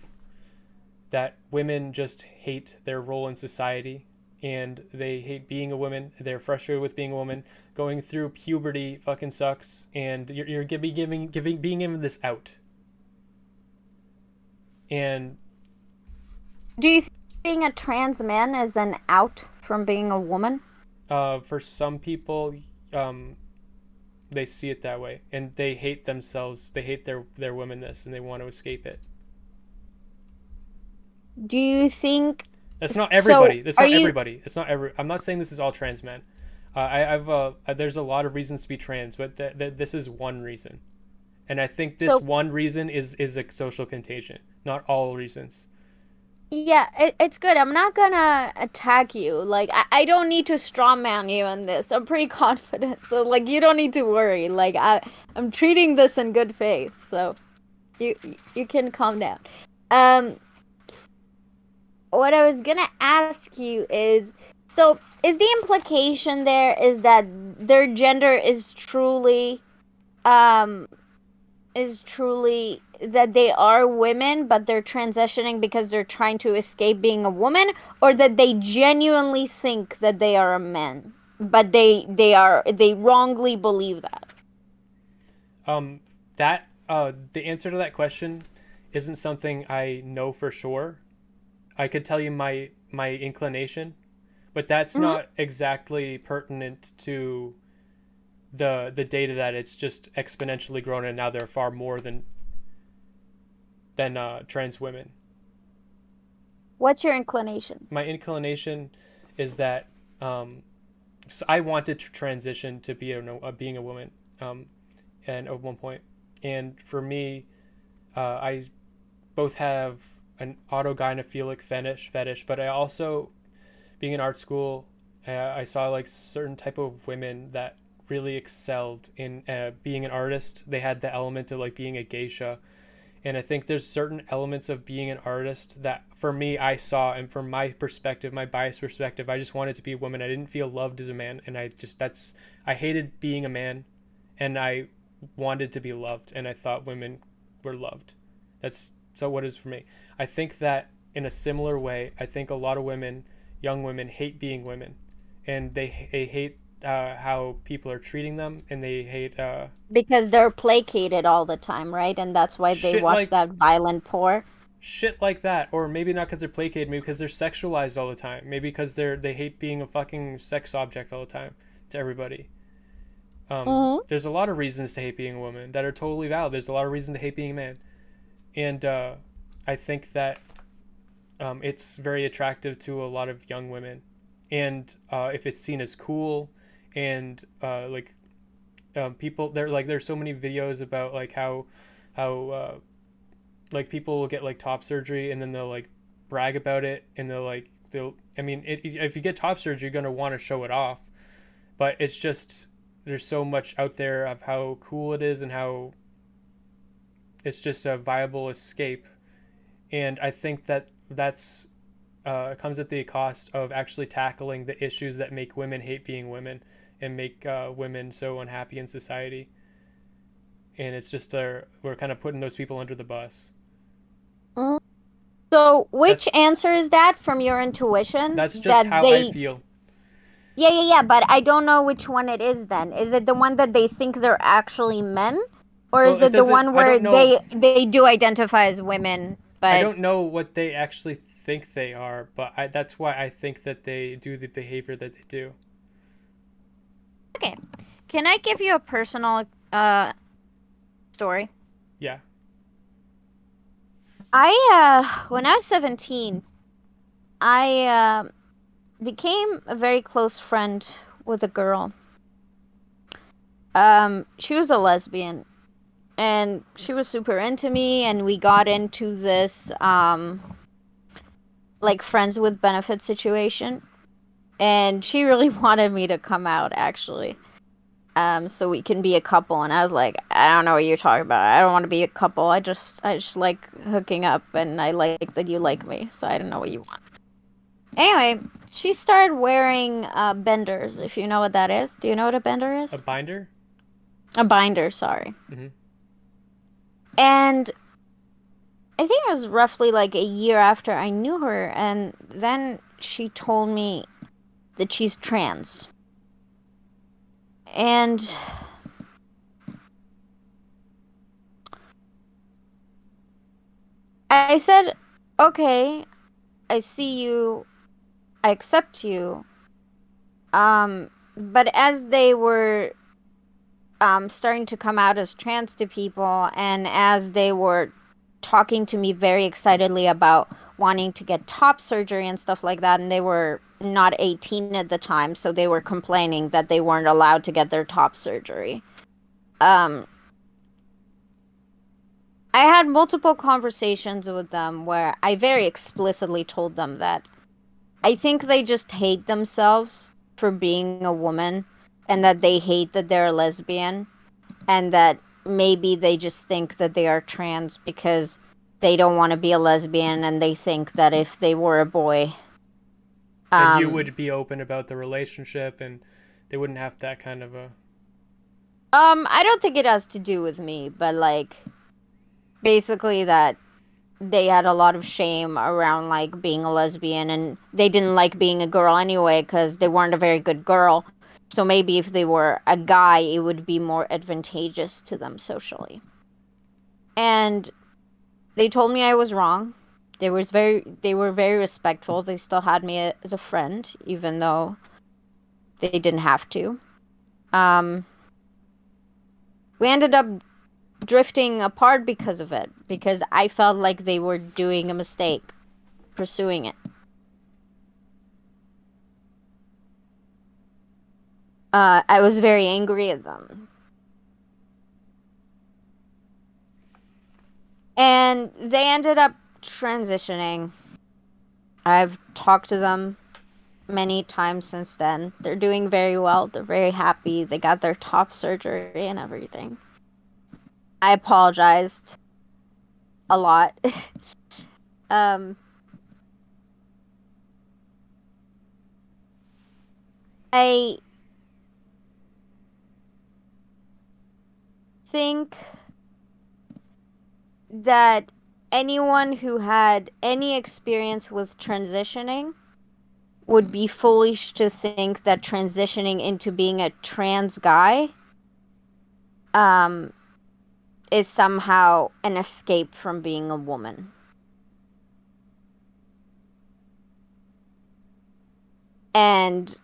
that women just hate their role in society and they hate being a woman. They're frustrated with being a woman. Going through puberty fucking sucks, and you're being given this out. And Do you think being a trans man is an out from being a woman? for some people, they see it that way, and they hate themselves. They hate their womanness, and they want to escape it. Do you think That's not everybody. so? That's Are not you everybody. It's not every. I'm not saying this is all trans men. There's a lot of reasons to be trans, but this is one reason, and I think this so? one reason is a social contagion. Not all reasons. Yeah, it's good. I'm not gonna attack you. Like I don't need to strawman you on this. I'm pretty confident. So like you don't need to worry. Like I'm treating this in good faith. So you you can calm down. Um, what I was gonna ask you is, so is the implication there is that their gender um is truly that they are women, but they're transitioning because they're trying to escape being a woman, or that they genuinely think that they are a man, but they wrongly believe that. Um, the answer to that question isn't something I know for sure. I could tell you my inclination, but that's Mm-hmm. not exactly pertinent to the data that it's just exponentially grown and now there are far more than trans women. What's your inclination? My inclination is that so I wanted to transition to being a woman, and at one point, and for me, I both have an autogynephilic fetish, but I also, being in art school, I saw like certain type of women that really excelled in being an artist. They had the element of like being a geisha, and I think there's certain elements of being an artist that for me I saw, and from my perspective, my biased perspective, I just wanted to be a woman. I didn't feel loved as a man, and I hated being a man, and I wanted to be loved, and I thought women were loved. That's so what is for me. I think that in a similar way, I think a lot of women, young women, hate being women, and they hate how people are treating them, and they hate Because they're placated all the time, right? And that's why they shit watch like that violent porn. shit like that. Or maybe not because they're placated, maybe because they're sexualized all the time, maybe because they hate being a fucking sex object all the time to everybody. There's a lot of reasons to hate being a woman that are totally valid. There's a lot of reasons to hate being a man, and I think that it's very attractive to a lot of young women, and if it's seen as cool, and people, there's so many videos about like how like people will get like top surgery, and then they'll like brag about it, and they'll I mean if you get top surgery, you're gonna want to show it off, but it's just there's so much out there of how cool it is and how it's just a viable escape, and I think that that's comes at the cost of actually tackling the issues that make women hate being women and make women so unhappy in society. And it's just we're kind of putting those people under the bus. So, which That's answer is that from your intuition? that's just That how I they, feel. yeah, but I don't know which one it is then. Is it the one that they think they're actually men? Or Well, is it it the doesn't. one I where don't know. they do identify as women, I but don't know what they actually think they are, but that's why I think that they do the behavior that they do. okay. Can I give you a personal story? Yeah. When I was 17, I became a very close friend with a girl. She was a lesbian, and she was super into me, and we got into this like friends with benefits situation, and she really wanted me to come out actually. So we can be a couple, and I was like, I don't know what you're talking about. I don't want to be a couple. I just like hooking up, and I like that you like me. So I don't know what you want. Anyway, she started wearing benders, if you know what that is. Do you know what a bender is? A binder. A binder, sorry. Mm-hmm. And I think it was roughly like a year after I knew her, and then she told me that she's trans. And I said, okay, I see you, I accept you. But as they were starting to come out as trans to people, and as they were talking to me very excitedly about wanting to get top surgery and stuff like that, and they were not 18 at the time, so they were complaining that they weren't allowed to get their top surgery. I had multiple conversations with them where I very explicitly told them that I think they just hate themselves for being a woman, and that they hate that they're a lesbian, and that maybe they just think that they are trans because they don't want to be a lesbian, and they think that if they were a boy, Then you would be open about the relationship, and they wouldn't have that kind of a. I don't think it has to do with me, but like basically that they had a lot of shame around like being a lesbian, and they didn't like being a girl anyway because they weren't a very good girl. So maybe if they were a guy, it would be more advantageous to them socially. And they told me I was wrong. They were very respectful. They still had me as a friend, even though they didn't have to. We ended up drifting apart because of it, because I felt like they were doing a mistake pursuing it. I was very angry at them. And they ended up transitioning. I've talked to them many times since then. They're doing very well. They're very happy. They got their top surgery and everything. I apologized a lot. um, I think that anyone who had any experience with transitioning would be foolish to think that transitioning into being a trans guy is somehow an escape from being a woman. And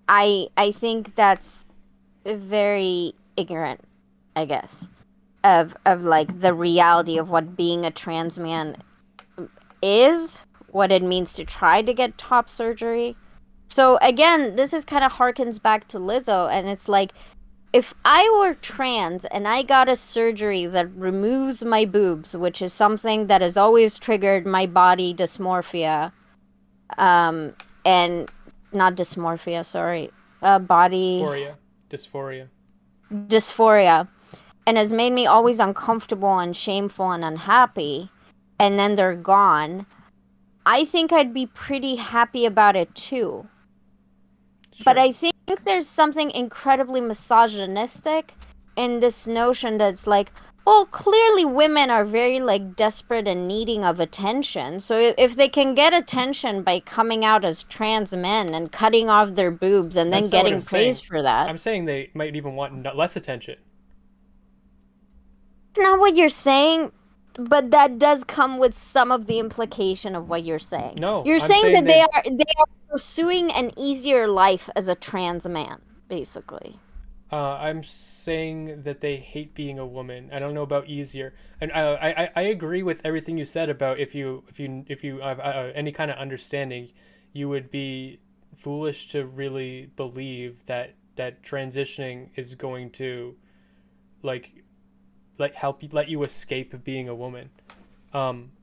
I think that's very ignorant, I guess, of like the reality of what being a trans man is, what it means to try to get top surgery. So again, this is kind of harkens back to Lizzo, and it's like, if I were trans and I got a surgery that removes my boobs, which is something that has always triggered my body dysmorphia, and not dysmorphia, sorry, body dysphoria, and has made me always uncomfortable and shameful and unhappy, and then they're gone, I think I'd be pretty happy about it too. Sure. But I think there's something incredibly misogynistic in this notion that's like, well, clearly women are very, like, desperate and needing of attention. So if they can get attention by coming out as trans men and cutting off their boobs and then getting praised for that. I'm saying they might even want less attention. It's not what you're saying, but that does come with some of the implication of what you're saying. No, you're saying that they are pursuing an easier life as a trans man, basically. I'm saying that they hate being a woman. I don't know about easier, and I agree with everything you said about if you have any kind of understanding, you would be foolish to really believe that transitioning is going to help you, let you escape being a woman. And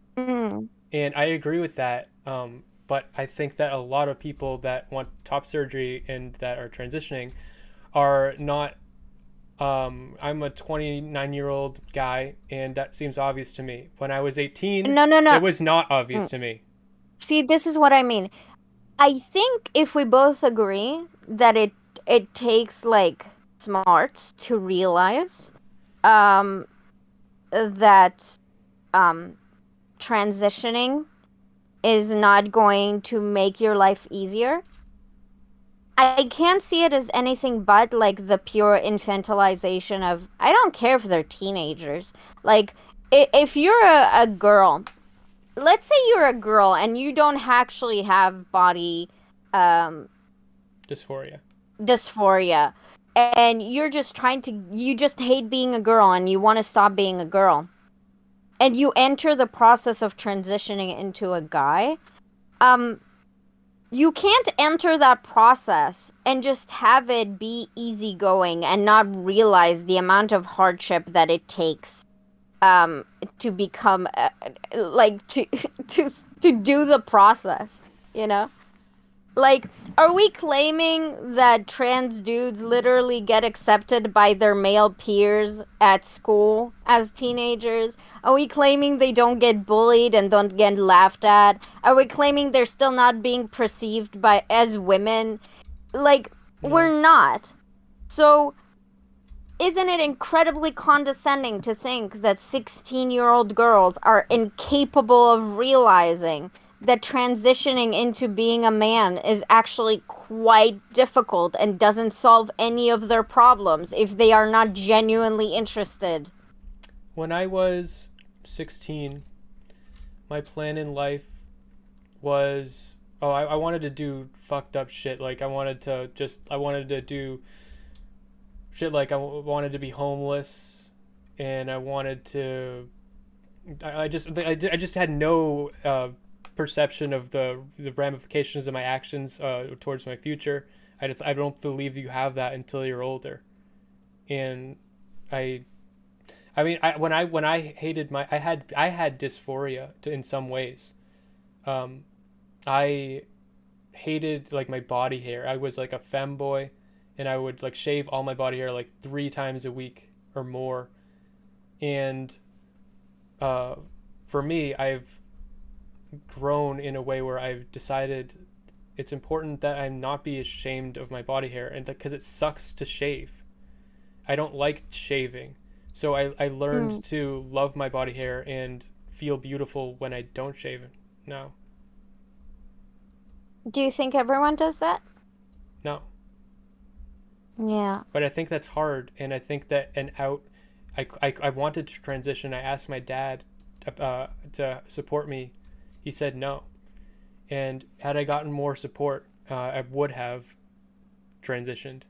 I agree with that. But I think that a lot of people that want top surgery and that are transitioning are not. I'm a 29-year-old guy, and that seems obvious to me. When I was 18, no, it was not obvious to me. See, this is what I mean. I think if we both agree that it takes, like, smarts to realize that transitioning is not going to make your life easier, I can't see it as anything but, like, the pure infantilization of, I don't care if they're teenagers. Like, if you're a girl, let's say you're a girl and you don't actually have body dysphoria, and you're just you just hate being a girl and you want to stop being a girl, and you enter the process of transitioning into a guy, you can't enter that process and just have it be easygoing and not realize the amount of hardship that it takes to become to do the process, you know? Like, are we claiming that trans dudes literally get accepted by their male peers at school as teenagers? Are we claiming they don't get bullied and don't get laughed at? Are we claiming they're still not being perceived as women? Like, no. We're not. So, isn't it incredibly condescending to think that 16-year-old girls are incapable of realizing that transitioning into being a man is actually quite difficult and doesn't solve any of their problems if they are not genuinely interested? When I was 16, my plan in life was, I wanted to do fucked up shit. Like, I wanted to do shit like I wanted to be homeless, and I wanted to, I just had no perception of the ramifications of my actions towards my future. I don't believe you have that until you're older. And I I mean, when I hated my I had dysphoria in some ways. Um, I hated like my body hair. I was like a femboy, and I would like shave all my body hair like 3 times a week or more. And uh, for me, I've grown in a way where I've decided it's important that I not be ashamed of my body hair, and because it sucks to shave. I don't like shaving. So I learned to love my body hair and feel beautiful when I don't shave it now. Do you think everyone does that? No. Yeah. But I think that's hard, and I think that I wanted to transition. I asked my dad to support me. He said no. And had I gotten more support, I would have transitioned.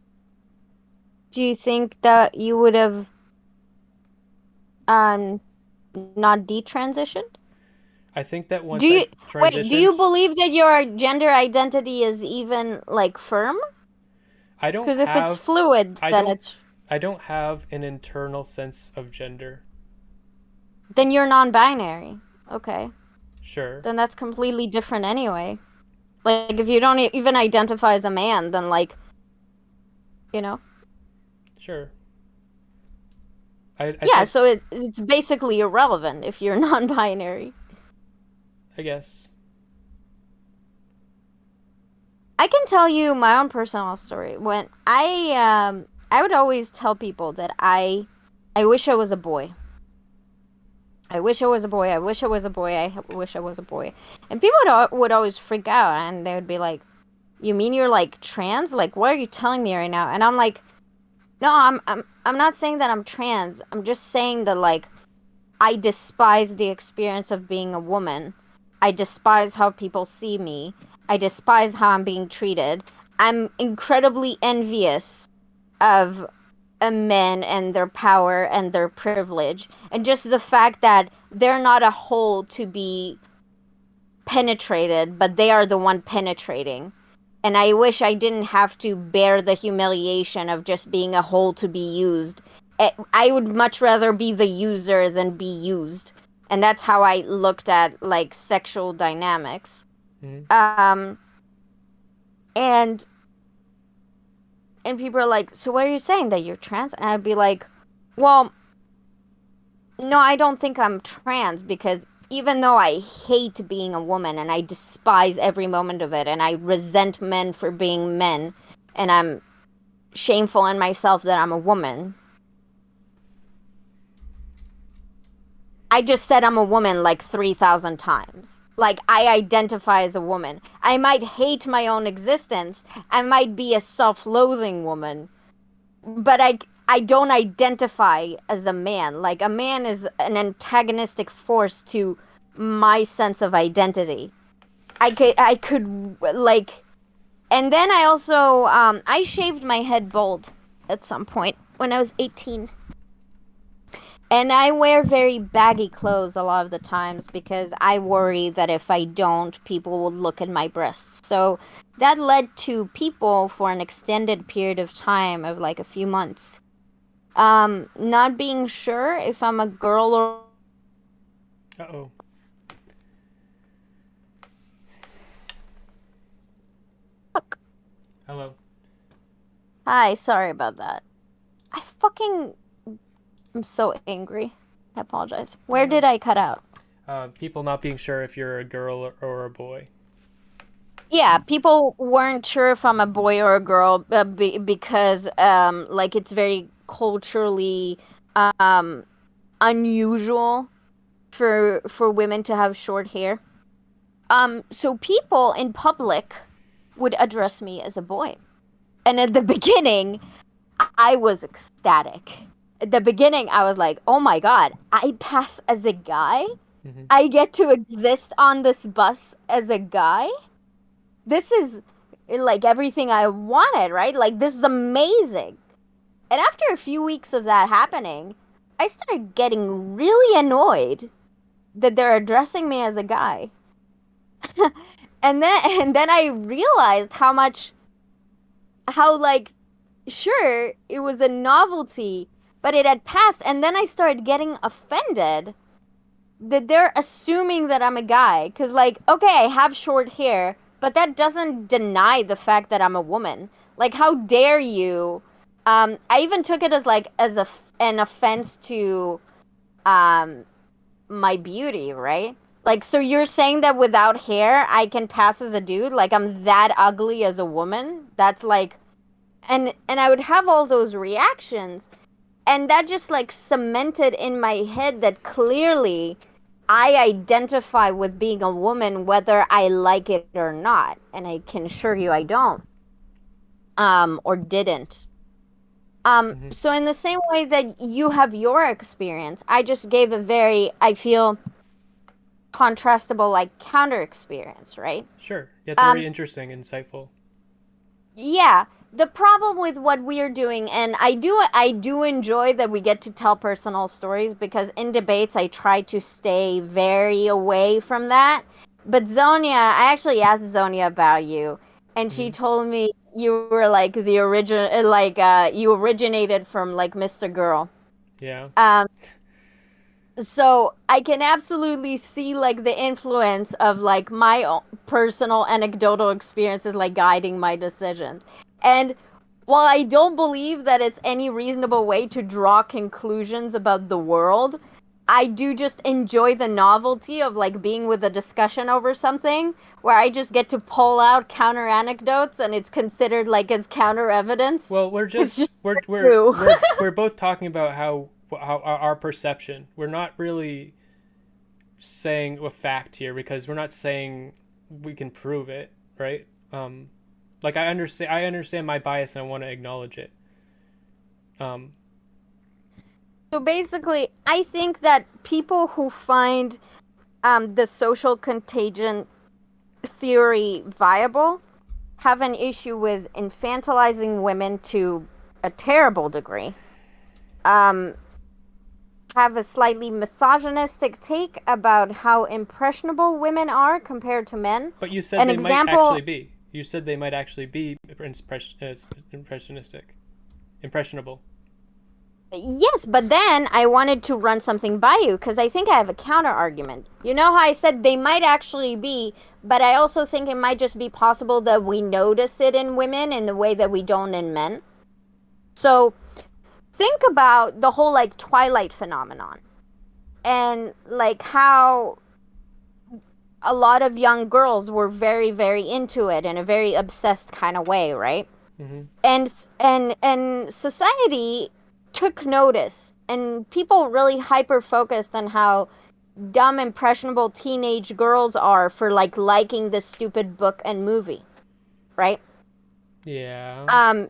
Do you think that you would have not detransitioned? I think that once Do you I transitioned, do you believe that your gender identity is even like firm? I don't Because if it's have fluid, I then don't it's I don't have an internal sense of gender. then you're non-binary. Okay. Sure. Then that's completely different anyway. Like if you don't even identify as a man, then like, you know. Sure. I Yeah, think, so it's basically irrelevant if you're non-binary. I guess. I can tell you my own personal story. When I would always tell people that I wish I was a boy. I wish I was a boy. I wish I was a boy. I wish I was a boy. And people would always freak out, and they would be like, "You mean you're like trans? Like what are you telling me right now?" And I'm like, "No, I'm not saying that I'm trans. I'm just saying that like I despise the experience of being a woman. I despise how people see me. I despise how I'm being treated. I'm incredibly envious of men and their power and their privilege. And just the fact that they're not a hole to be penetrated, but they are the one penetrating. And I wish I didn't have to bear the humiliation of just being a hole to be used. I would much rather be the user than be used. And that's how I looked at like sexual dynamics. Mm-hmm. And people are like, so what are you saying, that you're trans? And I'd be like, well, no, I don't think I'm trans, because even though I hate being a woman and I despise every moment of it and I resent men for being men and I'm shameful in myself that I'm a woman, I just said I'm a woman like 3,000 times. Like, I identify as a woman. I might hate my own existence. I might be a self-loathing woman. But I don't identify as a man. Like, a man is an antagonistic force to my sense of identity. I could like... And then I also, I shaved my head bald at some point when I was 18. And I wear very baggy clothes a lot of the times because I worry that if I don't, people will look at my breasts. So that led to people for an extended period of time of like a few months, not being sure if I'm a girl or... Uh-oh. Fuck. Hello. Hi, sorry about that. I'm so angry. I apologize. Where did I cut out? People not being sure if you're a girl or a boy. Yeah, people weren't sure if I'm a boy or a girl because like it's very culturally unusual for women to have short hair. So people in public would address me as a boy. And at the beginning, I was ecstatic. At the beginning, I was like, oh my god, I pass as a guy? Mm-hmm. I get to exist on this bus as a guy? This is like everything I wanted, right? Like, this is amazing. And after a few weeks of that happening, I started getting really annoyed that they're addressing me as a guy. and then I realized how much how like sure it was a novelty, but it had passed, and then I started getting offended that they're assuming that I'm a guy, because like okay, I have short hair, but that doesn't deny the fact that I'm a woman. Like how dare you? I even took it as like an offense to um my beauty, right? Like, so you're saying that without hair I can pass as a dude? Like I'm that ugly as a woman? That's like, and I would have all those reactions, and that just like cemented in my head that clearly I identify with being a woman whether I like it or not, and I can assure you I don't, or didn't. So in the same way that you have your experience, I just gave a very, I feel, contrastable like counter experience, right? Sure. Yeah, it's very interesting, insightful. Yeah, the problem with what we're doing, and I do enjoy that we get to tell personal stories, because in debates I try to stay very away from that. But Zonia, I actually asked Zonia about you, and she told me you were like the origin, like you originated from like Mr. Girl. Yeah. So I can absolutely see like the influence of like my personal anecdotal experiences like guiding my decisions. And while I don't believe that it's any reasonable way to draw conclusions about the world, I do just enjoy the novelty of like being with a discussion over something where I just get to pull out counter anecdotes and it's considered like as counter evidence. Well, we're It's just just we're true. we're both talking about how our perception. We're not really saying a fact here, because we're not saying we can prove it, right? Like I understand my bias and I want to acknowledge it. Um, So basically, I think that people who find the social contagion theory viable have an issue with infantilizing women to a terrible degree. Have a slightly misogynistic take about how impressionable women are compared to men. but you said An they might example, actually be. You said they might actually be impressionistic, impressionable. yes, but then I wanted to run something by you because I think I have a counter argument. You know how I said they might actually be, but I also think it might just be possible that we notice it in women in the way that we don't in men. So think about the whole like Twilight phenomenon and like how a lot of young girls were very, very into it in a very obsessed kind of way, right? Mm-hmm. And society took notice, and people really hyper focused on how dumb impressionable teenage girls are for like liking this stupid book and movie, right? Yeah.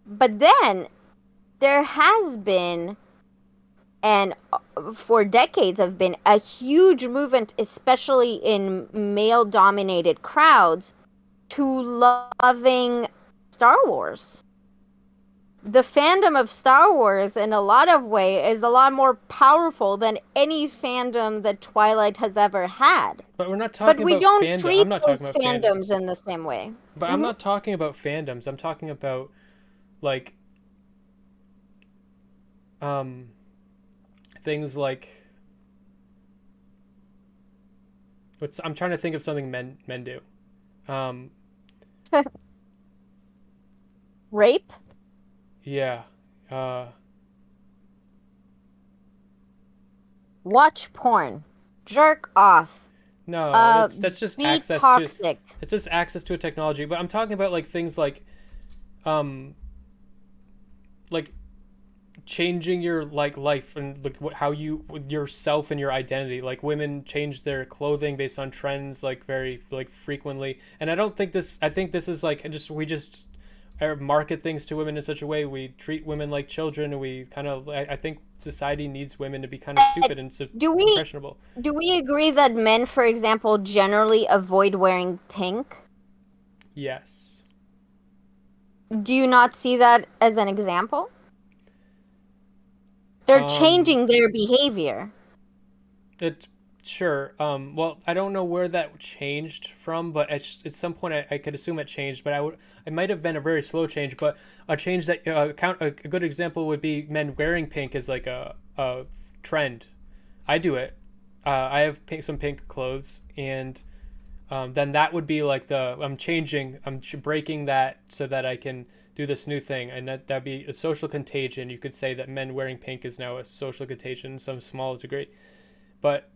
But then there has been, and for decades have been, a huge movement, especially in male dominated crowds, to loving Star Wars. The fandom of Star Wars in a lot of ways is a lot more powerful than any fandom that Twilight has ever had. But we're not But talking we about don't fandom. treat I'm not talking those about fandom. fandoms in the same way. But I'm not talking about fandoms. I'm talking about like things like I'm trying to think of something men do. Rape? Yeah. Watch porn. Jerk off. No, that's just Be access toxic. to it's just access to a technology. But I'm talking about like things like changing your like life and like how you yourself and your identity. Like women change their clothing based on trends like very like frequently. And I think this is like we just market things to women in such a way. We treat women like children, and we kind of I think society needs women to be kind of stupid and impressionable. Do we agree that men, for example, generally avoid wearing pink? Yes. Do you not see that as an example? They're changing their behavior. Sure. Well, I don't know where that changed from, but at some point I could assume it changed. But it might have been a very slow change. But a change that a good example would be men wearing pink is like a trend. I do it. I have some pink clothes, and then that would be like I'm breaking that so that I can do this new thing, and that'd be a social contagion. You could say that men wearing pink is now a social contagion in some small degree, but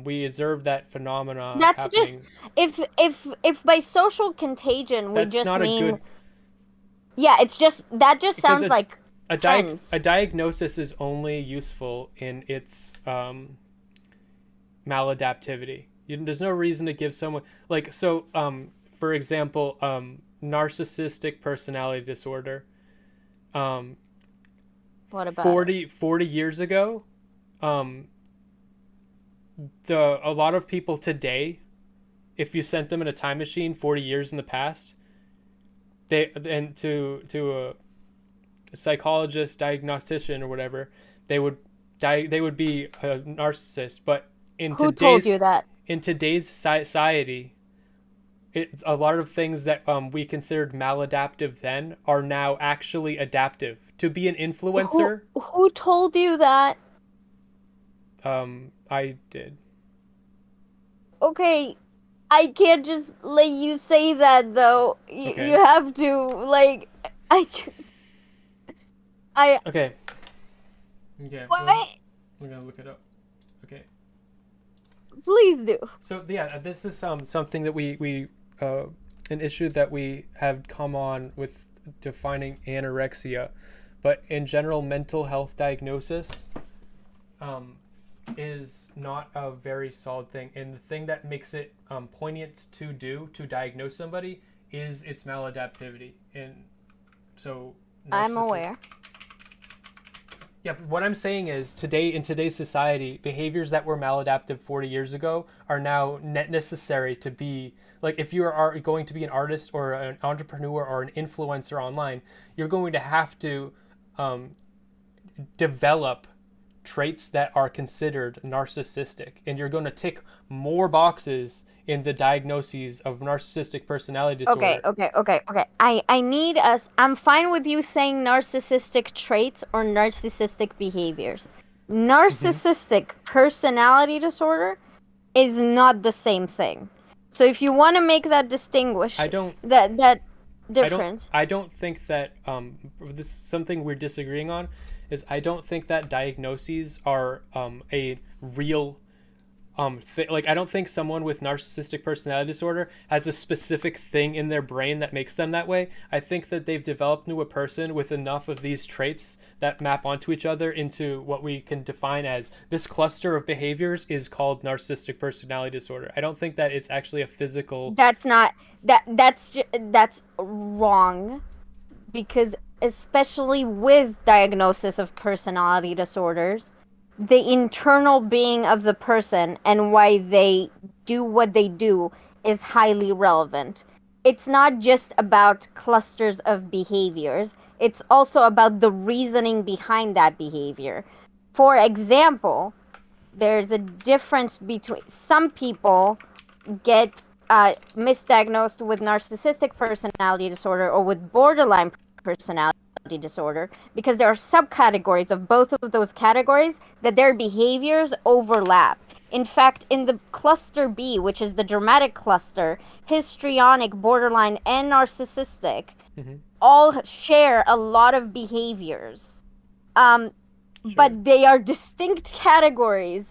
we observe that phenomena That's happening. just if by social contagion we That's just not mean a good, yeah, it's just that just because sounds like trends. a diagnosis is only useful in its maladaptivity. There's no reason to give someone like so. For example, narcissistic personality disorder. What about 40 years ago, a lot of people today, if you sent them in a time machine 40 years in the past, to a psychologist, diagnostician, or whatever, they would be a narcissist. But who told you that? in today's society, a lot of things that we considered maladaptive then are now actually adaptive. To be an influencer, Who told you that? I did. Okay, I can't just let you say that though. Okay. You have to like I Okay. Okay. what? We're gonna look it up. Okay. Please do. So yeah, this is something that we an issue that we have come on with defining anorexia, but in general, mental health diagnosis is not a very solid thing, and the thing that makes it poignant to diagnose somebody is its maladaptivity. And so I'm aware. Yeah, but what I'm saying is in today's society, behaviors that were maladaptive 40 years ago are now necessary to be, like, if you are going to be an artist or an entrepreneur or an influencer online, you're going to have to develop traits that are considered narcissistic, and you're going to tick more boxes in the diagnoses of narcissistic personality disorder. Okay. I need us. I'm fine with you saying narcissistic traits or narcissistic behaviors. Narcissistic personality disorder is not the same thing. So if you want to make that distinguish, that difference. I don't think that this is something we're disagreeing on. Is I don't think that diagnoses are a real like, I don't think someone with narcissistic personality disorder has a specific thing in their brain that makes them that way. I think that they've developed into a person with enough of these traits that map onto each other into what we can define as this cluster of behaviors is called narcissistic personality disorder. I don't think that it's actually a physical. That's wrong, because especially with diagnosis of personality disorders, the internal being of the person and why they do what they do is highly relevant. It's not just about clusters of behaviors, it's also about the reasoning behind that behavior. For example, there's a difference between some people get misdiagnosed with narcissistic personality disorder or with borderline personality disorder because there are subcategories of both of those categories that their behaviors overlap. In fact, in the cluster B, which is the dramatic cluster, histrionic, borderline, and narcissistic all share a lot of behaviors. Sure. But they are distinct categories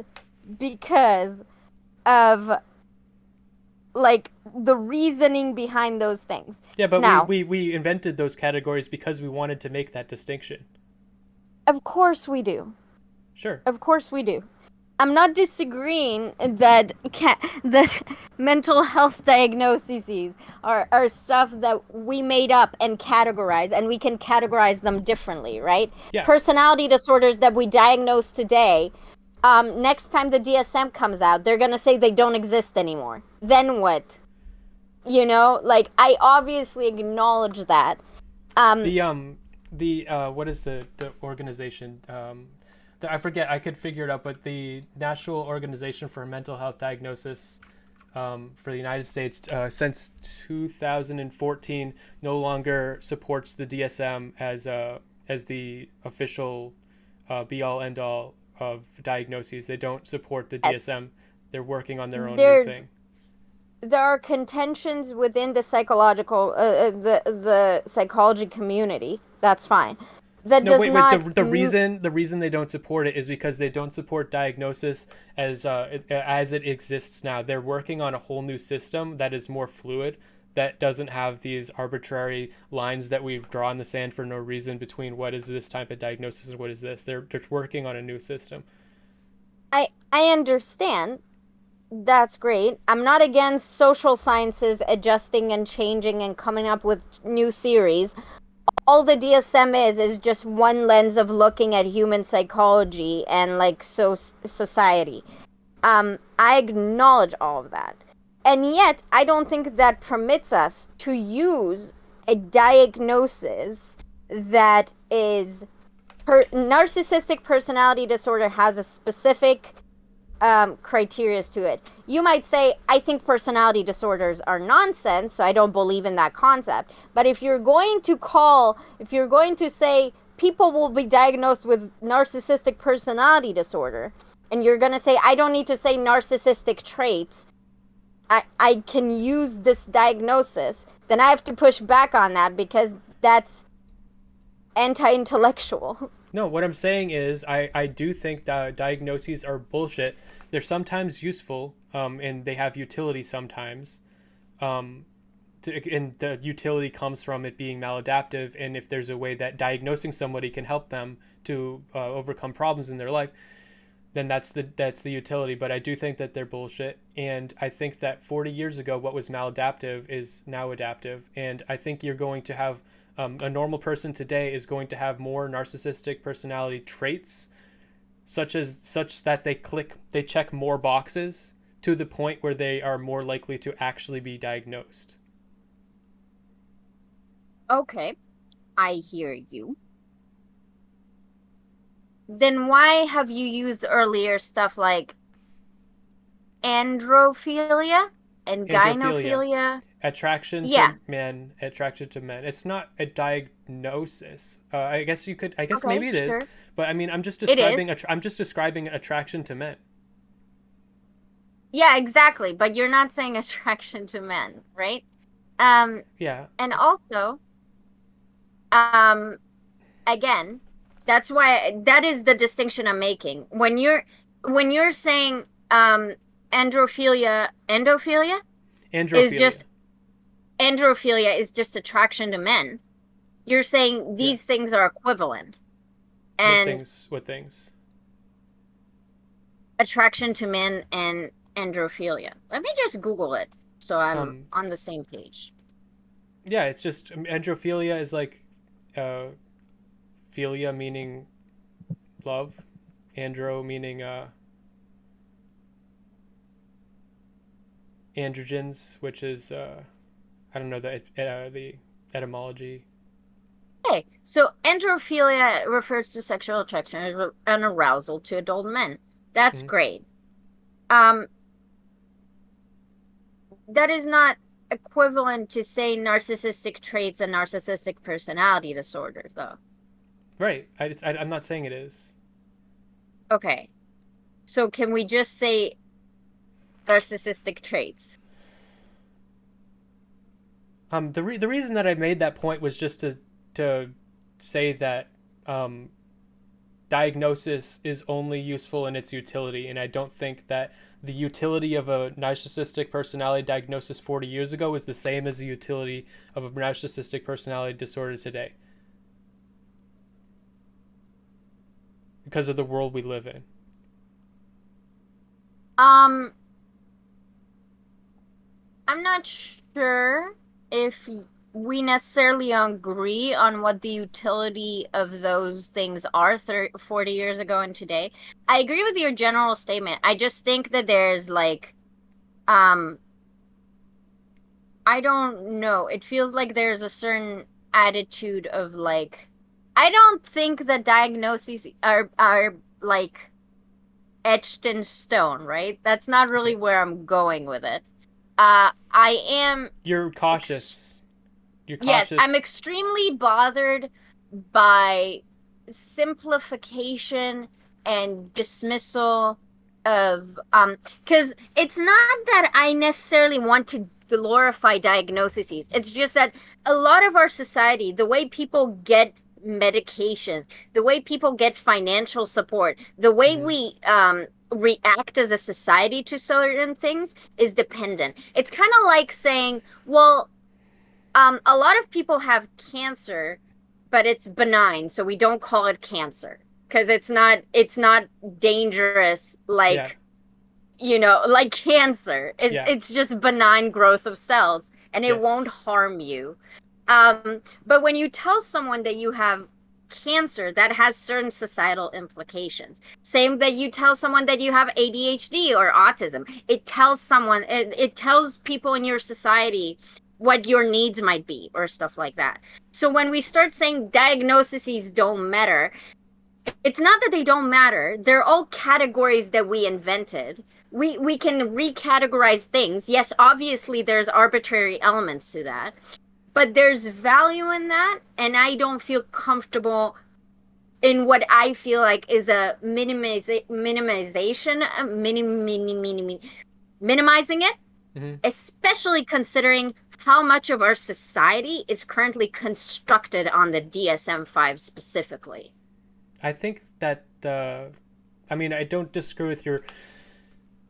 because of like the reasoning behind those things. Yeah, but now, we invented those categories because we wanted to make that distinction. Of course we do. Sure. Of course we do. I'm not disagreeing that that mental health diagnoses are stuff that we made up and categorize, and we can categorize them differently, right? Yeah. Personality disorders that we diagnose today, next time the DSM comes out, they're gonna say they don't exist anymore. Then what? You know, like, I obviously acknowledge that. What is the organization? I forget. I could figure it out, but the National Organization for Mental Health Diagnosis for the United States since 2014 no longer supports the DSM as the official be all end all of diagnoses. They don't support the Yes. DSM. They're working on their own new There's thing. there are contentions within the psychology community. That's fine. That No, does wait. not. The reason they don't support it is because they don't support diagnosis as it exists now. They're working on a whole new system that is more fluid, that doesn't have these arbitrary lines that we draw in the sand for no reason between what is this type of diagnosis and what is this. They're working on a new system. I understand. That's great. I'm not against social sciences adjusting and changing and coming up with new theories. All the DSM is just one lens of looking at human psychology and like society. I acknowledge all of that. And yet, I don't think that permits us to use a diagnosis that is narcissistic personality disorder has a specific criteria to it. You might say, I think personality disorders are nonsense, so I don't believe in that concept. But if you're going to say people will be diagnosed with narcissistic personality disorder, and you're going to say, I don't need to say narcissistic traits, I can use this diagnosis, then I have to push back on that because that's anti-intellectual. No, what I'm saying is I do think that diagnoses are bullshit. They're sometimes useful, and they have utility sometimes. And the utility comes from it being maladaptive, and if there's a way that diagnosing somebody can help them to overcome problems in their life, then that's the utility. But I do think that they're bullshit, and I think that 40 years ago what was maladaptive is now adaptive, and I think you're going to have a normal person today is going to have more narcissistic personality traits, such that they check more boxes to the point where they are more likely to actually be diagnosed. Okay, I hear you. Then why have you used earlier stuff like androphilia and gynophilia? Attraction Yeah. to men, attraction to men. It's not a diagnosis. I guess you could. I guess Okay, maybe it is. sure. But I mean, I'm just It is. describing. I'm just describing attraction to men. Yeah, exactly. But you're not saying attraction to men, right? Yeah. And also, again, that's why that is the distinction I'm making. When you're saying androphilia Androphilia. Androphilia is just attraction to men. You're saying these things are equivalent. And What things? Attraction to men and androphilia. Let me just Google it so I'm on the same page. Yeah, it's just androphilia is like philia meaning love, andro meaning androgens, which is I don't know the etymology. Okay, so androphilia refers to sexual attraction and arousal to adult men. That's great. That is not equivalent to say narcissistic traits and narcissistic personality disorder, though. Right. I'm not saying it is. Okay. So can we just say narcissistic traits? The reason that I made that point was just to say that diagnosis is only useful in its utility, and I don't think that the utility of a narcissistic personality diagnosis 40 years ago is the same as the utility of a narcissistic personality disorder today, because of the world we live in. I'm not sure if we necessarily agree on what the utility of those things are 40 years ago and today. I agree with your general statement. I just think that there's like, I don't know. It feels like there's a certain attitude of like, I don't think that diagnoses are like etched in stone, right? That's not really where I'm going with it. I am. You're cautious. You're Yes, cautious. I'm extremely bothered by simplification and dismissal of because it's not that I necessarily want to glorify diagnoses. It's just that a lot of our society, the way people get medication, the way people get financial support, the way we react as a society to certain things is dependent. It's kind of like saying, well, a lot of people have cancer, but it's benign, so we don't call it cancer because it's not dangerous like like cancer. It's just benign growth of cells, and it won't harm you. But when you tell someone that you have cancer, that has certain societal implications. Same that you tell someone that you have ADHD or autism. It tells people in your society what your needs might be or stuff like that. So when we start saying diagnoses don't matter, it's not that they don't matter. They're all categories that we invented. We can recategorize things. Yes, obviously there's arbitrary elements to that, but there's value in that, and I don't feel comfortable in what I feel like is a minimizing it, especially considering how much of our society is currently constructed on the DSM-5 specifically. I think that, I mean, I don't disagree with your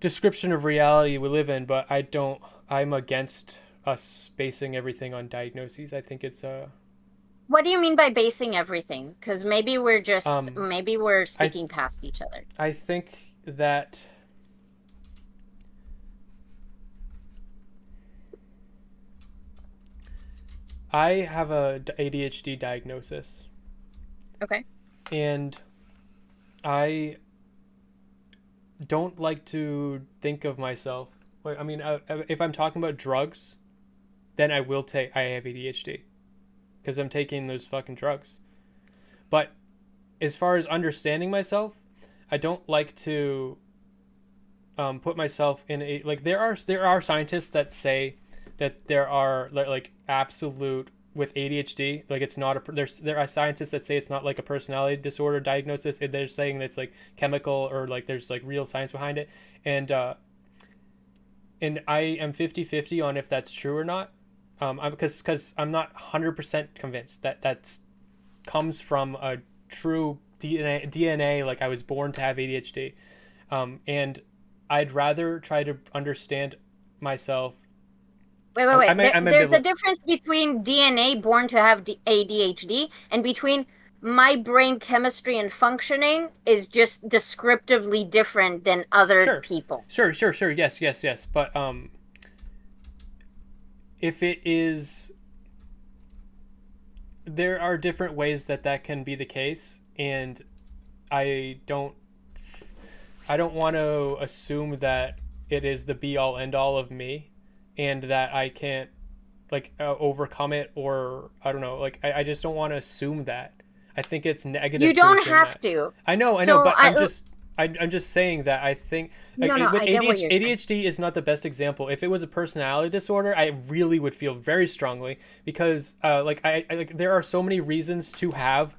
description of reality we live in, but I'm against us basing everything on diagnoses. I think it's What do you mean by basing everything? Because maybe we're speaking past each other. I think that I have a ADHD diagnosis. Okay. And I don't like to think of myself. I mean, if I'm talking about drugs, then I have ADHD because I'm taking those fucking drugs. But as far as understanding myself, I don't like to put myself in a, like, there are scientists that say that there are like absolute with ADHD, like it's not there are scientists that say it's not like a personality disorder diagnosis. They're saying that it's like chemical or like there's like real science behind it. And I am 50-50 on if that's true or not. Because I'm not 100% convinced that comes from a true DNA, like I was born to have ADHD. And I'd rather try to understand myself. Wait. There's a difference between DNA born to have ADHD and between my brain chemistry and functioning is just descriptively different than other people. Sure. Yes. But if it is, there are different ways that can be the case, and I don't want to assume that it is the be all end all of me, and that I can't like overcome it, or I don't know, like I just don't want to assume that. I think it's negative. You don't have to. I know, but I'm just saying that I think with ADHD is not the best example. If it was a personality disorder, I really would feel very strongly because there are so many reasons to have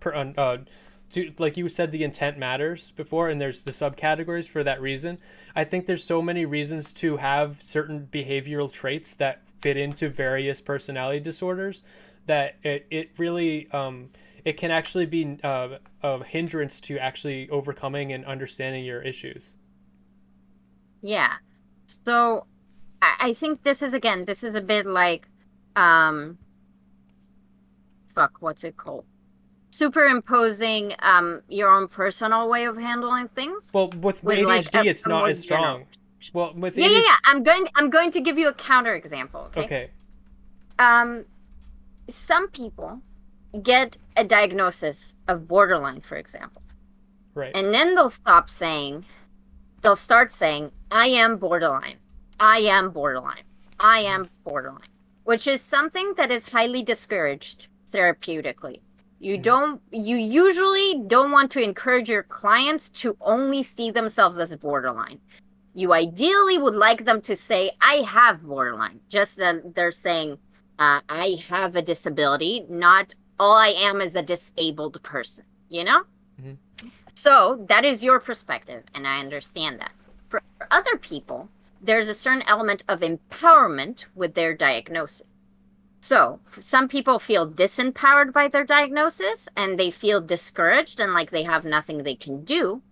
like you said, the intent matters before, and there's the subcategories for that reason. I think there's so many reasons to have certain behavioral traits that fit into various personality disorders that it really it can actually be a hindrance to actually overcoming and understanding your issues. Yeah. So I think this is a bit like what's it called? Superimposing your own personal way of handling things. Well, with ADHD, it's not as strong. Well, with ADHD... I'm going to give you a counter example. Okay. Some people get a diagnosis of borderline, for example. Right. And then they'll start saying, I am borderline. I am borderline. I am borderline. Which is something that is highly discouraged therapeutically. You usually don't want to encourage your clients to only see themselves as borderline. You ideally would like them to say, I have borderline. Just that they're saying, I have a disability, not all I am is a disabled person, you know? Mm-hmm. So that is your perspective, and I understand that. For other people, there's a certain element of empowerment with their diagnosis. So some people feel disempowered by their diagnosis, and they feel discouraged and like they have nothing they can do.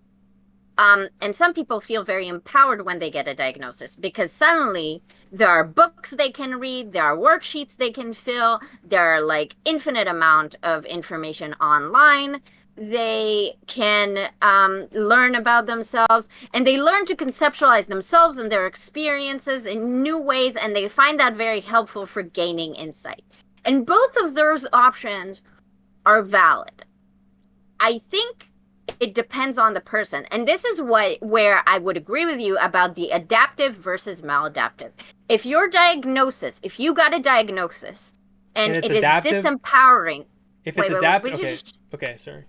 And some people feel very empowered when they get a diagnosis because suddenly there are books they can read, there are worksheets they can fill, there are like infinite amount of information online. They can learn about themselves, and they learn to conceptualize themselves and their experiences in new ways, and they find that very helpful for gaining insight. And both of those options are valid. I think it depends on the person. And this is where I would agree with you about the adaptive versus maladaptive. If you got a diagnosis and it adaptive, is disempowering. If it's adaptive, okay, sorry.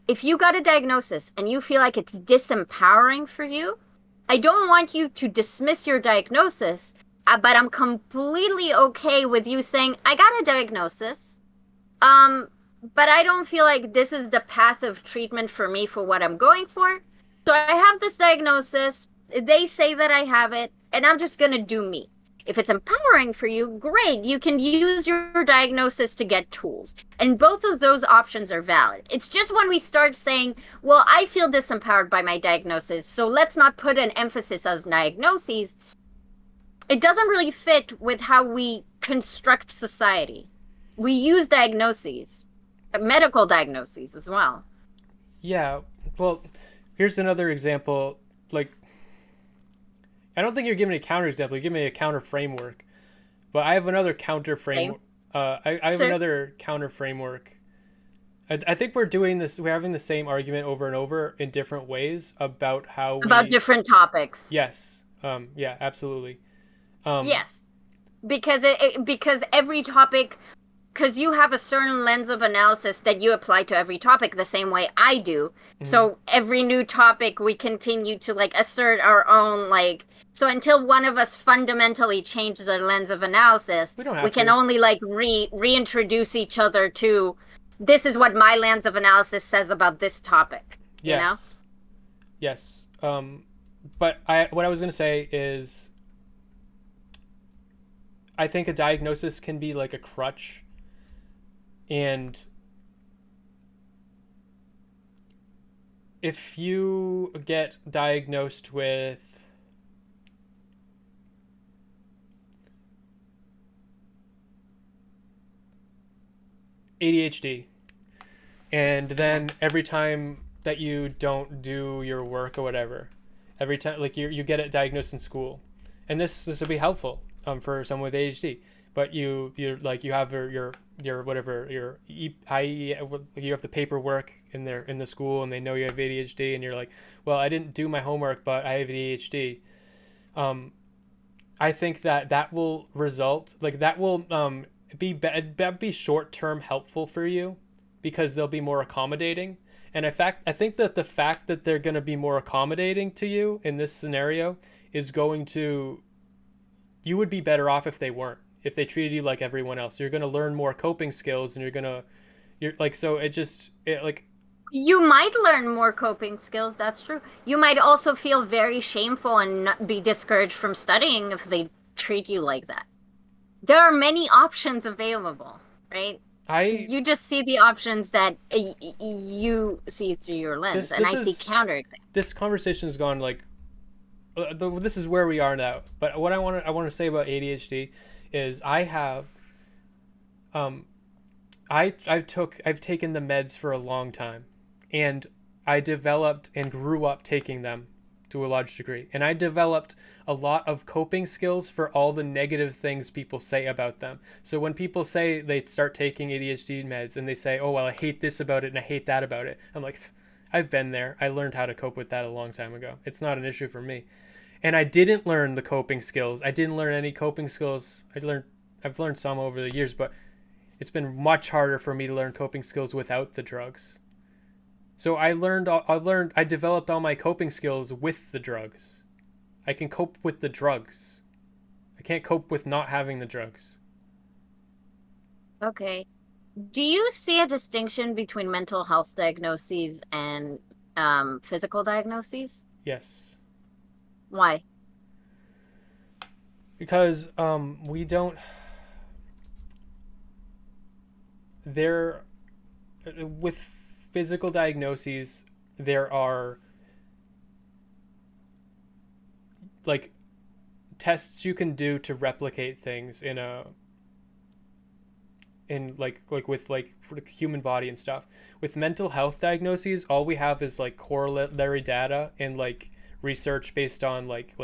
If you got a diagnosis and you feel like it's disempowering for you, I don't want you to dismiss your diagnosis, but I'm completely okay with you saying, I got a diagnosis, but I don't feel like this is the path of treatment for me for what I'm going for. So I have this diagnosis, they say that I have it, and I'm just going to do me. If it's empowering for you, great. You can use your diagnosis to get tools. And both of those options are valid. It's just when we start saying, well, I feel disempowered by my diagnosis, so let's not put an emphasis on diagnoses. It doesn't really fit with how we construct society. We use diagnoses, medical diagnoses as well. Yeah, well, here's another example. Like, I don't think you're giving me a counter example. You're giving me a counter framework, but I have another counter framework. I have another counter framework. I think we're doing this. We're having the same argument over and over in different ways about how different topics. Yes. Yeah. Absolutely. Yes, because because every topic. Because you have a certain lens of analysis that you apply to every topic the same way I do. Mm-hmm. So every new topic, we continue to like assert our own like. So until one of us fundamentally change the lens of analysis, we can only like reintroduce each other to this is what my lens of analysis says about this topic. Yes. You know? Yes. But what I was going to say is I think a diagnosis can be like a crutch. And if you get diagnosed with ADHD, and then every time that you don't do your work or whatever, every time like you get it diagnosed in school, and this will be helpful for someone with ADHD, but you have your whatever you have the paperwork in the school and they know you have ADHD and you're like, well, I didn't do my homework but I have ADHD. I think that will result like that will be short-term helpful for you because they'll be more accommodating. And in fact, I think that the fact that they're going to be more accommodating to you in this scenario is going to, you would be better off if they weren't. If they treated you like everyone else, you're going to learn more coping skills and you're like, so you might learn more coping skills. That's true. You might also feel very shameful and not be discouraged from studying if they treat you like that. There are many options available, right? You just see the options that you see through your lens, and I see counter examples. This conversation has gone like, this is where we are now. But what I want to say about ADHD is I've taken the meds for a long time, and I developed and grew up taking them to a large degree, and I developed a lot of coping skills for all the negative things people say about them. So when people say they start taking ADHD meds and they say, oh well, I hate this about it and I hate that about it, I'm like, I've been there. I learned how to cope with that a long time ago. It's not an issue for me. And I didn't learn the coping skills. I didn't learn any coping skills. I've learned some over the years, but It's been much harder for me to learn coping skills without the drugs. So I developed all my coping skills with the drugs. I can cope with the drugs. I can't cope with not having the drugs. Okay. Do you see a distinction between mental health diagnoses and physical diagnoses? Yes. Why? Because we don't there with physical diagnoses there are like tests you can do to replicate things in with like for the human body and stuff. With mental health diagnoses, all we have is like corollary data and like research based on like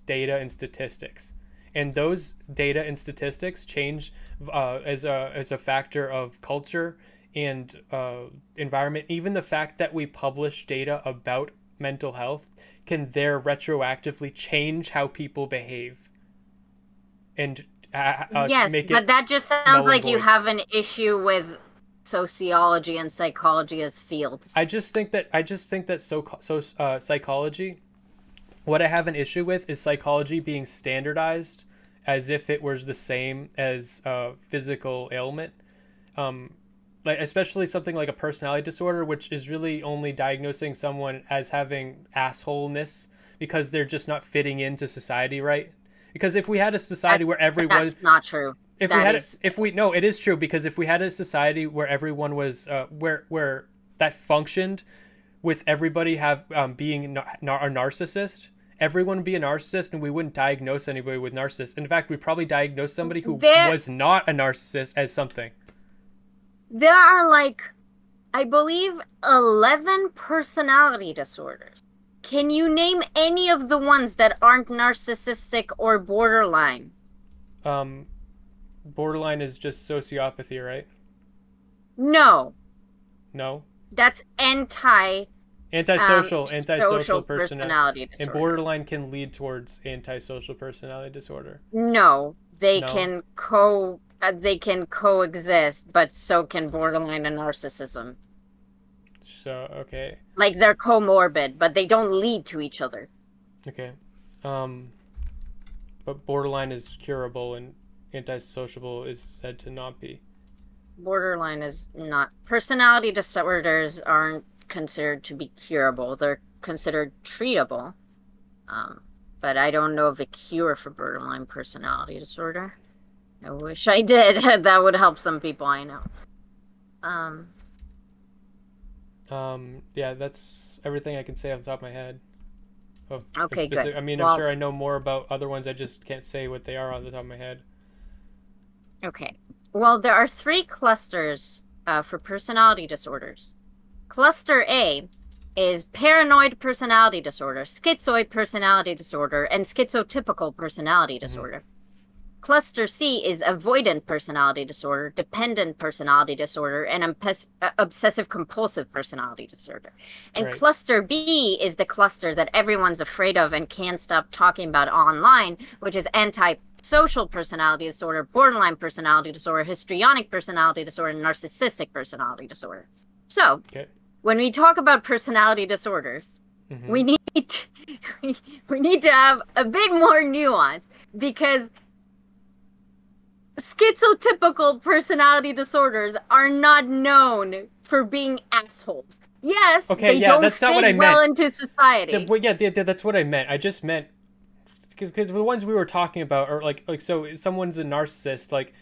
data and statistics, and those data and statistics change as a factor of culture and environment. Even the fact that we publish data about mental health can there retroactively change how people behave and yes, make it but that just sounds null and like you void. have an issue with sociology and psychology as fields. I just think that psychology. What I have an issue with is psychology being standardized as if it was the same as physical ailment. Like especially something like a personality disorder, which is really only diagnosing someone as having assholeness because they're just not fitting into society right. Because if we had a society where everyone That's not true. if we had no, it is true, because if we had a society where everyone was where that functioned with everybody have being a narcissist, everyone would be a narcissist and we wouldn't diagnose anybody with narcissist. In fact, we'd probably diagnose somebody who was not a narcissist as something. There are like, I believe, 11 personality disorders. Can you name any of the ones that aren't narcissistic or borderline? Borderline is just sociopathy, right? No. No. That's antisocial personality disorder. And borderline can lead towards antisocial personality disorder. No, they can coexist, but so can borderline and narcissism. So, okay. Like they're comorbid, but they don't lead to each other. Okay. But borderline is curable and antisocial is said to not be. Borderline is not. Personality disorders aren't considered to be curable. They're considered treatable. But I don't know of a cure for borderline personality disorder. I wish I did. That would help some people I know. Yeah, that's everything I can say off the top of my head. Okay, good. I mean, I'm sure I know more about other ones. I just can't say what they are off the top of my head. Okay. Well, there are 3 clusters for personality disorders. Cluster A is paranoid personality disorder, schizoid personality disorder, and schizotypical personality disorder. Cluster C is avoidant personality disorder, dependent personality disorder, and obsessive compulsive personality disorder. And Right. Cluster B is the cluster that everyone's afraid of and can't stop talking about online, which is antisocial personality disorder, borderline personality disorder, histrionic personality disorder, and narcissistic personality disorder. So, when we talk about personality disorders, we need to have a bit more nuance, because schizotypical personality disorders are not known for being assholes. Yes, they don't fit well into society. That's what I meant. I just meant because the ones we were talking about are like so someone's a narcissist. Like,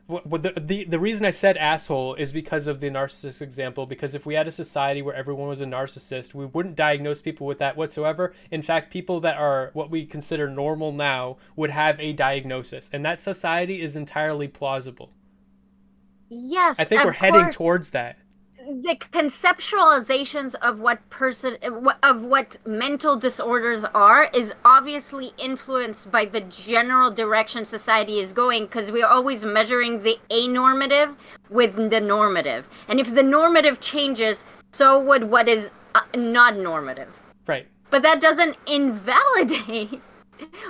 the reason I said asshole is because of the narcissist example. Because if we had a society where everyone was a narcissist, we wouldn't diagnose people with that whatsoever. In fact, people that are what we consider normal now would have a diagnosis, and that society is entirely plausible. Yes, I think we're heading towards that. The conceptualizations of what mental disorders are is obviously influenced by the general direction society is going, because we're always measuring the anormative with the normative, and if the normative changes, so would what is not normative. Right. But that doesn't invalidate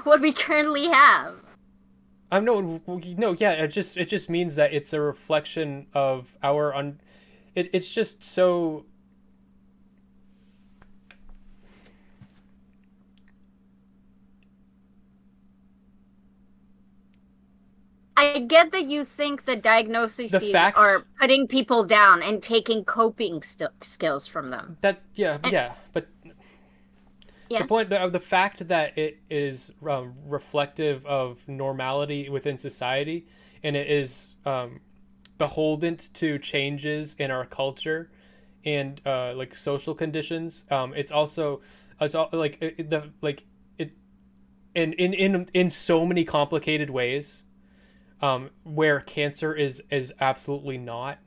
what we currently have. I'm no, yeah. It just means that it's a reflection of our it's just so. I get that you think the diagnoses The fact are putting people down and taking coping skills from them. that And yeah, but yes, the fact that it is reflective of normality within society, and it is beholden to changes in our culture and like social conditions. It's also it's all like the like it in so many complicated ways, where cancer is absolutely not,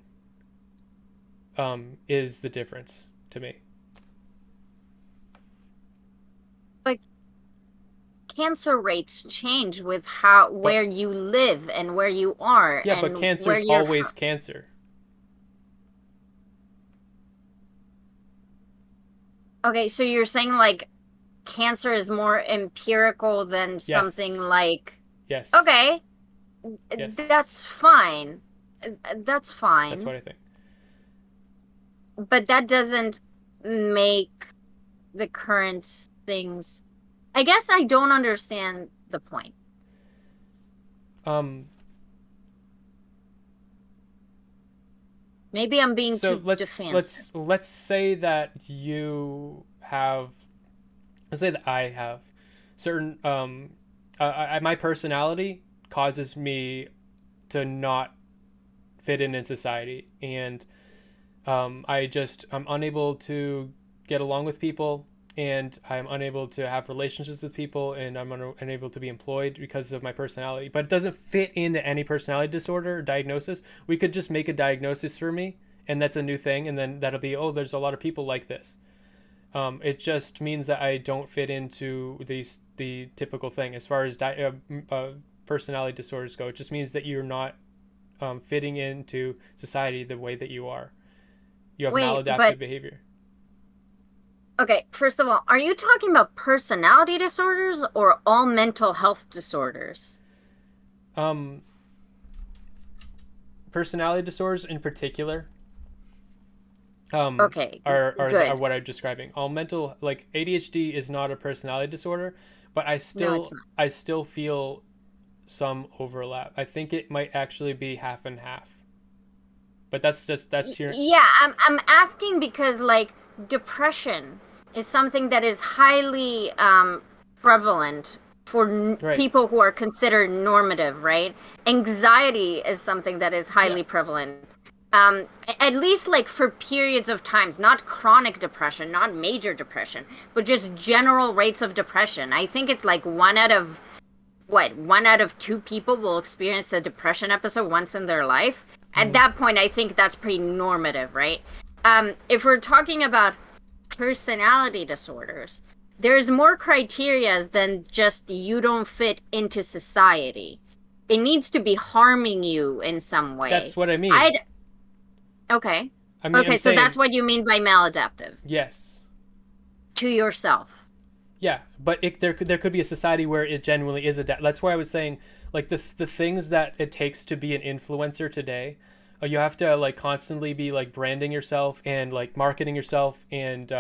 is the difference to me. like cancer rates change with But where you live and where you are yeah, but and cancer where is you're always from. cancer. Okay, so you're saying like cancer is more empirical than something Yes, like, yes, okay, yes. that's fine. That's That's fine. what I think. But that doesn't make the current things. I guess I don't understand the point. Um, Maybe I'm being so too let's defensive. let's let's say that you have, let's say that I have certain my personality causes me to not fit in society, and I'm unable to get along with people, and I'm unable to have relationships with people, and I'm unable to be employed because of my personality. But it doesn't fit into any personality disorder or diagnosis. We could just make a diagnosis for me, and that's a new thing, and then that'll be, oh, there's a lot of people like this. It just means that I don't fit into the typical thing as far as personality disorders go. It just means that you're not fitting into society the way that you are. You have Wait, but maladaptive behavior. okay, first of all, are you talking about personality disorders or all mental health disorders? Um, Personality disorders in particular Okay, are good. what I'm describing. All mental, like ADHD is not a personality disorder, but No, it's not. I still feel some overlap. I think it might actually be half and half. But that's your Yeah, I'm asking because like depression is something that is highly prevalent for right. people who are considered normative, right? Anxiety is something that is Yeah. highly prevalent. At least like for periods of times, not chronic depression, not major depression, but just general rates of depression. I think it's like one out of two people will experience a depression episode once in their life. At Mhm. that point, I think that's pretty normative, right? If we're talking about personality disorders, there's more criteria than just you don't fit into society. It needs to be harming you in some way. That's what I mean. I'd okay. I mean, I'm Okay, so that's saying what you mean by maladaptive yes. to yourself. Yeah, but there could be a society where it genuinely is that's why I was saying, like, the things that it takes to be an influencer today. You have to like constantly be like branding yourself and like marketing yourself, and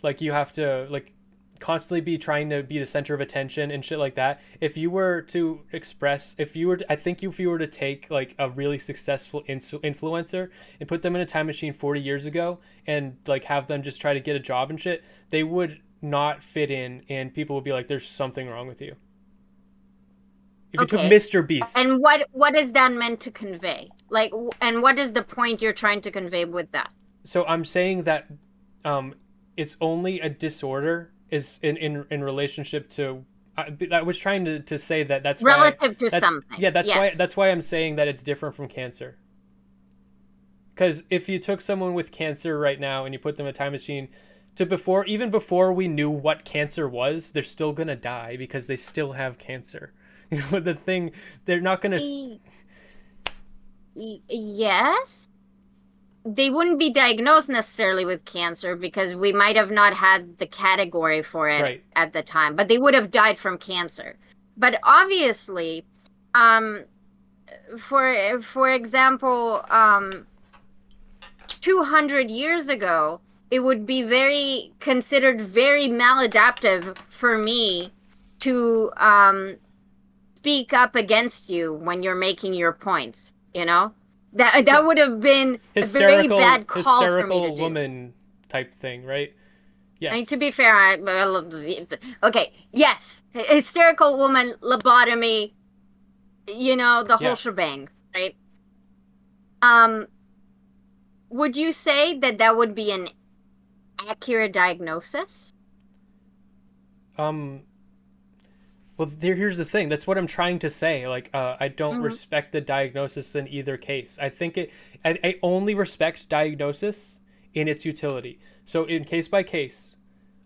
like you have to like constantly be trying to be the center of attention and shit like that. If you were to express, if you were to, I think if you were to take like a really successful influencer and put them in a time machine 40 years ago and like have them just try to get a job and shit, they would not fit in, and people would be like, there's something wrong with you. If you took Okay. Mr. Beast. And what is that meant to convey? Like, and what is the point you're trying to convey with that? So I'm saying that it's only a disorder is in relationship to, I was trying to say that Relative to something. Yes. that's why I'm saying that it's different from cancer. Because if you took someone with cancer right now and you put them in a time machine to even before we knew what cancer was, they're still gonna die because they still have cancer. You know, the thing, they're not gonna. Yes. They wouldn't be diagnosed necessarily with cancer because we might have not had the category for it Right. at the time, but they would have died from cancer. But obviously, Um, for example, 200 years ago, it would be considered very maladaptive for me to speak up against you when you're making your points, you know? That would have been a very bad call for me to do. Woman type thing, right? Yes. I mean, to be fair, okay, yes, hysterical woman, lobotomy, the whole shebang, right? Would you say that would be an accurate diagnosis? Well, here's the thing. That's what I'm trying to say. Like, I don't respect the diagnosis in either case. I think I only respect diagnosis in its utility. So in case by case,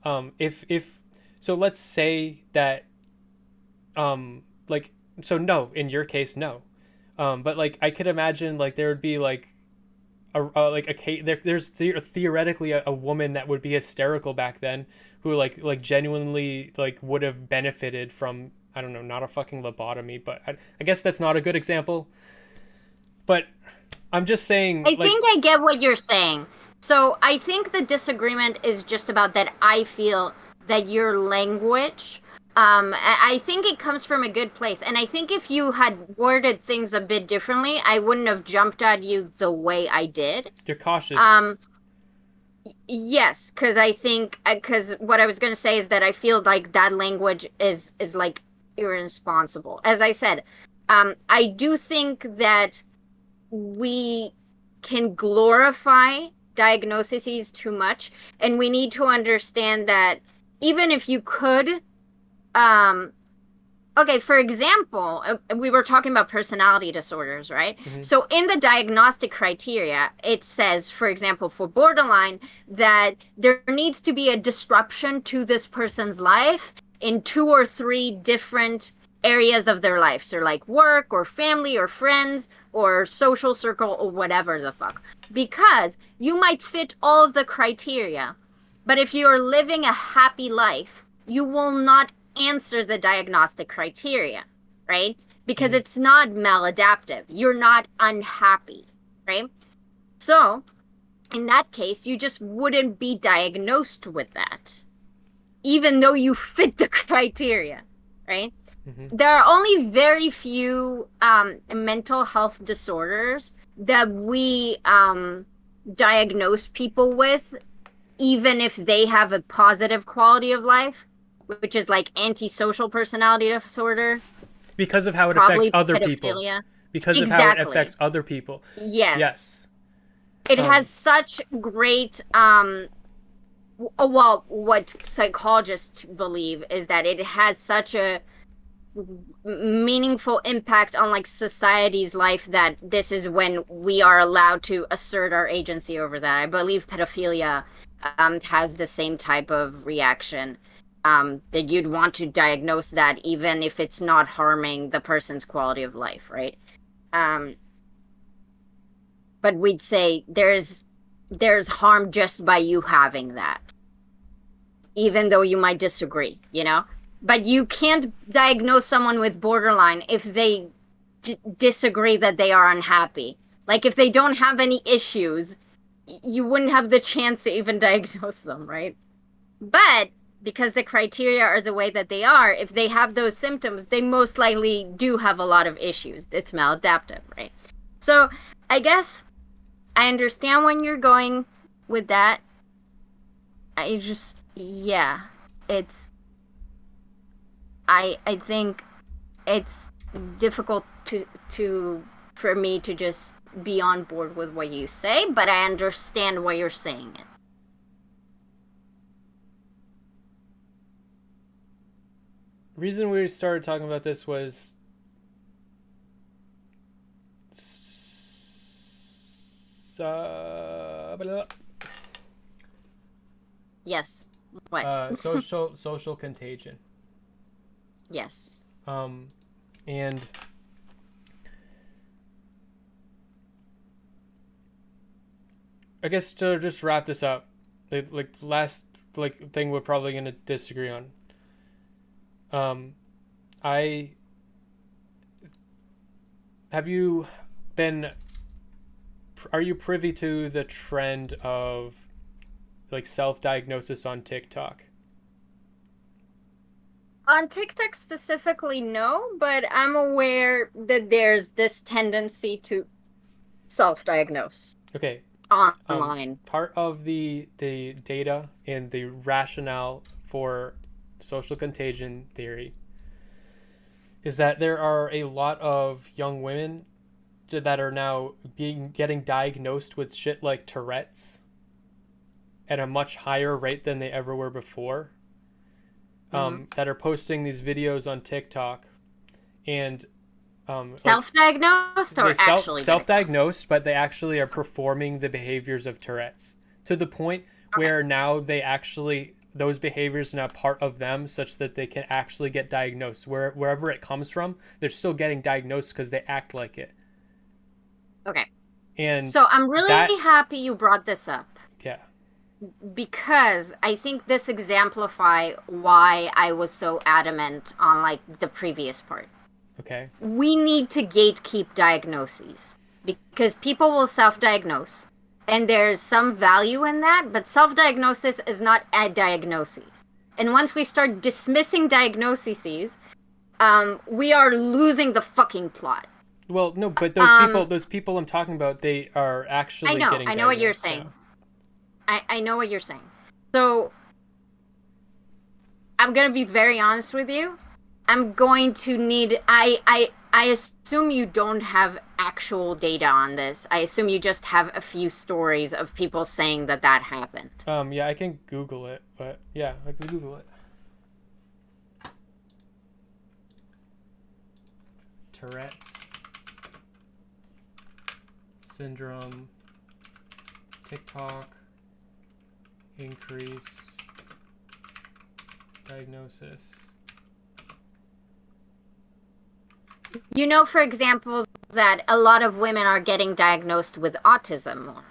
so let's say that, like, so no, in your case, no. But like, I could imagine like there would be like a case, there's theoretically a woman that would be hysterical back then who like genuinely like would have benefited from, I don't know, not a fucking lobotomy, but I guess that's not a good example. But I'm just saying, I think I get what you're saying. So I think the disagreement is just about that. I feel that your language, I think it comes from a good place. And I think if you had worded things a bit differently, I wouldn't have jumped at you the way I did. You're cautious. Yes, because what I was going to say is that I feel like that language is like irresponsible. As I said, I do think that we can glorify diagnoses too much, and we need to understand that even if you could, okay, for example, we were talking about personality disorders, right? Mm-hmm. So in the diagnostic criteria, it says, for example, for borderline, that there needs to be a disruption to this person's life in 2 or 3 different areas of their life. So like work or family or friends or social circle or whatever the fuck. Because you might fit all of the criteria, but if you're living a happy life, you will not answer the diagnostic criteria, right? Because it's not maladaptive. You're not unhappy, right? So in that case, you just wouldn't be diagnosed with that, even though you fit the criteria, right? Mm-hmm. There are only very few mental health disorders that we diagnose people with, even if they have a positive quality of life, which is like antisocial personality disorder. Because of how it affects other people. Because of how it affects other people. Yes. It has such great, well, what psychologists believe is that it has such a meaningful impact on like society's life that this is when we are allowed to assert our agency over that. I believe pedophilia has the same type of reaction. That you'd want to diagnose that even if it's not harming the person's quality of life, right? But we'd say there's harm just by you having that, even though you might disagree, But you can't diagnose someone with borderline if they disagree that they are unhappy. Like if they don't have any issues, you wouldn't have the chance to even diagnose them, right? But because the criteria are the way that they are, if they have those symptoms, they most likely do have a lot of issues. It's maladaptive, right? So I guess I understand when you're going with that. I think it's difficult for me to just be on board with what you say, but I understand why you're saying it. Reason we started talking about this was yes. What? social contagion. Yes. And I guess to just wrap this up, like last thing we're probably gonna disagree on. I have you been are you privy to the trend of like self-diagnosis on TikTok? On TikTok specifically, no, but I'm aware that there's this tendency to self-diagnose Okay. online. Part of the data and the rationale for social contagion theory is that there are a lot of young women that are now getting diagnosed with shit like Tourette's at a much higher rate than they ever were before. That are posting these videos on TikTok and Self-diagnosed or actually self-diagnosed, but they actually are performing the behaviors of Tourette's to the point where now those behaviors are now part of them, such that they can actually get diagnosed. Wherever it comes from, they're still getting diagnosed because they act like it. Okay. And so I'm really happy you brought this up. Yeah. Because I think this exemplify why I was so adamant on like the previous part. Okay. We need to gatekeep diagnoses because people will self-diagnose and there's some value in that, but self-diagnosis is not a diagnosis. And once we start dismissing diagnoses, we are losing the fucking plot. Well, no, but those people I'm talking about, they are actually getting diagnosed. I know what you're saying. Yeah. I know what you're saying. So, I'm going to be very honest with you. I'm going to need... I assume you don't have actual data on this. I assume you just have a few stories of people saying that happened. Yeah, I can Google it, but yeah, I can Google it. Tourette's syndrome, TikTok, increase diagnosis. You know, for example, that a lot of women are getting diagnosed with autism.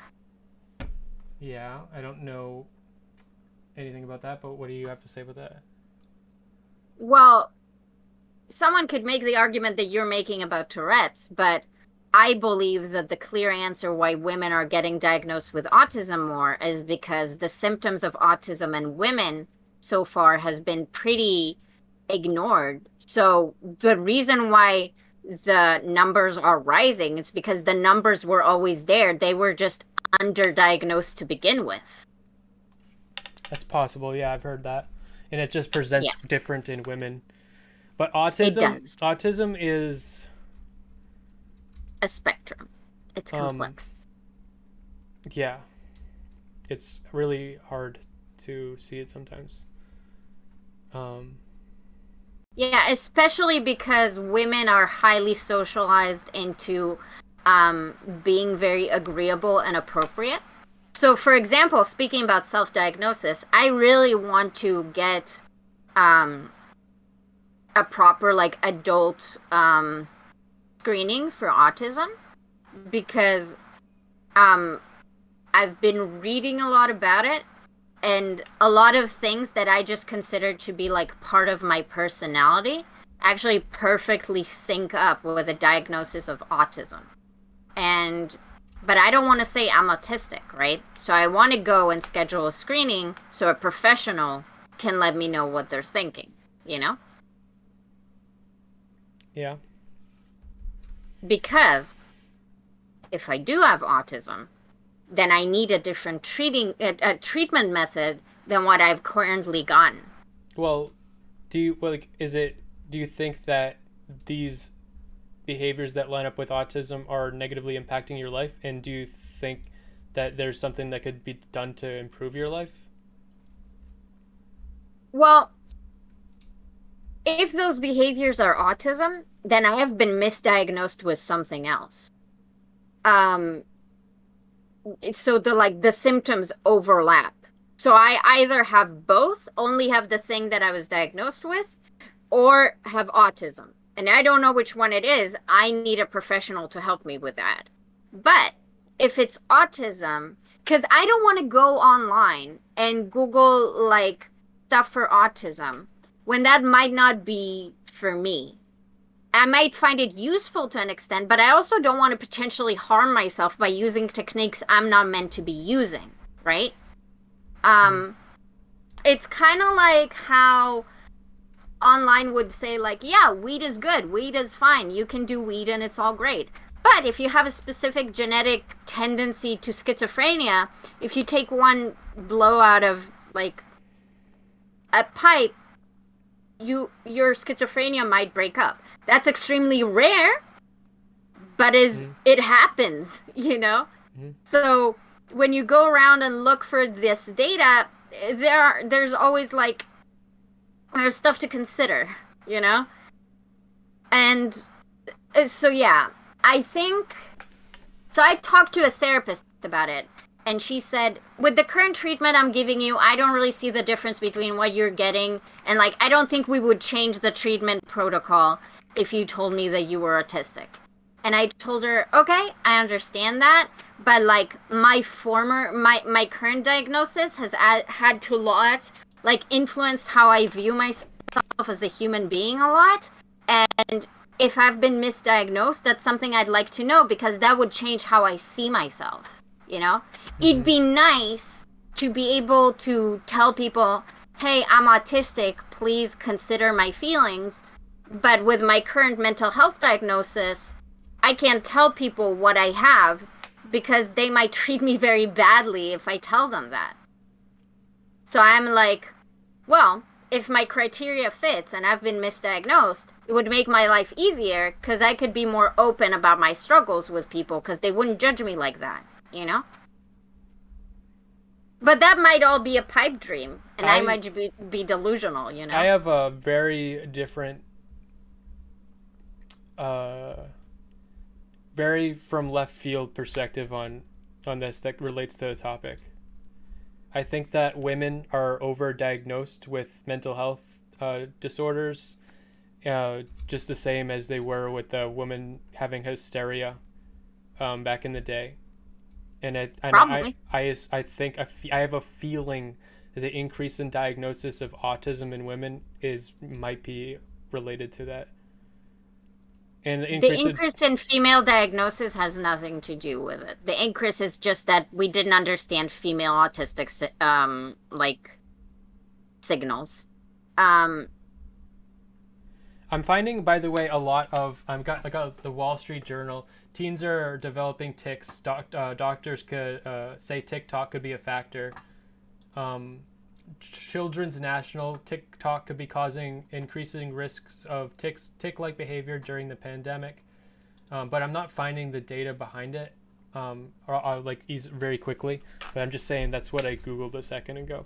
Yeah, I don't know anything about that, but what do you have to say about that? Well, someone could make the argument that you're making about Tourette's, but I believe that the clear answer why women are getting diagnosed with autism more is because the symptoms of autism in women so far has been pretty ignored. So the reason why the numbers are rising, it's because the numbers were always there. They were just underdiagnosed to begin with. That's possible. Yeah, I've heard that. And it just presents different in women. But autism is a spectrum. It's complex. Yeah. It's really hard to see it sometimes. Yeah, especially because women are highly socialized into being very agreeable and appropriate. So, for example, speaking about self-diagnosis, I really want to get a proper, like, adult screening for autism because I've been reading a lot about it, and a lot of things that I just considered to be like part of my personality actually perfectly sync up with a diagnosis of autism. But I don't want to say I'm autistic, right? So I want to go and schedule a screening so a professional can let me know what they're thinking, you know? Yeah. Because if I do have autism, then I need a different treatment method than what I've currently gotten. Well, do you think that these behaviors that line up with autism are negatively impacting your life? And do you think that there's something that could be done to improve your life? Well, if those behaviors are autism, then I have been misdiagnosed with something else. So the symptoms overlap. So I either have both, only have the thing that I was diagnosed with, or have autism. And I don't know which one it is. I need a professional to help me with that. But if it's autism, because I don't want to go online and Google like stuff for autism when that might not be for me. I might find it useful to an extent, but I also don't want to potentially harm myself by using techniques I'm not meant to be using, right? It's kind of like how online would say, like, yeah, weed is good, weed is fine, you can do weed and it's all great. But if you have a specific genetic tendency to schizophrenia, if you take one blow out of, like, a pipe, your schizophrenia might break up. That's extremely rare, but it happens, you know? So when you go around and look for this data, there's always, like, there's stuff to consider, you know? And so, yeah, I think... So I talked to a therapist about it, and she said, with the current treatment I'm giving you, I don't really see the difference between what you're getting, and, like, I don't think we would change the treatment protocol if you told me that you were autistic. And I told her, okay, I understand that, but, like, my current diagnosis has had to lot, like, influenced how I view myself as a human being a lot, and if I've been misdiagnosed, that's something I'd like to know, because that would change how I see myself, you know? It'd be nice to be able to tell people, hey, I'm autistic, please consider my feelings, but with my current mental health diagnosis, I can't tell people what I have, because they might treat me very badly if I tell them that. So I'm like, well, if my criteria fits and I've been misdiagnosed, it would make my life easier, because I could be more open about my struggles with people, because they wouldn't judge me like that, you know? But that might all be a pipe dream, and I might be delusional, you know? I have a very different, very from left field perspective on this that relates to the topic. I think that women are overdiagnosed with mental health disorders, just the same as they were with the women having hysteria back in the day. And I think I have a feeling that the increase in diagnosis of autism in women might be related to that. And the increase in female diagnosis has nothing to do with it. The increase is just that we didn't understand female autistic like signals. I'm finding, by the way, a lot of I got the Wall Street Journal. Teens are developing tics. Doctors could say TikTok could be a factor. Children's National, TikTok could be causing increasing risks of tick-like behavior during the pandemic, but I'm not finding the data behind it, very quickly. But I'm just saying that's what I Googled a second ago.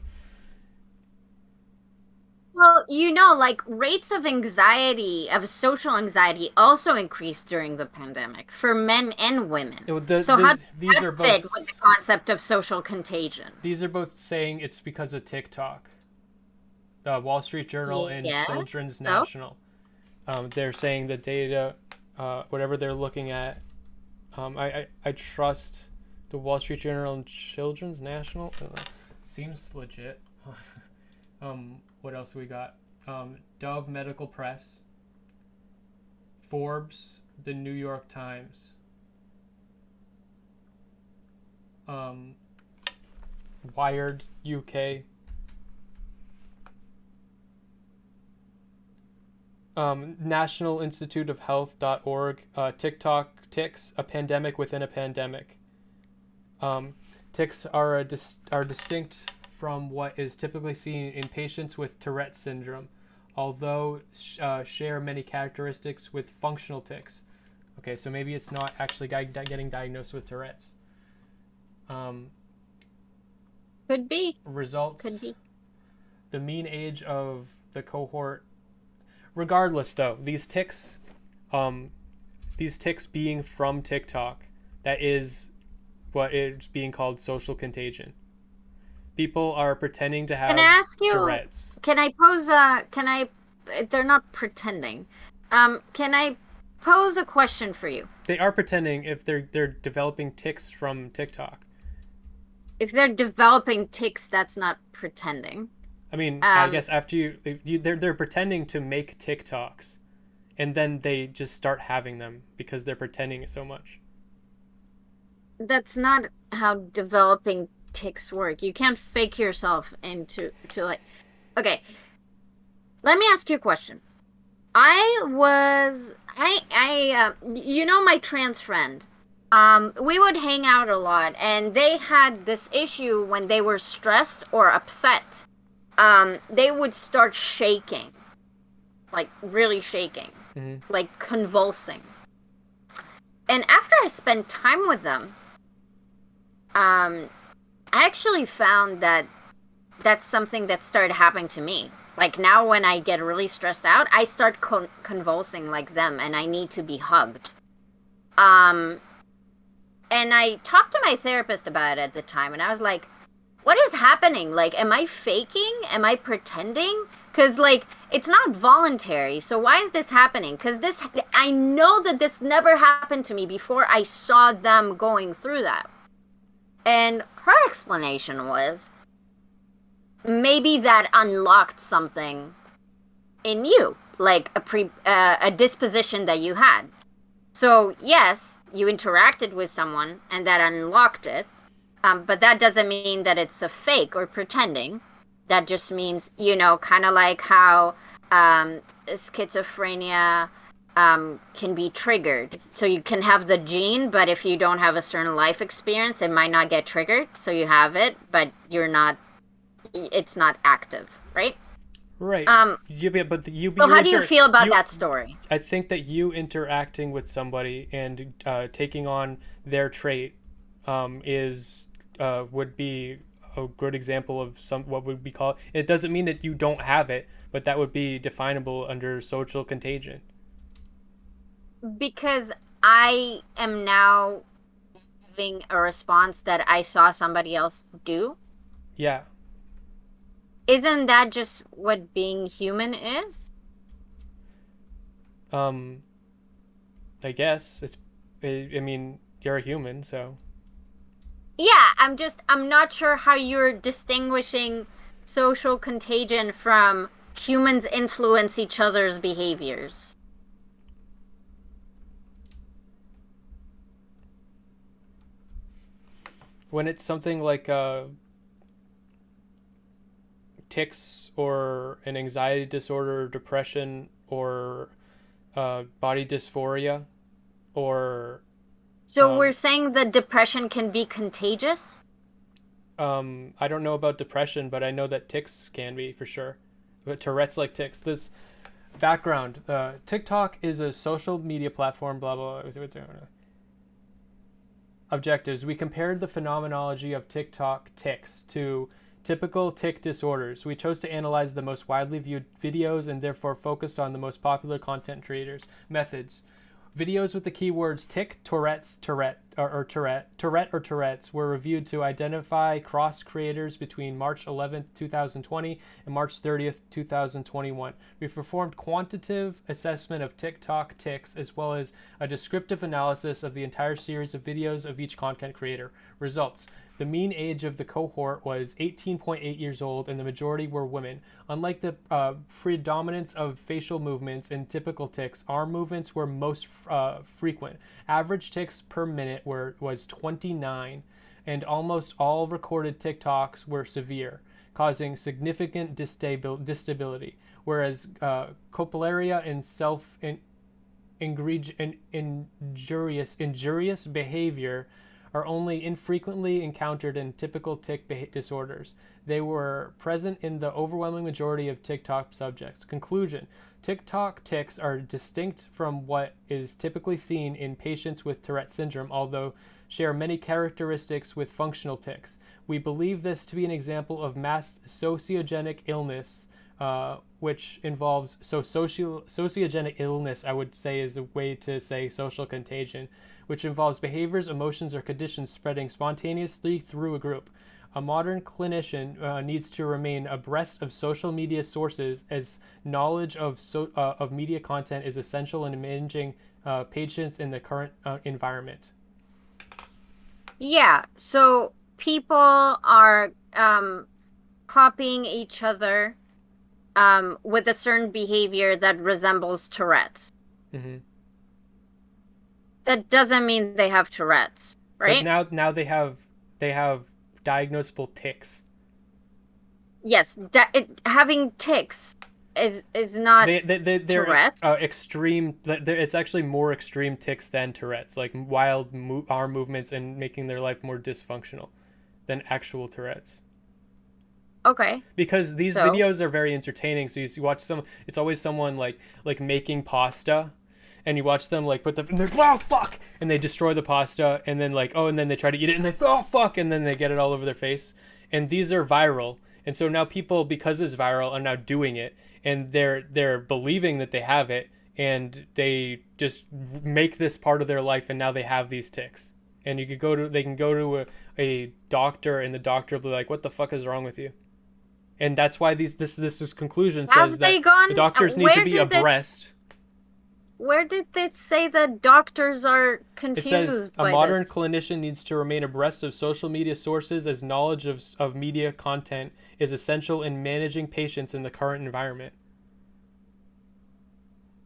Well, you know, like, rates of anxiety, of social anxiety, also increased during the pandemic for men and women. These are both fit with the concept of social contagion. These are both saying it's because of TikTok. Wall Street Journal and Children's National. They're saying the data, whatever they're looking at. I trust the Wall Street Journal and Children's National. Seems legit. What else we got? Dove Medical Press, Forbes, the New York Times, Wired UK, National Institute of Health.org, TikTok tics, a pandemic within a pandemic. Tics are distinct from what is typically seen in patients with Tourette syndrome, although share many characteristics with functional tics. Okay, so maybe it's not actually getting diagnosed with Tourette's. Could be. Results. Could be. The mean age of the cohort. Regardless, though, these tics being from TikTok, that is what is being called social contagion. People are pretending to have Can I ask you, Tourette's. Can I pose they're not pretending. Can I pose a question for you? They are pretending if they're developing tics from TikTok. If they're developing tics, that's not pretending. I mean, I guess after they're pretending to make TikToks, and then they just start having them because they're pretending so much. That's not how developing tics work. You can't fake yourself into like. Okay, let me ask you a question. You know, my trans friend. We would hang out a lot, and they had this issue when they were stressed or upset. They would start shaking, like really shaking, like convulsing. And after I spent time with them, I actually found that that's something that started happening to me. Like now when I get really stressed out, I start convulsing like them, and I need to be hugged. And I talked to my therapist about it at the time, and I was like, what is happening? Like, am I faking? Am I pretending? Because, like, it's not voluntary. So why is this happening? Because I know that this never happened to me before I saw them going through that. And her explanation was, maybe that unlocked something in you, like a disposition that you had. So yes, you interacted with someone and that unlocked it, but that doesn't mean that it's a fake or pretending. That just means, you know, kind of like how schizophrenia can be triggered. So you can have the gene, but if you don't have a certain life experience, it might not get triggered. So you have it, but it's not active, right? Right. So how do you feel about that story? I think that you interacting with somebody and taking on their trait would be a good example of what would be called. It doesn't mean that you don't have it, but that would be definable under social contagion. Because I am now having a response that I saw somebody else do. Yeah. Isn't that just what being human is? I guess I mean, you're a human, so. Yeah, I'm not sure how you're distinguishing social contagion from humans influence each other's behaviors. When it's something like tics or an anxiety disorder, depression, or body dysphoria, or so we're saying that depression can be contagious? I don't know about depression, but I know that tics can be for sure. But Tourette's like tics. This background: TikTok is a social media platform. Blah blah. Objectives: we compared the phenomenology of TikTok tics to typical tic disorders. We chose to analyze the most widely viewed videos and therefore focused on the most popular content creators. Methods: videos with the keywords tic, Tourette's, Tourette or Tourette's were reviewed to identify cross creators between March 11th, 2020 and March 30th, 2021. We performed quantitative assessment of TikTok tics as well as a descriptive analysis of the entire series of videos of each content creator. Results: the mean age of the cohort was 18.8 years old, and the majority were women. Unlike the predominance of facial movements in typical tics, arm movements were most frequent. Average tics per minute was 29, and almost all recorded TikToks were severe, causing significant disability, whereas copullaria and injurious behavior are only infrequently encountered in typical tic disorders. They were present in the overwhelming majority of TikTok subjects. Conclusion: TikTok tics are distinct from what is typically seen in patients with Tourette syndrome, although share many characteristics with functional tics. We believe this to be an example of mass sociogenic illness, which involves sociogenic illness, I would say, is a way to say social contagion, which involves behaviors, emotions, or conditions spreading spontaneously through a group. A modern clinician needs to remain abreast of social media sources, as knowledge of media content is essential in managing patients in the current environment. Yeah, so people are copying each other with a certain behavior that resembles Tourette's. Mm-hmm. That doesn't mean they have Tourette's, right? But now they have diagnosable tics. Yes, having tics is not They're Tourette's. extreme. It's actually more extreme tics than Tourette's, like wild arm movements and making their life more dysfunctional than actual Tourette's. Okay. Because these videos are very entertaining. So you watch it's always someone like making pasta, and you watch them like put and they're oh fuck, and they destroy the pasta, and then like and then they try to eat it, and they oh fuck, and then they get it all over their face. And these are viral, and so now people, because it's viral, are now doing it, and they're believing that they have it, and they just make this part of their life, and now they have these tics. And they can go to a doctor, and the doctor will be like, "What the fuck is wrong with you?" And that's why this conclusion says that the doctors need to be abreast. Where did it say that doctors are confused? It says a modern clinician needs to remain abreast of social media sources, as knowledge of media content is essential in managing patients in the current environment.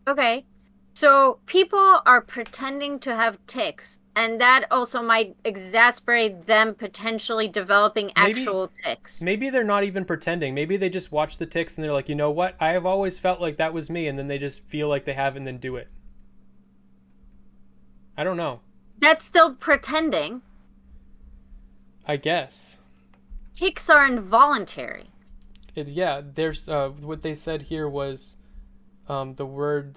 Okay. So people are pretending to have tics, and that also might exasperate them potentially developing actual tics. Maybe they're not even pretending. Maybe they just watch the tics and they're like, you know what? I have always felt like that was me, and then they just feel like they have and then do it. I don't know. That's still pretending. I guess. Tics are involuntary. There's what they said here was the word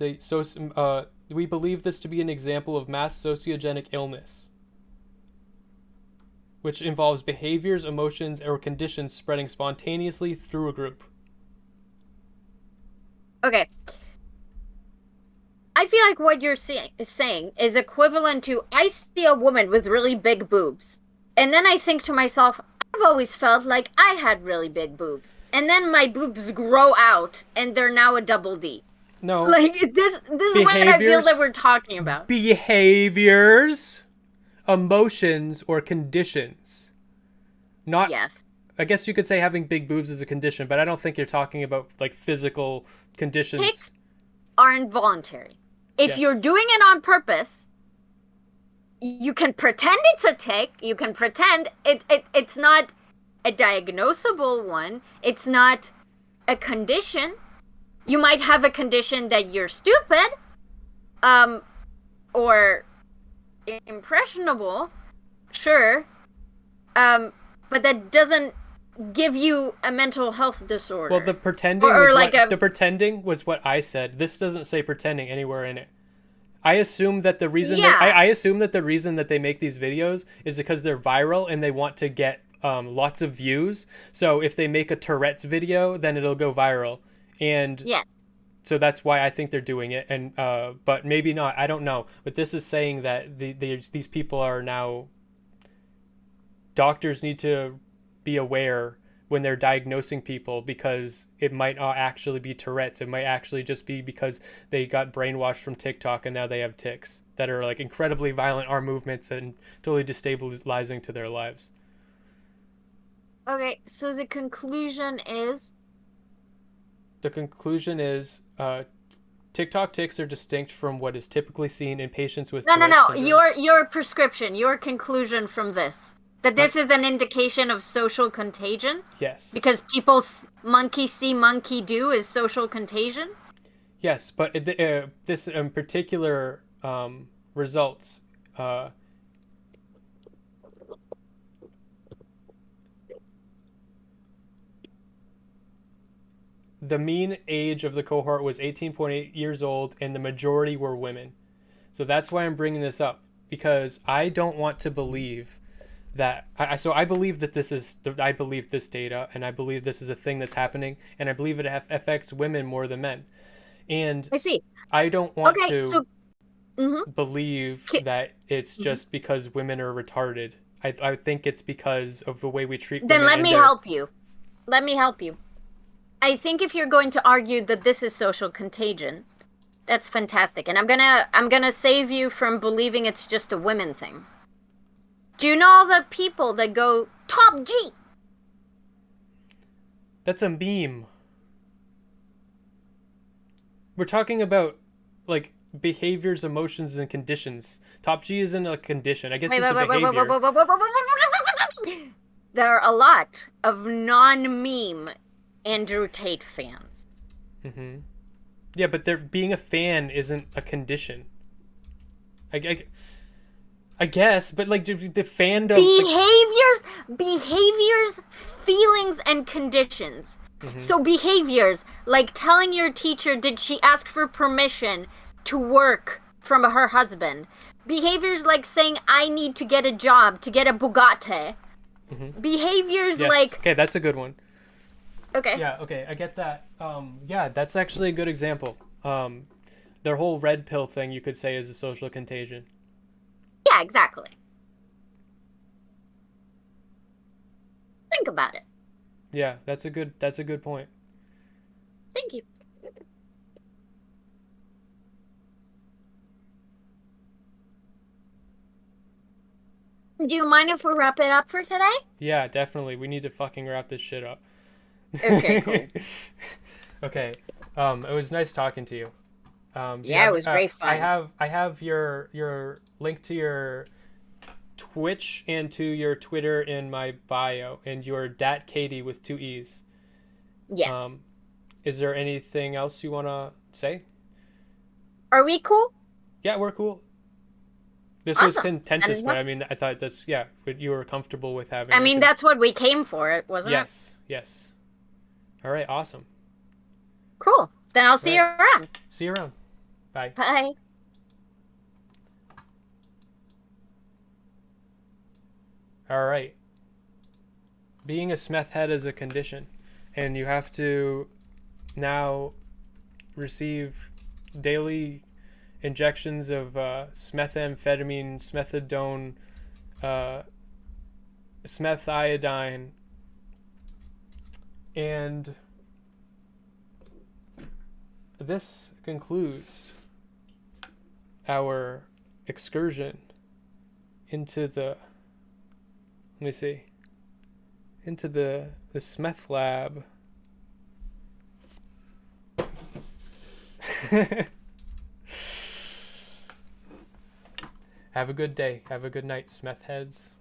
we believe this to be an example of mass sociogenic illness, which involves behaviors, emotions, or conditions spreading spontaneously through a group. Okay. I feel like what you're saying is equivalent to, I see a woman with really big boobs, and then I think to myself, I've always felt like I had really big boobs, and then my boobs grow out, and they're now a double D. No. Like, this is what I feel that we're talking about. Behaviors, emotions, or conditions. Not. Yes. I guess you could say having big boobs is a condition, but I don't think you're talking about like physical conditions. Tics are involuntary. If you're doing it on purpose, you can pretend it's a tic. You can pretend it's not a diagnosable one. It's not a condition. You might have a condition that you're stupid, or impressionable, sure, but that doesn't give you a mental health disorder. Well, the pretending was what I said. This doesn't say pretending anywhere in it. I assume that the reason I assume that the reason that they make these videos is because they're viral and they want to get lots of views. So if they make a Tourette's video, then it'll go viral. And so that's why I think they're doing it. And but maybe not. I don't know. But this is saying that these people are now, doctors need to be aware when they're diagnosing people, because it might not actually be Tourette's. It might actually just be because they got brainwashed from TikTok and now they have tics that are like incredibly violent arm movements and totally destabilizing to their lives. Okay, so the conclusion is? The conclusion is TikTok tics are distinct from what is typically seen in patients with Tourette's syndrome. Your prescription, your conclusion from this. That this is an indication of social contagion? Yes. Because people's monkey see, monkey do is social contagion? Yes, but this in particular results. The mean age of the cohort was 18.8 years old, and the majority were women. So that's why I'm bringing this up, because I don't want to believe that I believe that I believe this data, and I believe this is a thing that's happening, and I believe it affects women more than men. And I see. I don't want to believe that it's just because women are retarded. I think it's because of the way we treat women. Then let me help you. I think if you're going to argue that this is social contagion, that's fantastic. And I'm gonna save you from believing it's just a women thing. Do you know all the people that go top G? That's a meme. We're talking about like behaviors, emotions, and conditions. Top G isn't a condition. I guess Wait, it's a behavior. There are a lot of non-meme Andrew Tate fans. Mm-hmm. Yeah, but being a fan isn't a condition. I guess, but like the fandom. Behaviors, feelings, and conditions. Mm-hmm. So behaviors, like telling your teacher, did she ask for permission to work from her husband? Behaviors like saying, I need to get a job, to get a Bugatti. Mm-hmm. Behaviors Yes. like... Okay, that's a good one. Okay. Yeah, okay, I get that. Yeah, that's actually a good example. Their whole red pill thing, you could say, is a social contagion. Yeah, exactly. Think about it. Yeah, that's a good point. Thank you. Do you mind if we wrap it up for today? Yeah, definitely. We need to fucking wrap this shit up. Okay, cool. Okay. It was nice talking to you. It was great fun. I have your link to your Twitch and to your Twitter in my bio, and your DatKatee with 2 E's. Yes. Is there anything else you want to say? Are we cool? Yeah, we're cool. This Awesome. was contentious, And but what- I mean, I thought you were comfortable with having. I mean, that's what we came for, it wasn't Yes, yes. All right, awesome. it? Cool. Then I'll see you around. See you around. Bye. Bye. All right. Being a Smeth head is a condition, and you have to now receive daily injections of methamphetamine, smethadone, smethiodine, and this concludes our excursion into the, let me see, into the Smeth lab. Have a good day. Have a good night, Smeth heads.